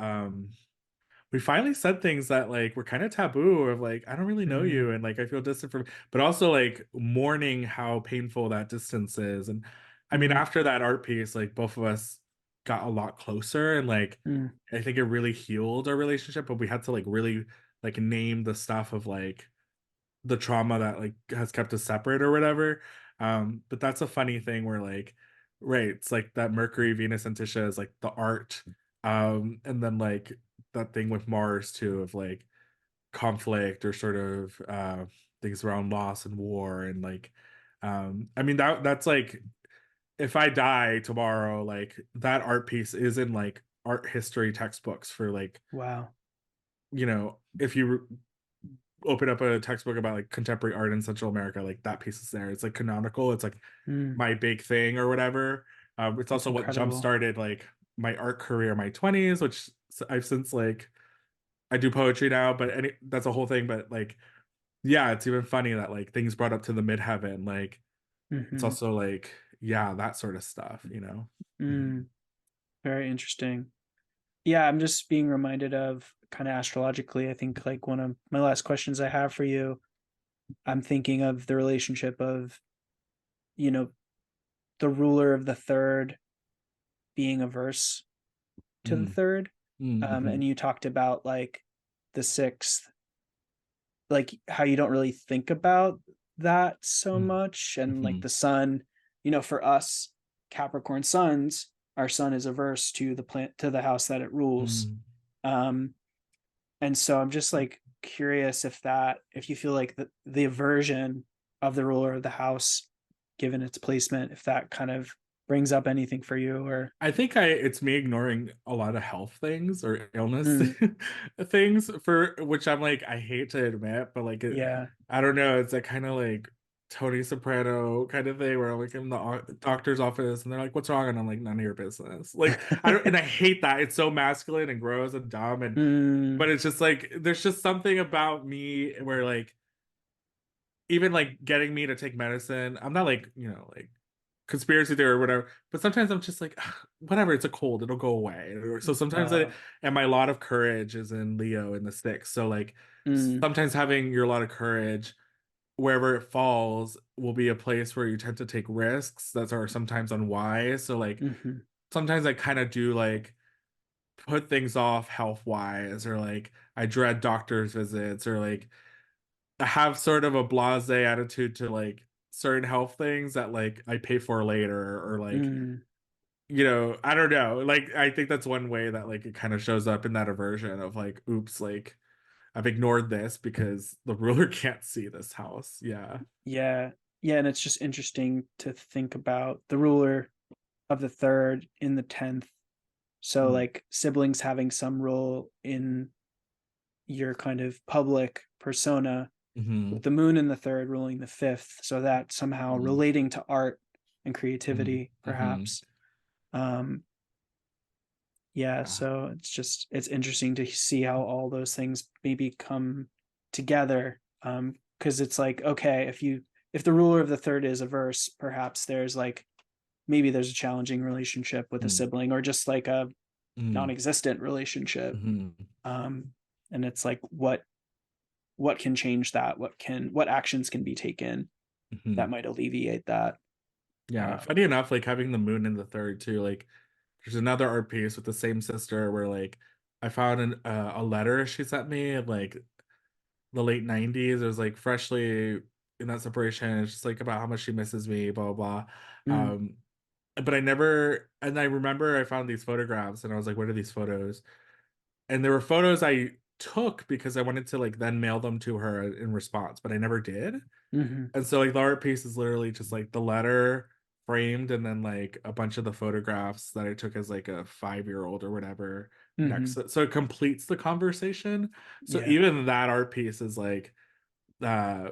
Speaker 2: we finally said things that like were kind of taboo of like I don't really know you
Speaker 1: mm,
Speaker 2: and like I feel distant from, but also like mourning how painful that distance is. And I mean
Speaker 1: mm,
Speaker 2: after that art piece like both of us got a lot closer and like
Speaker 1: mm,
Speaker 2: I think it really healed our relationship, but we had to like really like name the stuff of like the trauma that like has kept us separate or whatever. But that's a funny thing where like, right, it's like that Mercury, Venus, and Tisha is like the art. And then like that thing with Mars too of like conflict or sort of things around loss and war and like I mean that's like if I die tomorrow, like that art piece is in like art history textbooks for like,
Speaker 1: wow.
Speaker 2: if you open up a textbook about like contemporary art in Central America, like that piece is there. It's like canonical. It's like
Speaker 1: Mm,
Speaker 2: my big thing or whatever. It's
Speaker 1: that's
Speaker 2: also what jump
Speaker 1: incredible.
Speaker 2: started like my art career in my 20s, which I've since like I do poetry now, but that's a whole thing. But like, yeah, it's even funny that like things brought up to the midheaven, like it's
Speaker 1: Hmm.
Speaker 2: also like, yeah, that sort of stuff. Mhm.
Speaker 1: Mm, very interesting. Yeah, I'm just being reminded of kind of astrologically, I think like one of my last questions I have for you, I'm thinking of the relationship of, you know, the ruler of the third being averse to the
Speaker 2: Mm,
Speaker 1: third.
Speaker 2: mm,
Speaker 1: And you talked about like the sixth, like how you don't really think about that so
Speaker 2: mhm,
Speaker 1: much. And like
Speaker 2: mhm,
Speaker 1: the sun, for us, Capricorn suns, our sun is averse to the plant to the house that it rules.
Speaker 2: mm.
Speaker 1: Um, and so I'm just like curious if you feel like the aversion of the ruler of the house, given its placement, if that kind of brings up anything for you or
Speaker 2: I think it's me ignoring a lot of health things or illness
Speaker 1: mm,
Speaker 2: things for which I'm like I hate to admit, but like
Speaker 1: yeah.
Speaker 2: I don't know, it's that kind of like Tony Soprano kind of thing where I'm like in the doctor's office and they're like, "What's wrong?" and I'm like, "None of your business." Like I don't, and I hate that. It's so masculine and gross and dumb, and
Speaker 1: Mm,
Speaker 2: but it's just like there's just something about me where like even like getting me to take medicine, I'm not like like conspiracy theory or whatever. But sometimes I'm just like, "Ugh, whatever, it's a cold, it'll go away." So sometimes
Speaker 1: uh,
Speaker 2: and my lot of courage is in Leo in the sticks. So like
Speaker 1: mm,
Speaker 2: sometimes having your lot of courage wherever it falls will be a place where you tend to take risks that are sometimes unwise. So like
Speaker 1: mhm,
Speaker 2: sometimes I kind of do like put things off health wise or like I dread doctor's visits or like I have sort of a blasé attitude to like certain health things that like I pay for later or like
Speaker 1: mm,
Speaker 2: I don't know. Like I think that's one way that like it kind of shows up in that aversion of like oops, like I've ignored this because the ruler can't see this house. Yeah.
Speaker 1: Yeah. Yeah, and it's just interesting to think about the ruler of the third in the 10th. So
Speaker 2: Mm,
Speaker 1: like siblings having some role in your kind of public persona,
Speaker 2: mhm,
Speaker 1: with the moon in the third ruling the fifth, so that somehow
Speaker 2: mhm,
Speaker 1: relating to art and
Speaker 2: mhm,
Speaker 1: creativity,
Speaker 2: mhm.
Speaker 1: perhaps. Um, yeah,
Speaker 2: Yeah.
Speaker 1: so it's interesting to see how all those things maybe come together. Because it's like, okay, if the ruler of the third is averse, perhaps there's like maybe there's a challenging relationship with a
Speaker 2: Mm,
Speaker 1: sibling, or just like a
Speaker 2: mm,
Speaker 1: non-existent relationship.
Speaker 2: mhm,
Speaker 1: Um, and it's like what can change that? What actions can be taken that
Speaker 2: mhm.
Speaker 1: might alleviate that?
Speaker 2: Yeah,
Speaker 1: Um,
Speaker 2: funny enough, like having the moon in the third too, like there's another art piece with the same sister where like I found a letter she sent me in like the late 90s. It was like freshly in that separation. It's just like about how much she misses me, blah blah blah.
Speaker 1: mm,
Speaker 2: But I never, and I remember I found these photographs and I was like, what are these photos? And there were photos I took because I wanted to like then mail them to her in response, but I never did.
Speaker 1: mhm,
Speaker 2: And so like the art piece is literally just like the letter framed and then like a bunch of the photographs that I took as like a 5-year old or whatever next
Speaker 1: mhm,
Speaker 2: so it completes the conversation. So
Speaker 1: yeah,
Speaker 2: even that art piece is like uh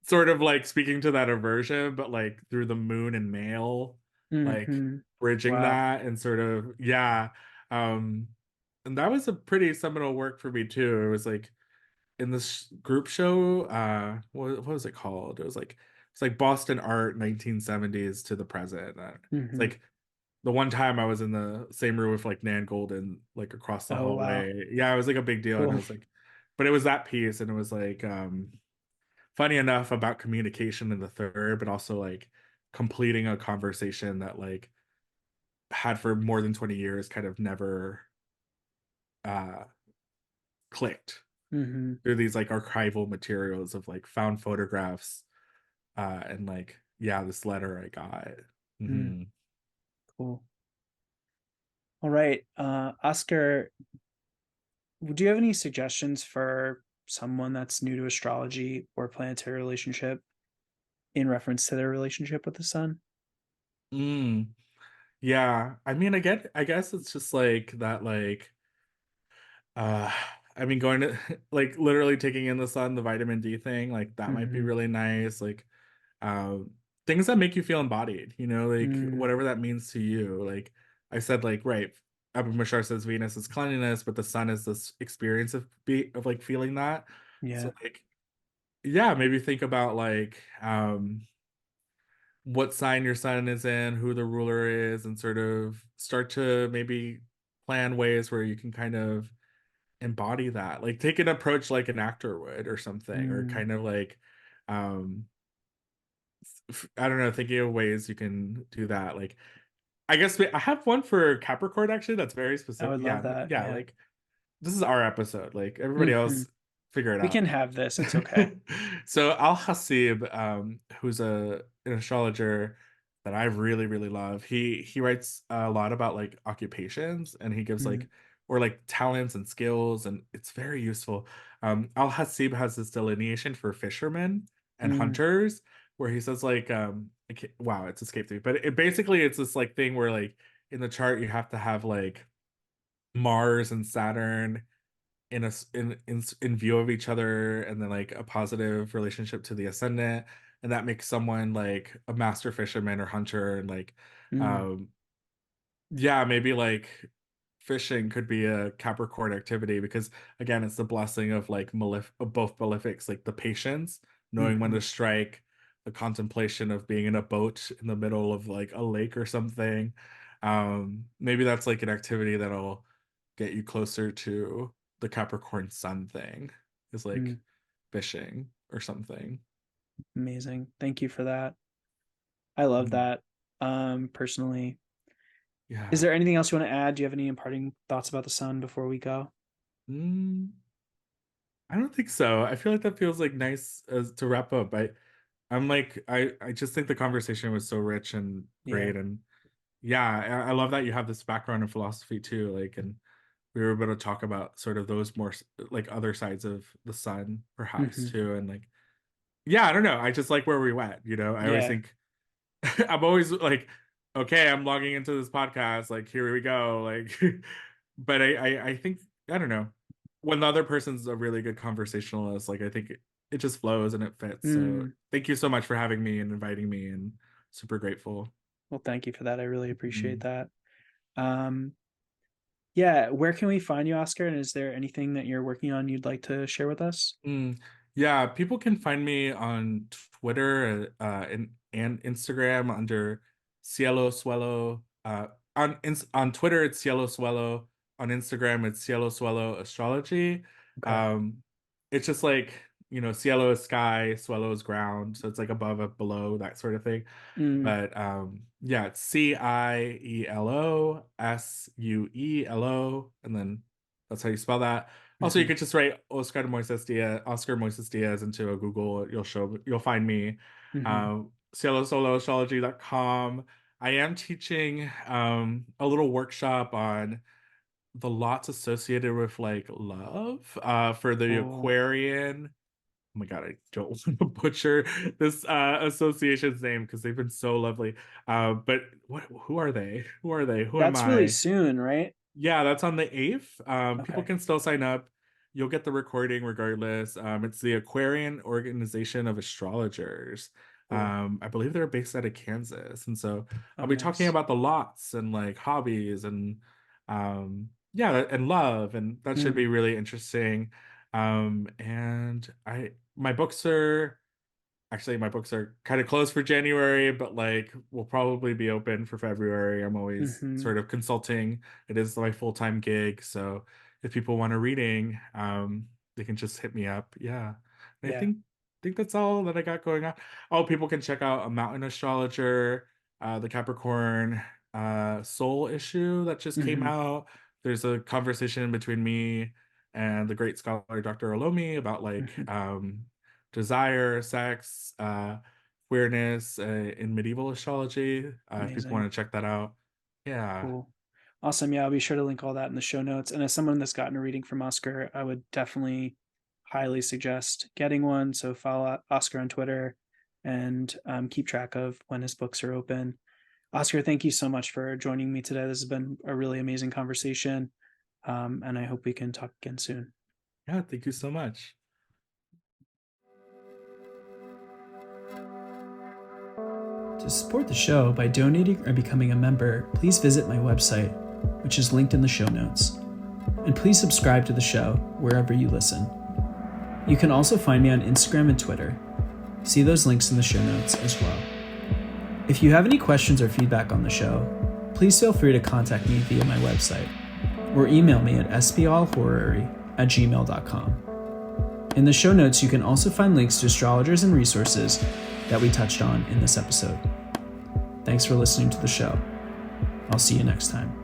Speaker 2: sort of like speaking to that aversion, but like through the moon and male, like
Speaker 1: mhm.
Speaker 2: bridging
Speaker 1: Wow.
Speaker 2: that and sort of yeah. Um and that was a pretty seminal work for me too. It was like in this group show, what was it called? It's like Boston Art 1970s to the present. It's
Speaker 1: Mhm.
Speaker 2: like the one time I was in the same room with like Nan Golden, like across the
Speaker 1: Oh, wow.
Speaker 2: hallway. Yeah, it was like a big deal. And it
Speaker 1: Cool.
Speaker 2: was like, but it was that piece, and it was like funny enough about communication in the third, but also like completing a conversation that like had for more than 20 years kind of never uh clicked
Speaker 1: Mhm,
Speaker 2: through these like archival materials of like found photographs and like yeah, this letter I got.
Speaker 1: mm,
Speaker 2: Hmm.
Speaker 1: cool. All right, Oscar, do you have any suggestions for someone that's new to astrology or planetary relationship in reference to their relationship with the sun?
Speaker 2: Mm. Yeah, I mean, I guess it's just like that, like, uh, I mean, going to like literally taking in the sun, the vitamin D thing, like that might be
Speaker 1: Mhm,
Speaker 2: really nice. Like, um, things that make you feel embodied, you know, like
Speaker 1: mm,
Speaker 2: whatever that means to you. Like I said, like, right, Abu Mashar says Venus is cleanliness, but the sun is this experience of like feeling that. So
Speaker 1: yeah,
Speaker 2: like, yeah, maybe think about like, what sign your sun is in, who the ruler is, and sort of start to maybe plan ways where you can kind of embody that. Like take an approach like an actor would or something, or
Speaker 1: mm,
Speaker 2: kind of like um I don't know, thinking of ways you can do that. Like I guess I have one for Capricorn actually that's very
Speaker 1: I
Speaker 2: specific.
Speaker 1: would love that,
Speaker 2: Yeah,
Speaker 1: yeah.
Speaker 2: like this is our episode. Like everybody
Speaker 1: Mhm.
Speaker 2: else figure it
Speaker 1: We can
Speaker 2: out.
Speaker 1: have this, it's okay.
Speaker 2: So Al Hasib, who's an astrologer that I really really love, he writes a lot about like occupations, and he gives
Speaker 1: Mm,
Speaker 2: like or like talents and skills, and it's very useful. Al Hasib has this delineation for fishermen and
Speaker 1: mm,
Speaker 2: hunters, where he says like wow, it's escaped me, but basically it's this like thing where like in the chart you have to have like Mars and Saturn in in view of each other, and then like a positive relationship to the ascendant, and that makes someone like a master fisherman or hunter. And like
Speaker 1: mm,
Speaker 2: um yeah, maybe like fishing could be a Capricorn activity because again it's the blessing of like of both malefics, like the patience, knowing when to
Speaker 1: mhm,
Speaker 2: strike, the contemplation of being in a boat in the middle of like a lake or something. Maybe that's like an activity that'll get you closer to the Capricorn Sun thing, is like
Speaker 1: mm.
Speaker 2: fishing or something.
Speaker 1: Amazing. Thank you for that. I love
Speaker 2: Mhm.
Speaker 1: that. Personally, is
Speaker 2: Yeah.
Speaker 1: there anything else you want to add? Do you have any imparting thoughts about the sun before we go?
Speaker 2: Mm, I don't think so. I feel like that feels like nice as to wrap up. I'm like I just think the conversation was so rich and
Speaker 1: Yeah.
Speaker 2: great, and yeah, I love that you have this background in philosophy too, like, and we were able to talk about sort of those more like other sides of the sun perhaps
Speaker 1: Mm-hmm.
Speaker 2: too. And like, yeah, I don't know, I just like where we went, I always
Speaker 1: Yeah.
Speaker 2: think I'm always like, okay, I'm logging into this podcast, like here we go, like but I think, I don't know, when the other person's a really good conversationalist, like I think it just flows and it fits. So
Speaker 1: Mm.
Speaker 2: thank you so much for having me and inviting me, and super grateful.
Speaker 1: Well, thank you for that. I really appreciate
Speaker 2: Mm.
Speaker 1: that. Um, yeah, where can we find you, Oscar? And is there anything that you're working on you'd like to share with us?
Speaker 2: Mm. Yeah, people can find me on Twitter and Instagram under Cielo Suelo. On Twitter it's Cielo Suelo. On Instagram it's Cielo Suelo Astrology.
Speaker 1: Okay.
Speaker 2: Um, it's just like, Cielo is sky, Suelo is ground, so it's like above up below, that sort of thing.
Speaker 1: Mm.
Speaker 2: But yeah, it's CIELOSUELO, and then that's how you spell that. Also, you
Speaker 1: Mm-hmm.
Speaker 2: could just write Oscar Moises Diaz into a Google. You'll find me.
Speaker 1: Mm-hmm.
Speaker 2: CieloSoloAstrology.com. I am teaching a little workshop on the lots associated with like love for the
Speaker 1: Cool.
Speaker 2: Aquarian. Oh my God, I don't want to butcher this association's name because they've been so lovely. But who are they? Who are they? Who am
Speaker 1: That's really
Speaker 2: I?
Speaker 1: soon, right?
Speaker 2: Yeah, that's on the 8th. People
Speaker 1: Okay.
Speaker 2: can still sign up. You'll get the recording regardless. It's the Aquarian Organization of Astrologers.
Speaker 1: Cool.
Speaker 2: I believe they're based out of Kansas. And so
Speaker 1: Oh,
Speaker 2: I'll be talking
Speaker 1: nice.
Speaker 2: about the lots and like hobbies and yeah, and love, and that should
Speaker 1: Mm.
Speaker 2: be really interesting. And my books are kind of closed for January, but like will probably be open for February. I'm always
Speaker 1: Mm-hmm.
Speaker 2: sort of consulting. It is my full-time gig. So if people want a reading, they can just hit me up. Yeah. And I
Speaker 1: Yeah.
Speaker 2: think that's all that I got going on. Oh, people can check out A Mountain Astrologer, the Capricorn Soul issue that just came
Speaker 1: Mm-hmm.
Speaker 2: out. There's a conversation between me and the great scholar Dr. Olomi about like
Speaker 1: Mm-hmm.
Speaker 2: desire, sex, queerness in medieval astrology. If people
Speaker 1: Amazing.
Speaker 2: want to check that out. Yeah.
Speaker 1: Cool. Awesome. Yeah, I'll be sure to link all that in the show notes. And as someone that's gotten a reading from Oscar, I would definitely highly suggest getting one. So follow Oscar on Twitter and keep track of when his books are open. Oscar, thank you so much for joining me today. This has been a really amazing conversation. And I hope we can talk again soon.
Speaker 2: Yeah, thank you so much.
Speaker 1: To support the show by donating or becoming a member, please visit my website, which is linked in the show notes. And please subscribe to the show wherever you listen. You can also find me on Instagram and Twitter. See those links in the show notes as well. If you have any questions or feedback on the show, please feel free to contact me via my website or email me at spallhorary@gmail.com. In the show notes, you can also find links to astrologers and resources that we touched on in this episode. Thanks for listening to the show. I'll see you next time.